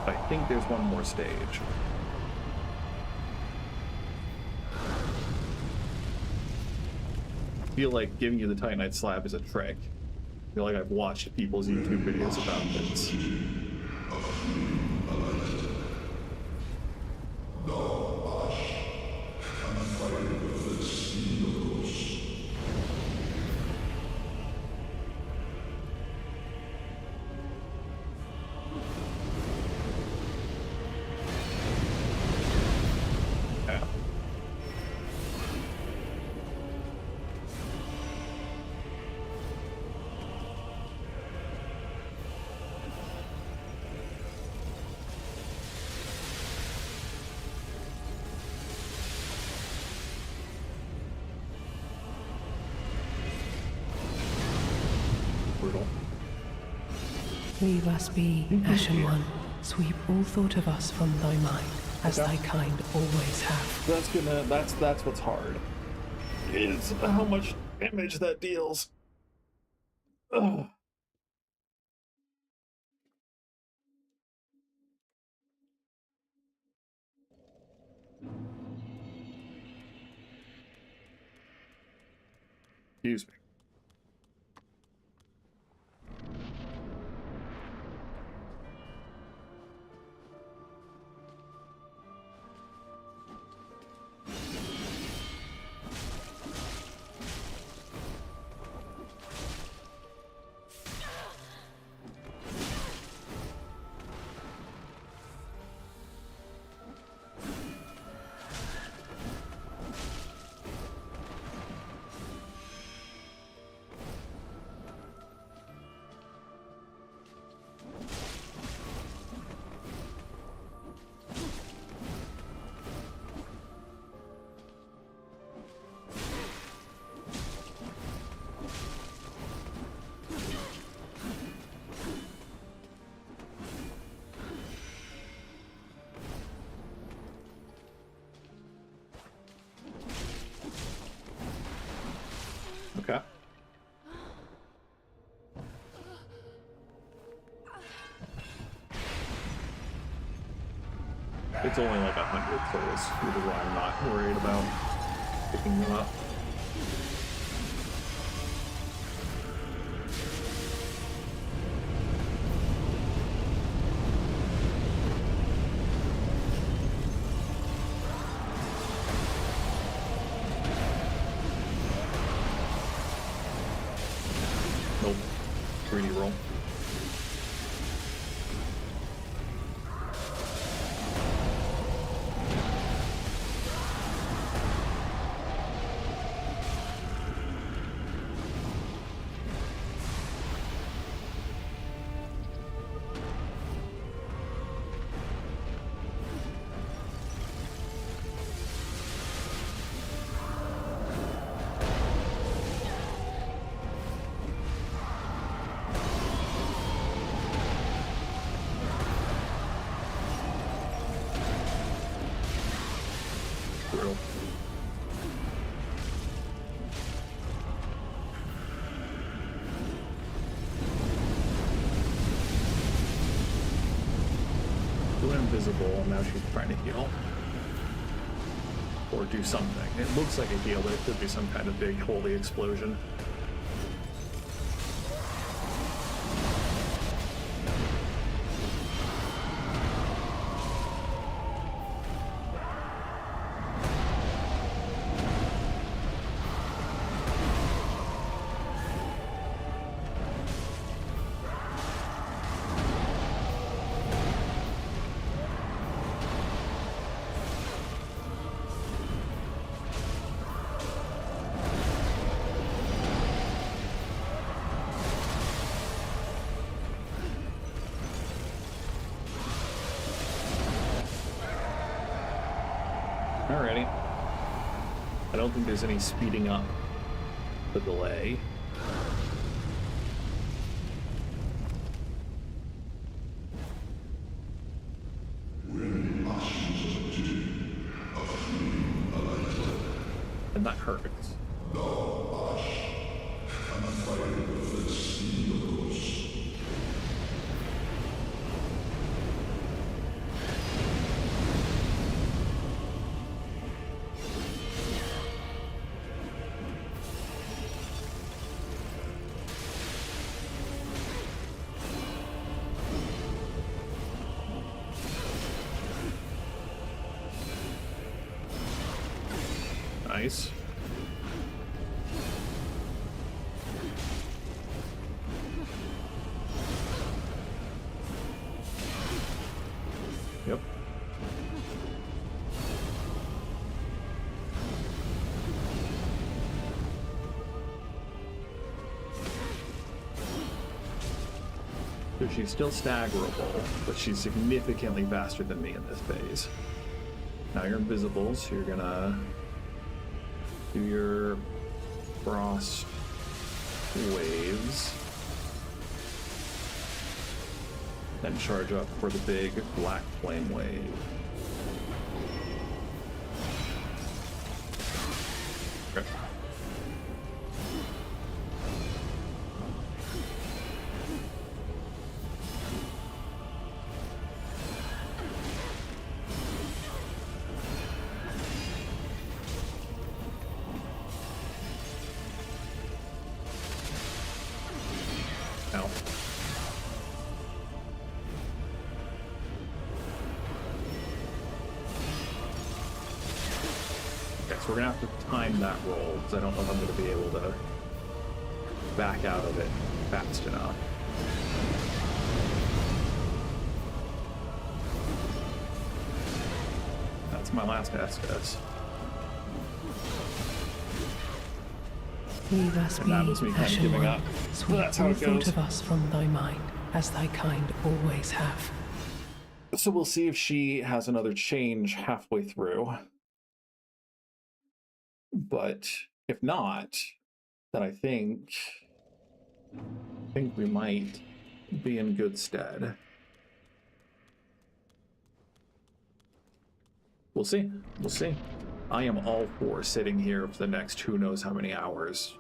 I think there's one more stage. I feel like giving you the Titanite slab is a trick. I feel like I've watched people's YouTube videos about this. Leave us be, Ashen One. Sweep all thought of us from thy mind, as thy kind always have. That's what's hard. Is how much damage that deals. Ugh. Excuse me. Okay. It's only like 100 souls, which is why I'm not worried about picking them up. Nope. 3D roll. Brutal. Go invisible, and now she's trying to heal. Or do something. It looks like a heal, but it could be some kind of big holy explosion. Alrighty. I don't think there's any speeding up the delay. And that hurts. Nice. Yep. So she's still staggerable, but she's significantly faster than me in this phase. Now you're invisible, so you're gonna do your frost waves, then charge up for the big black flame wave. Okay. Ow. Okay, so we're gonna have to time that roll, because I don't know if I'm gonna be able to back out of it fast enough. That's my last Estes. Leave us And that was me be, kind of Ashen giving One. up. Sweep That's how all it thought goes. of us from thy mind, as thy kind always have. So we'll see if she has another change halfway through. But if not, then I think we might be in good stead. We'll see. We'll see. I am all for sitting here for the next who knows how many hours,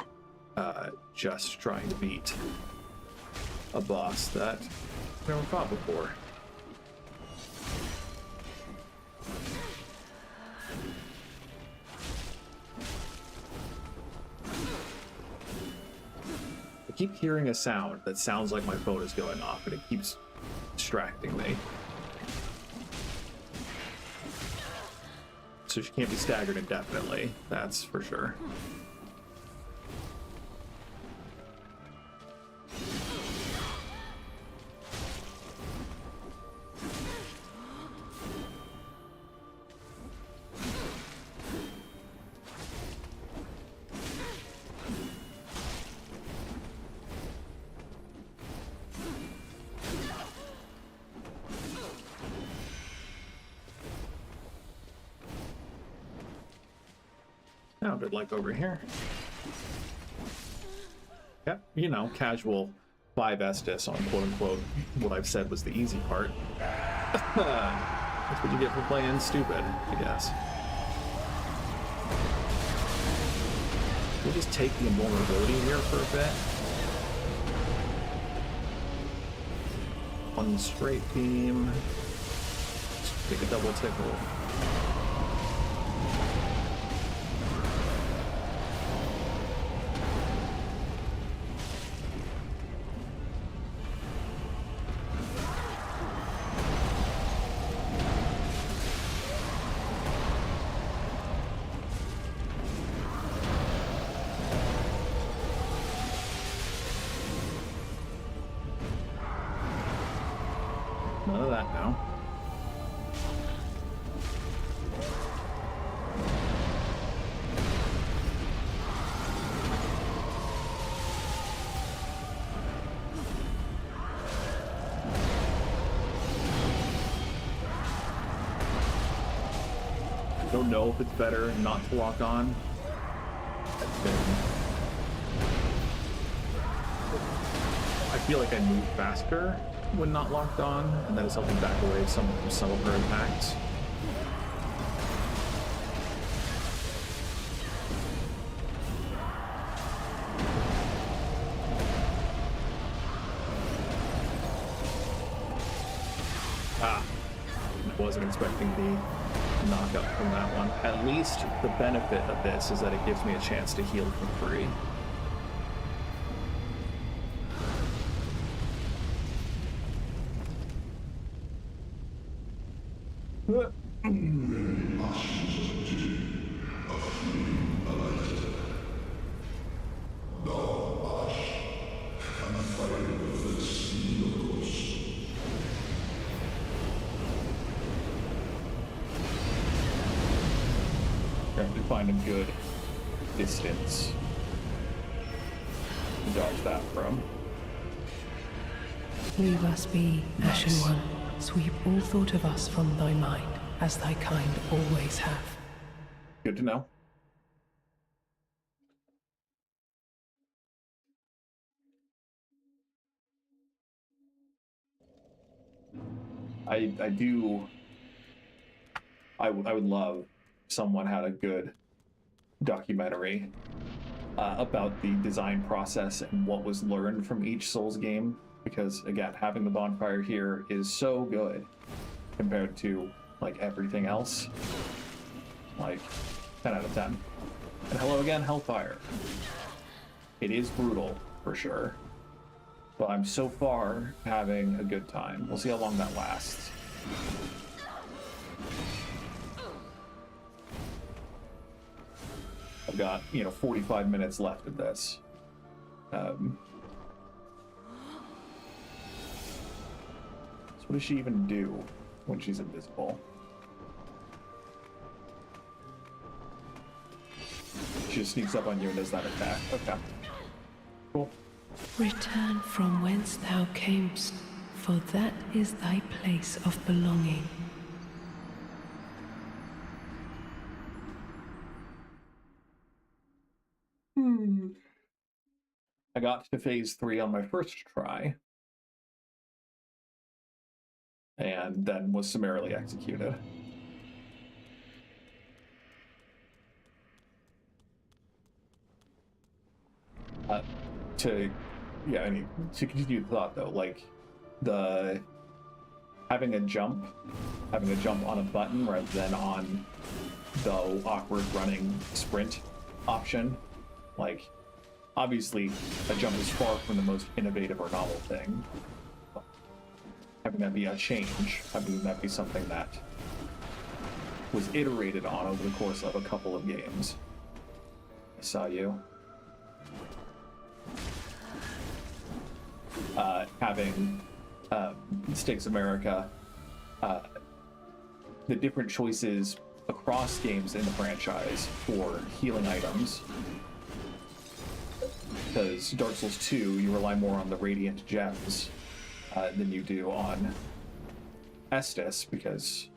just trying to beat a boss that I've never fought before. keep hearing a sound that sounds like my phone is going off, and it keeps distracting me. So she can't be staggered indefinitely, that's for sure. Sounded like over here. Yep, you know, casual 5 Estus on quote-unquote what I've said was the easy part. That's what you get for playing stupid, I guess. We'll just take the invulnerability here for a bit. One straight beam. Just take a double tickle. None of that now. I don't know if it's better not to lock on. I feel like I move faster when not locked on, and that is helping back away some of her impacts. Ah, I wasn't expecting the knockup from that one. At least the benefit of this is that it gives me a chance to heal for free. Currently find a good distance to dodge that from. Leave us be, Ashen One. Sweep all thought of us from thy mind, as thy kind always have. Good to know. I would love if someone had a good documentary about the design process and what was learned from each Souls game, because again, having the bonfire here is so good compared to like everything else. Like 10 out of 10. And hello again, Hellfire. It is brutal for sure, but I'm so far having a good time. We'll see how long that lasts. I've got, 45 minutes left of this. So what does she even do when she's invisible? She just sneaks up on you and does that attack. Okay. Cool. Return from whence thou camest, for that is thy place of belonging. I got to phase 3 on my first try, and then was summarily executed. To continue the thought though, like having a jump on a button rather than on the awkward running sprint option, like Obviously, a jump is far from the most innovative or novel thing. Having that be a change, having that be something that was iterated on over the course of a couple of games. I saw you. Having Stakes America, the different choices across games in the franchise for healing items. Because Dark Souls 2, you rely more on the Radiant Gems than you do on Estus, because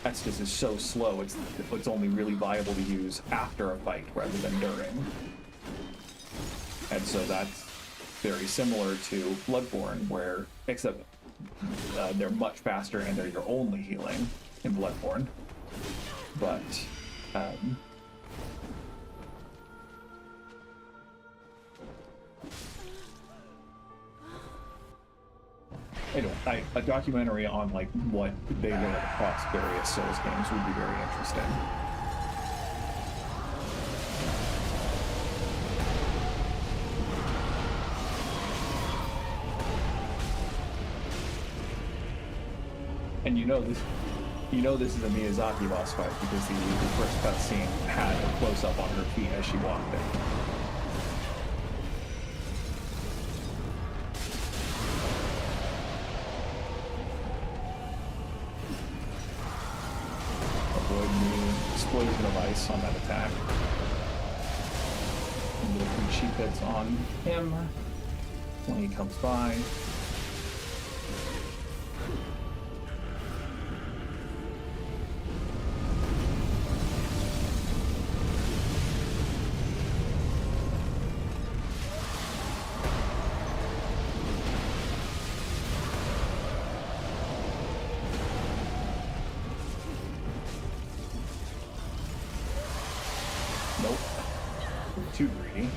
Estus is so slow, it's only really viable to use after a fight rather than during. And so that's very similar to Bloodborne, where, except they're much faster and they're your only healing in Bloodborne. But, anyway, a documentary on like what they learn across various Souls games would be very interesting. And you know this is a Miyazaki boss fight because the first cutscene had a close-up on her feet as she walked in. Avoid the explosion of ice on that attack. And the three sheep hits on him when he comes by. Too greedy.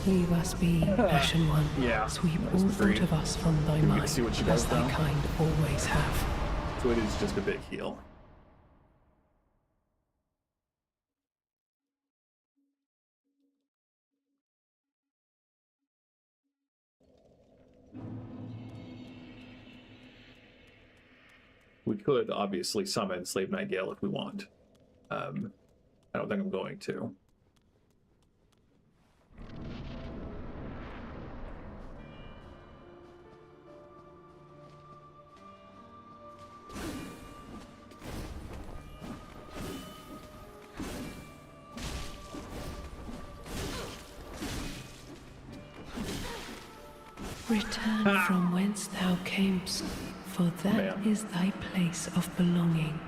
Leave us be, Ashen One. Yeah, Sweep that's all the thought dream. of us from thy We mind, can see what she as does thy now. kind always have. So it is just a big heal. We could obviously summon Slave Nightingale if we want. I don't think I'm going to. Return from whence thou camest, for that Man. is thy place of belonging.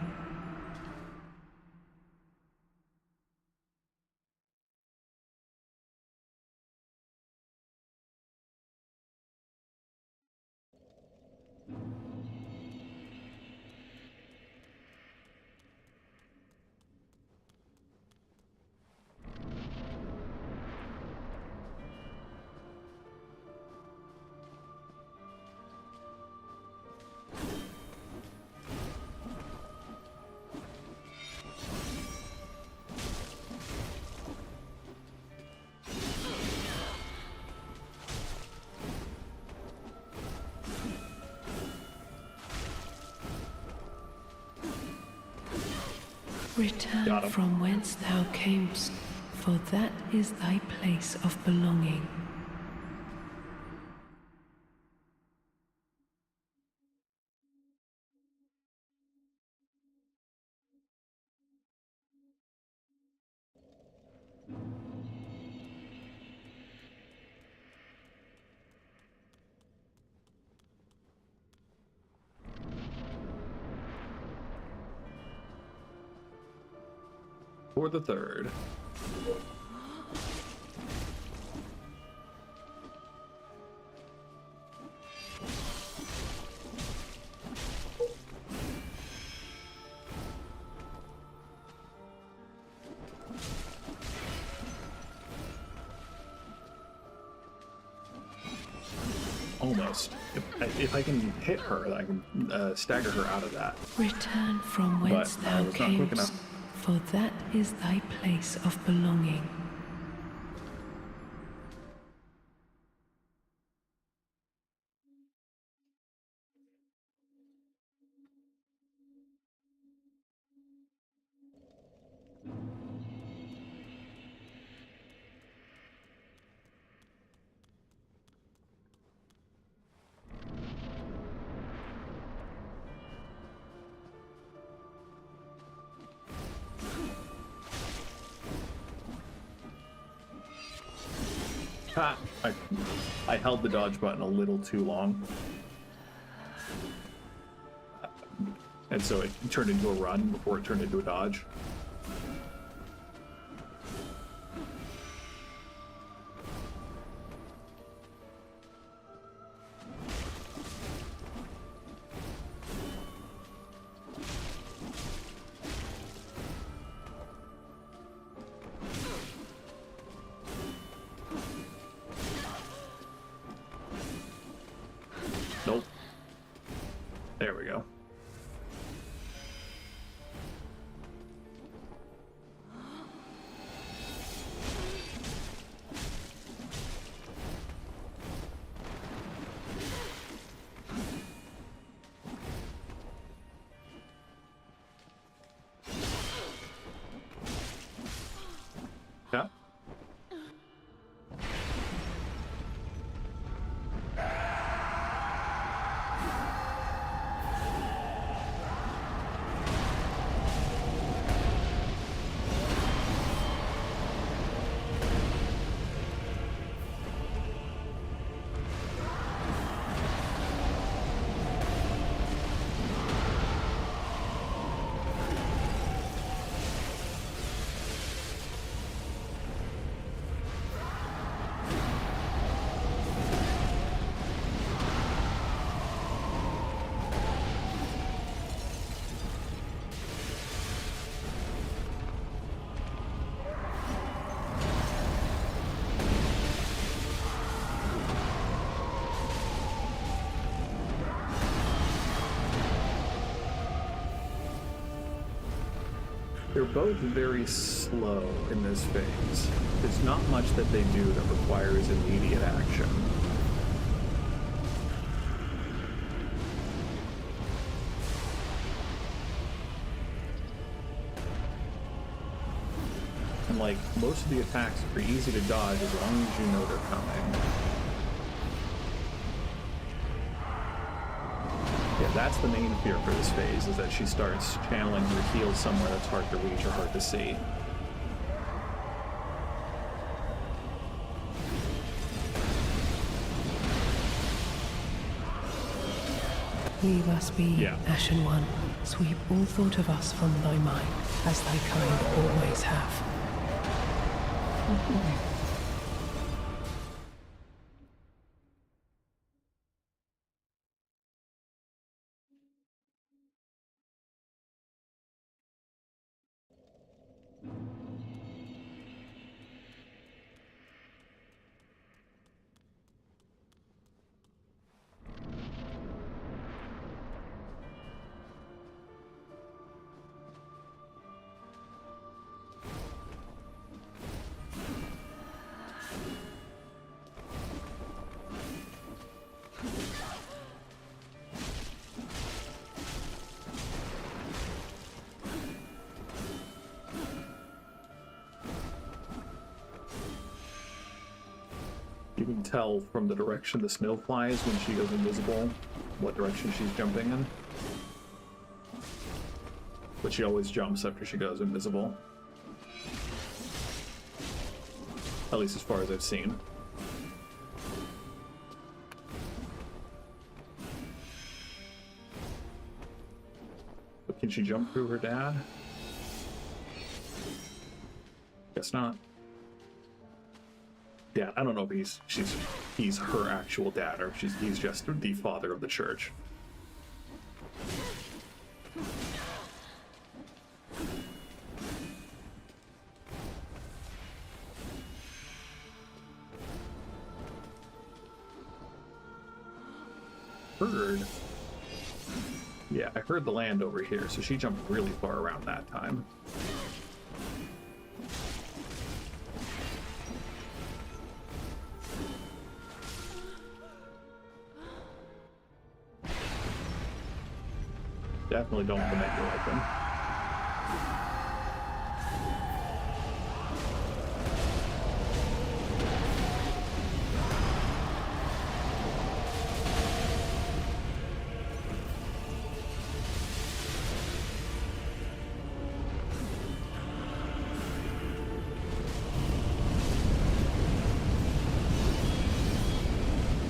Return Got him. from whence thou camest, for that is thy place of belonging. For the third. Almost. If I can hit her, I can stagger her out of that. Return from whence But I thou was not quick camest, enough. for that is thy place of belonging. Ha! I held the dodge button a little too long. And so it turned into a run before it turned into a dodge. Nope. There we go. Yeah. They're both very slow in this phase. There's not much that they do that requires immediate action. And like, most of the attacks are easy to dodge as long as you know they're coming. Yeah, that's the main fear for this phase, is that she starts channeling her heals somewhere that's hard to reach or hard to see. Leave us be, Yeah. Ashen One. Sweep all thought of us from thy mind, as thy kind always have. You can tell from the direction the snow flies when she goes invisible what direction she's jumping in. But she always jumps after she goes invisible. At least as far as I've seen. But can she jump through her dad? Guess not. Yeah, I don't know if he's her actual dad or if he's just the father of the church. Heard. Yeah, I heard the land over here, so she jumped really far around that time. Definitely don't want to make her open.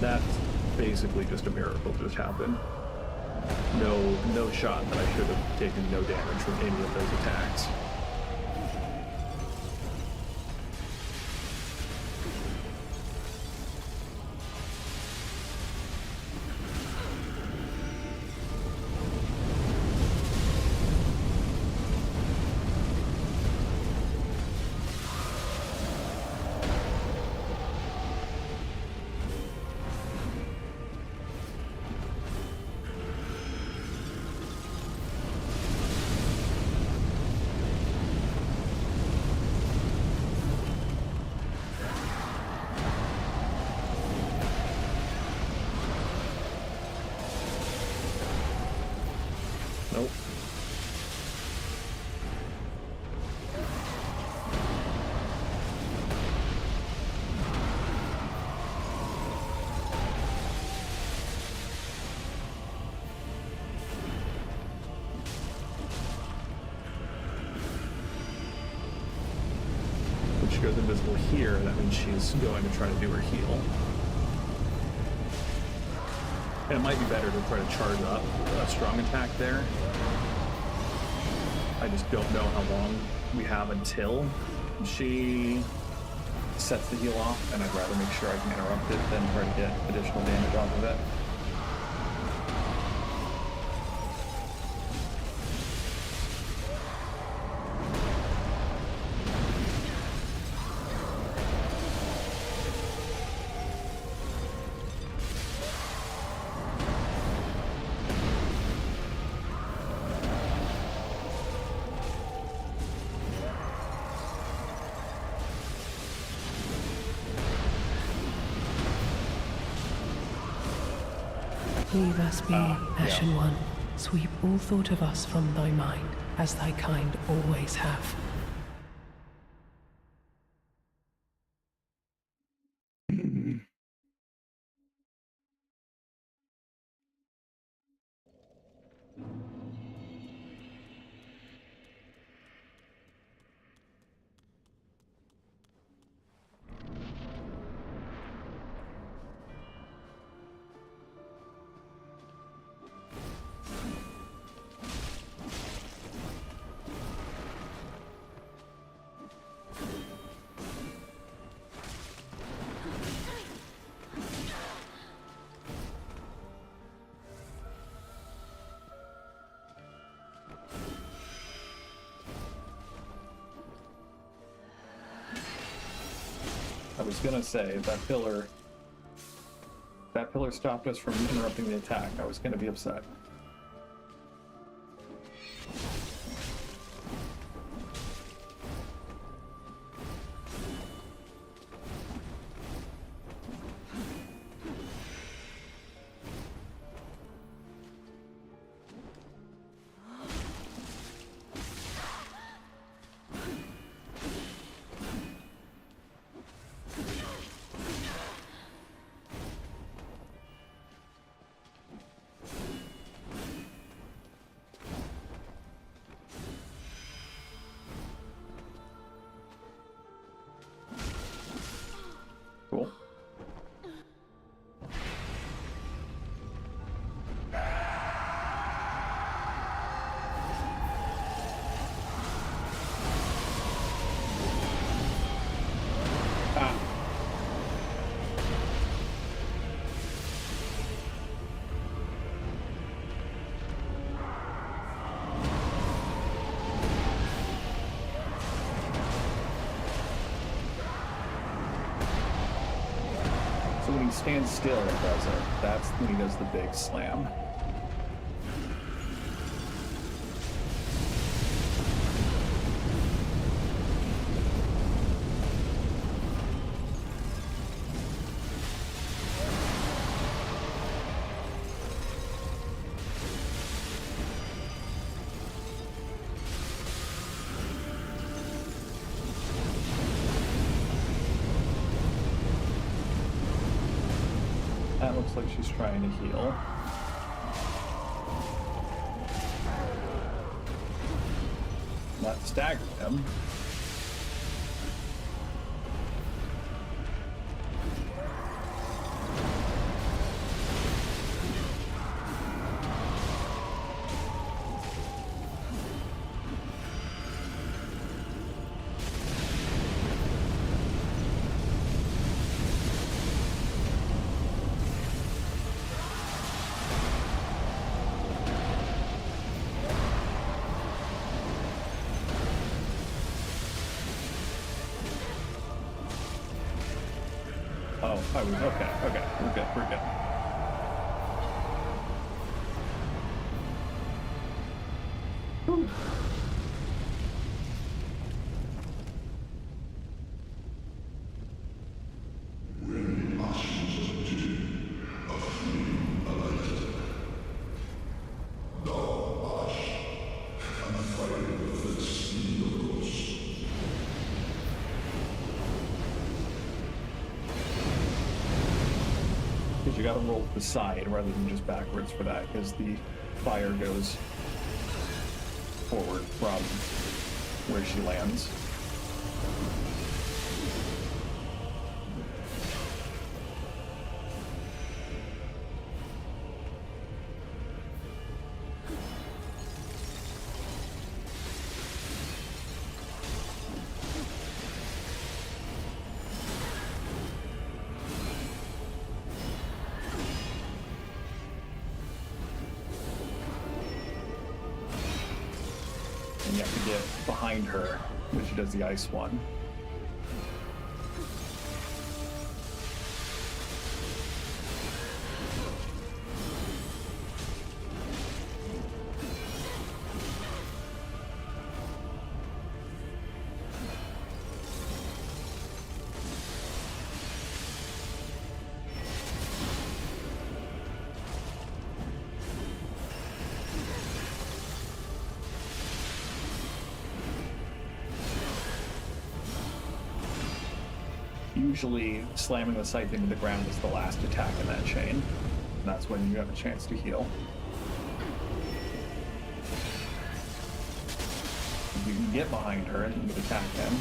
That's basically just a miracle just happened. No shot that I should have taken no damage from any of those attacks. Nope. When she goes invisible here, that means she's going to try to do her heal. And it might be better to try to charge up a strong attack there. I just don't know how long we have until she sets the heal off, and I'd rather make sure I can interrupt it than try to get additional damage off of it. Leave us be, Ashen One. Sweep all thought of us from thy mind, as thy kind always have. I was gonna say, if that pillar stopped us from interrupting the attack, I was gonna be upset. he stands still and does it. That's when he does the big slam. That looks like she's trying to heal. That staggered him. Oh, okay. We're good. Whew. You gotta roll to the side rather than just backwards for that, because the fire goes forward from where she lands. And you have to get behind her when she does the ice one. Usually slamming the scythe into the ground is the last attack in that chain. And that's when you have a chance to heal. If you can get behind her and you can attack him.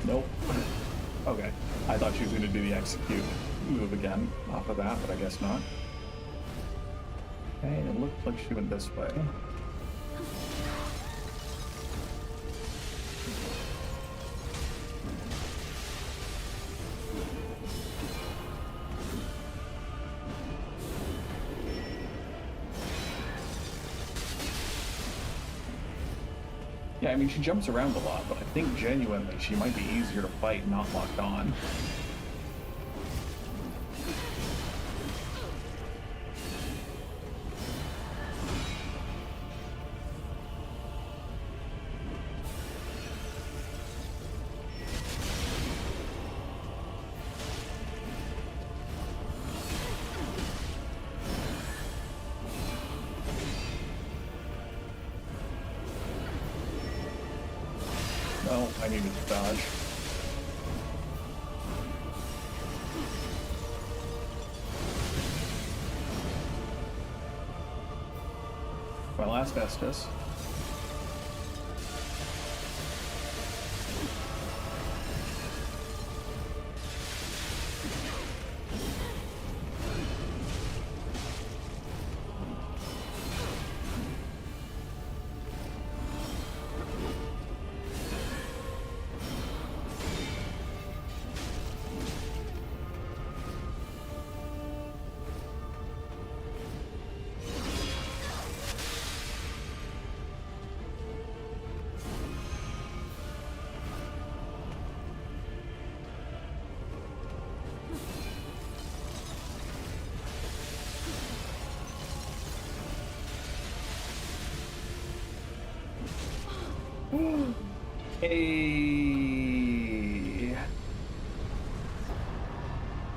Nope. Okay. I thought she was going to do the execute move again off of that, but I guess not. Okay, it looked like she went this way. Yeah, I mean, she jumps around a lot, but I think genuinely she might be easier to fight not locked on. Oh, I needed to dodge. My last Estus. Hey.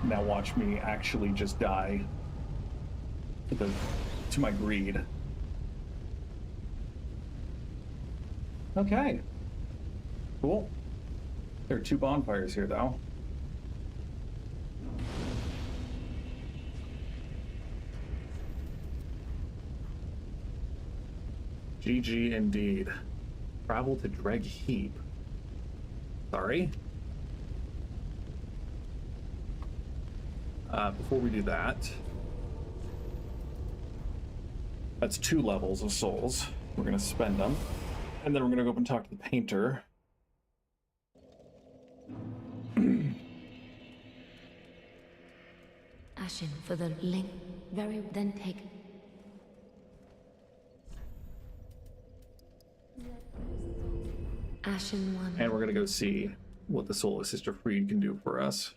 Now watch me actually just die to my greed. Okay. Cool. There are 2 bonfires here, though. GG indeed. Travel to Dreg Heap. Sorry. Before we do that, that's 2 levels of souls. We're gonna spend them, and then we're gonna go up and talk to the painter. Ashen for the link. Very then take. Ashen one. And we're gonna go see what the soul of Sister Friede can do for us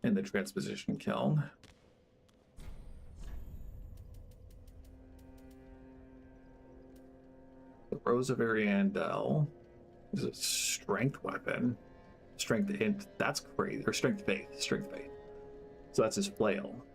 in the transposition kiln. The Rose of Ariandel is a strength weapon. Strength int, that's crazy. Or strength faith. Strength faith. So that's his flail.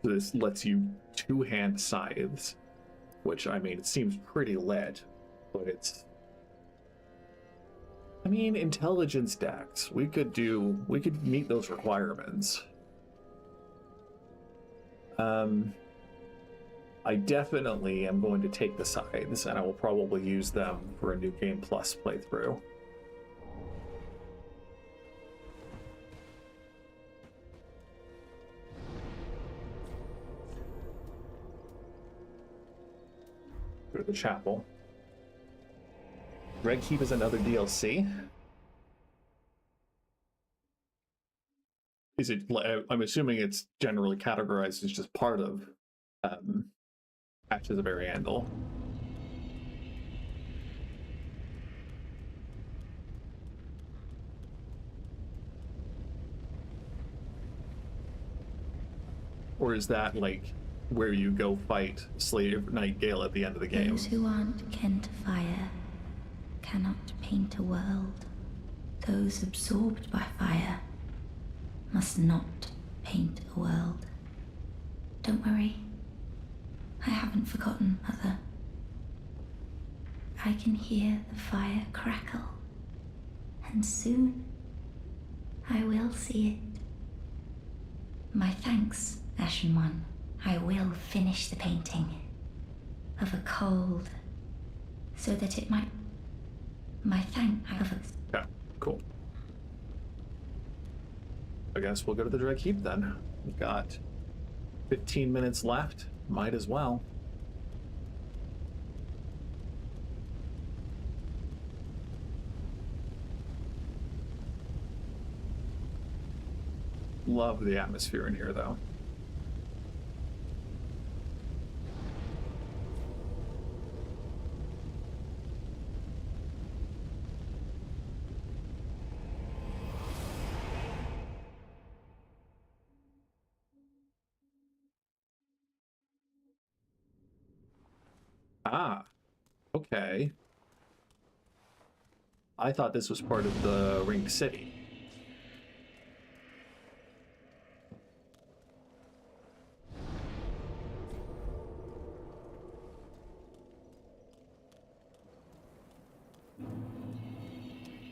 So this lets you 2-hand scythes, which, I mean, it seems pretty lit, but it's... I mean, intelligence decks. We could meet those requirements. I definitely am going to take the scythes, and I will probably use them for a New Game Plus playthrough. Go to the chapel. Dreg Heap is another DLC. Is it? I'm assuming it's generally categorized as just part of Ashes of Ariandel. Or is that like where you go fight Slave Nightingale at the end of the game? Those who aren't kin to fire cannot paint a world. Those absorbed by fire must not paint a world. Don't worry. I haven't forgotten, Mother. I can hear the fire crackle, and soon I will see it. My thanks, Ashen One. I will finish the painting of a cold so that it might... My thanks. Yeah, cool. I guess we'll go to the Dreg Heap then. We've got 15 minutes left. Might as well. Love the atmosphere in here, though. Ah, okay. I thought this was part of the Ring City.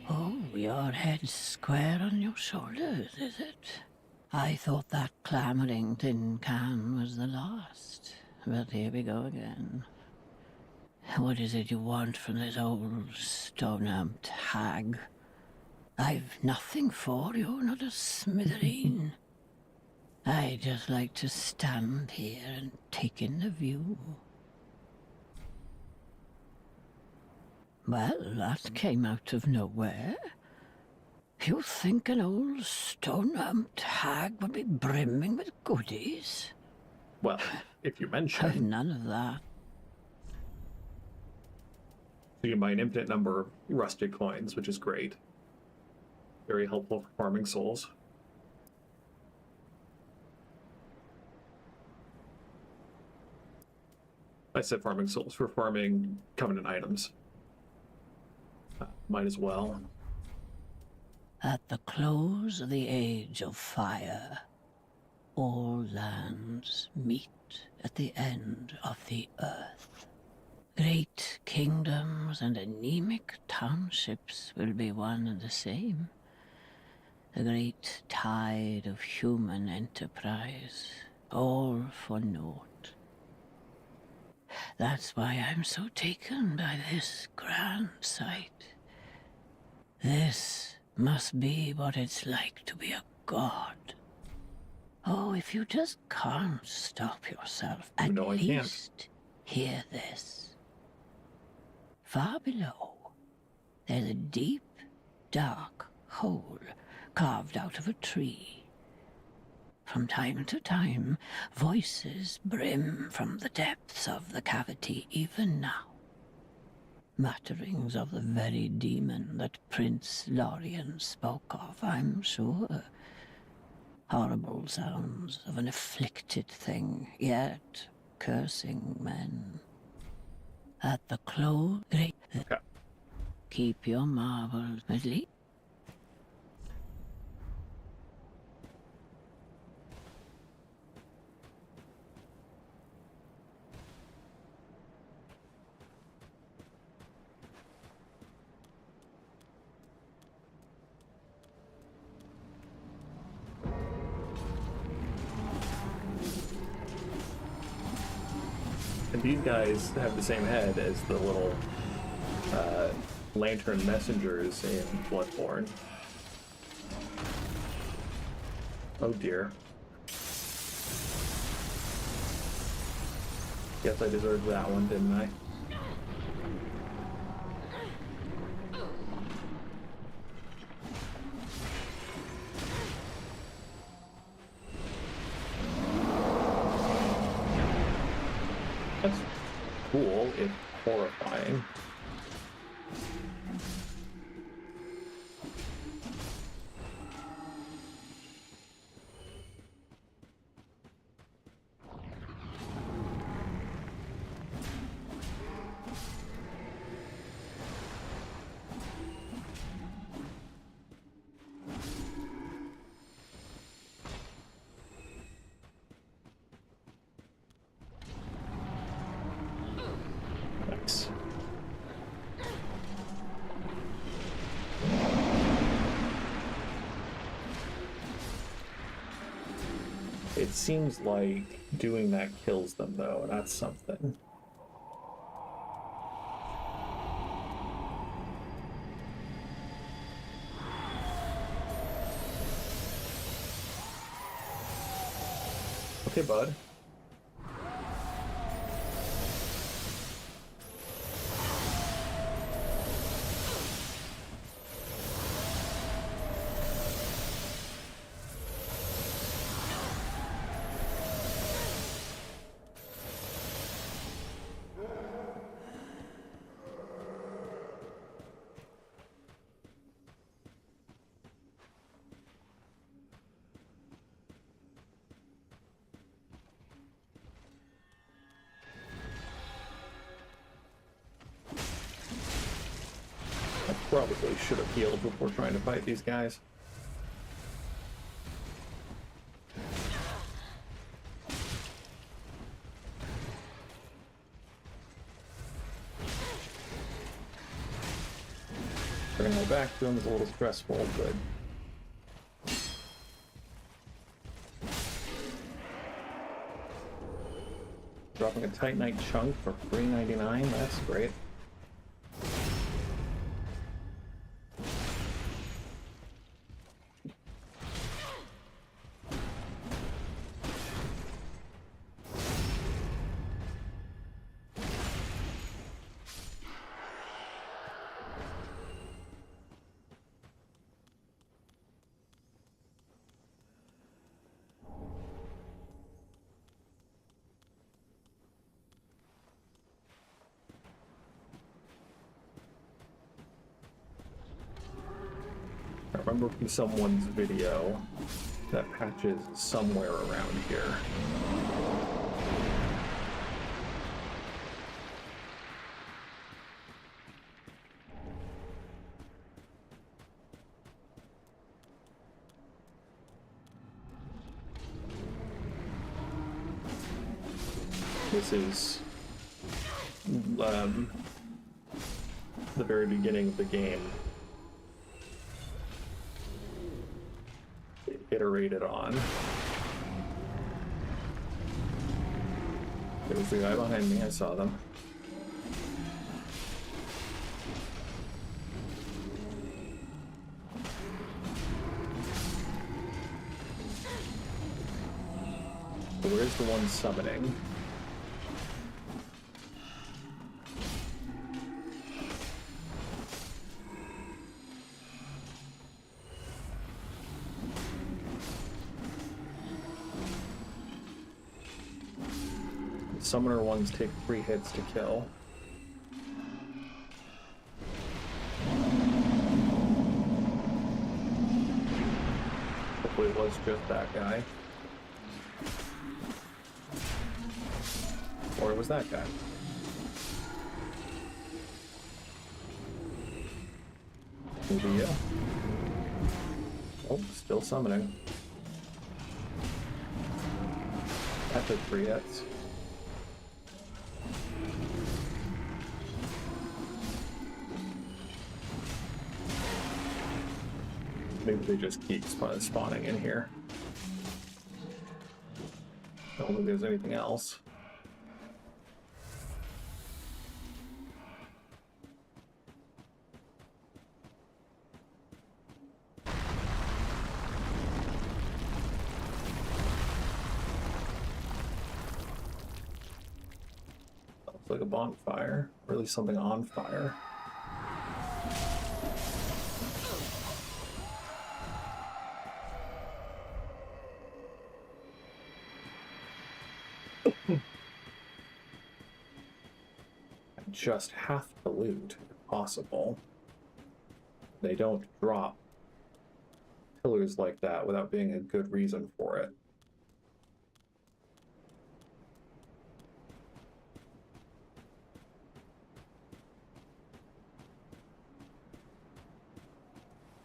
Oh, your head's square on your shoulders, is it? I thought that clamoring tin can was the last, but here we go again. What is it you want from this old stomped hag? I've nothing for you, not a smithereen. I just like to stand here and take in the view. Well, that came out of nowhere. You think an old stone-humped hag would be brimming with goodies? Well, if you I've mention, none of that. so you can buy an infinite number of rusted coins, which is great. Very helpful for farming souls. I said farming souls, for farming covenant items. Might as well. At the close of the Age of Fire, all lands meet at the end of the earth. Great kingdoms and anemic townships will be one and the same. The great tide of human enterprise, all for naught. That's why I'm so taken by this grand sight. This must be what it's like to be a god. Oh, if you just can't stop yourself, at No, I can't. least hear this. Far below, there's a deep, dark hole carved out of a tree. From time to time, voices brim from the depths of the cavity even now. Mutterings of the very demon that Prince Lorien spoke of, I'm sure. Horrible sounds of an afflicted thing, yet cursing men. At the close, great... Okay. Keep your marbles, at least. And these guys have the same head as the little lantern messengers in Bloodborne. Oh dear. Guess I deserved that one, didn't I? That's cool, if horrifying. Nice. It seems like doing that kills them, though. That's something. Okay, bud. I probably should have healed before trying to fight these guys. Turning my back to them is a little stressful, but dropping a Titanite chunk for $3.99, that's great. I remember from someone's video that Patches is somewhere around here. This is the very beginning of the game. Iterated on. There was the guy behind me, I saw them. Where's the one summoning? Summoner ones take 3 hits to kill. Hopefully it was just that guy. Or it was that guy. Maybe you. Oh, still summoning. That took 3 hits. Maybe they just keep spawning in here. I don't think there's anything else. Looks like a bonfire, or at least something on fire. Just have to loot if possible. They don't drop pillars like that without being a good reason for it.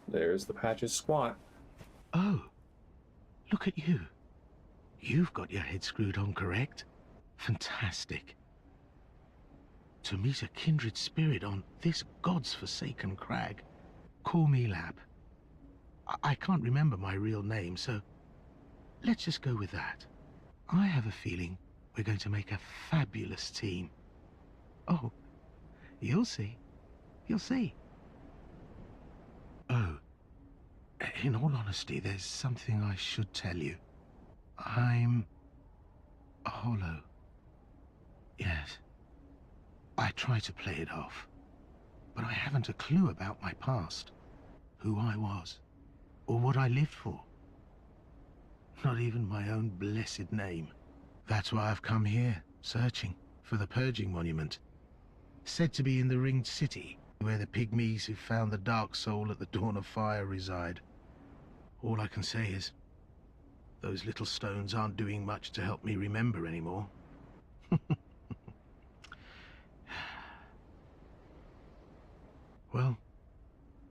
There's the Patches squat. Oh, look at you. You've got your head screwed on correct. Fantastic. To meet a kindred spirit on this god's forsaken crag. Call me Lab. I can't remember my real name, so let's just go with that. I have a feeling we're going to make a fabulous team. Oh, you'll see. You'll see. Oh, in all honesty, there's something I should tell you. I'm a hollow. Yes. I try to play it off, but I haven't a clue about my past, who I was, or what I lived for. Not even my own blessed name. That's why I've come here, searching for the Purging Monument. Said to be in the Ringed City, where the pygmies who found the Dark Soul at the Dawn of Fire reside. All I can say is, those little stones aren't doing much to help me remember anymore. Well,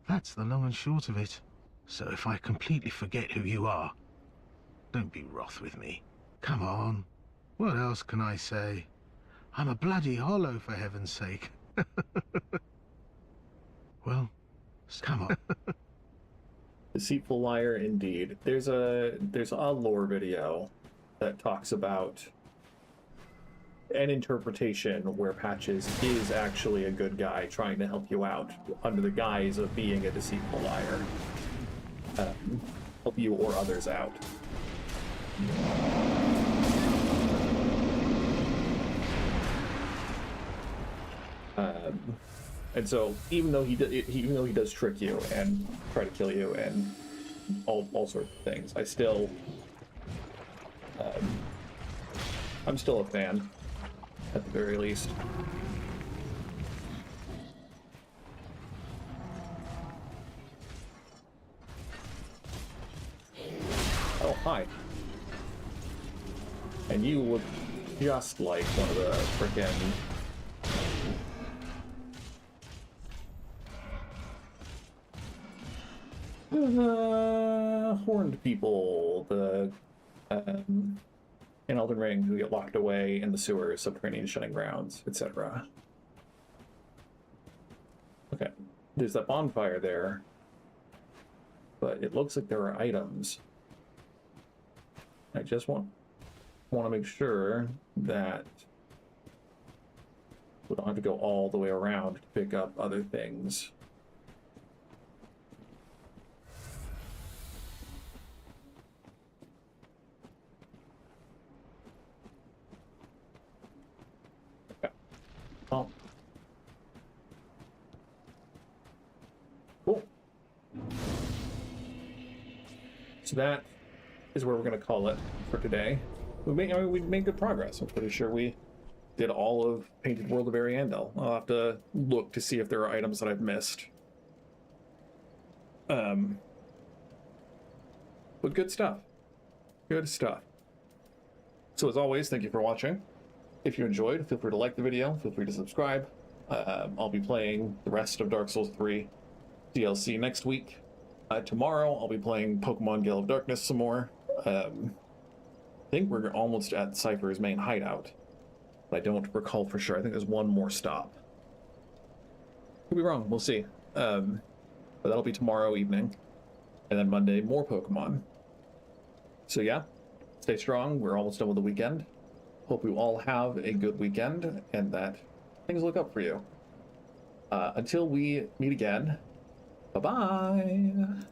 that's the long and short of it. So if I completely forget who you are, don't be wroth with me. Come on. What else can I say? I'm a bloody hollow, for heaven's sake. Well, come on. Deceitful liar indeed. There's a lore video that talks about an interpretation where Patches is actually a good guy trying to help you out under the guise of being a deceitful liar. Help you or others out. And so even though he does trick you and try to kill you and all sorts of things, I'm still a fan. At the very least. Oh, hi. And you look just like one of the frickin' horned people, the in Elden Ring, who get locked away in the sewers, subterranean shunning grounds, etc. Okay, there's that bonfire there, but it looks like there are items. I just want to make sure that we don't have to go all the way around to pick up other things. Okay. Oh. Cool. So that is where we're going to call it for today. We made good progress. I'm pretty sure we did all of Painted World of Ariandel. I'll have to look to see if there are items that I've missed. But good stuff. Good stuff. So as always, thank you for watching. If you enjoyed, feel free to like the video, feel free to subscribe. I'll be playing the rest of Dark Souls 3 DLC next week. Tomorrow, I'll be playing Pokemon Gale of Darkness some more. I think we're almost at Cypher's main hideout, but I don't recall for sure. I think there's one more stop. Could be wrong, we'll see. But that'll be tomorrow evening, and then Monday, more Pokemon. So yeah, stay strong. We're almost done with the weekend. Hope you all have a good weekend, and that things look up for you. Until we meet again, bye-bye!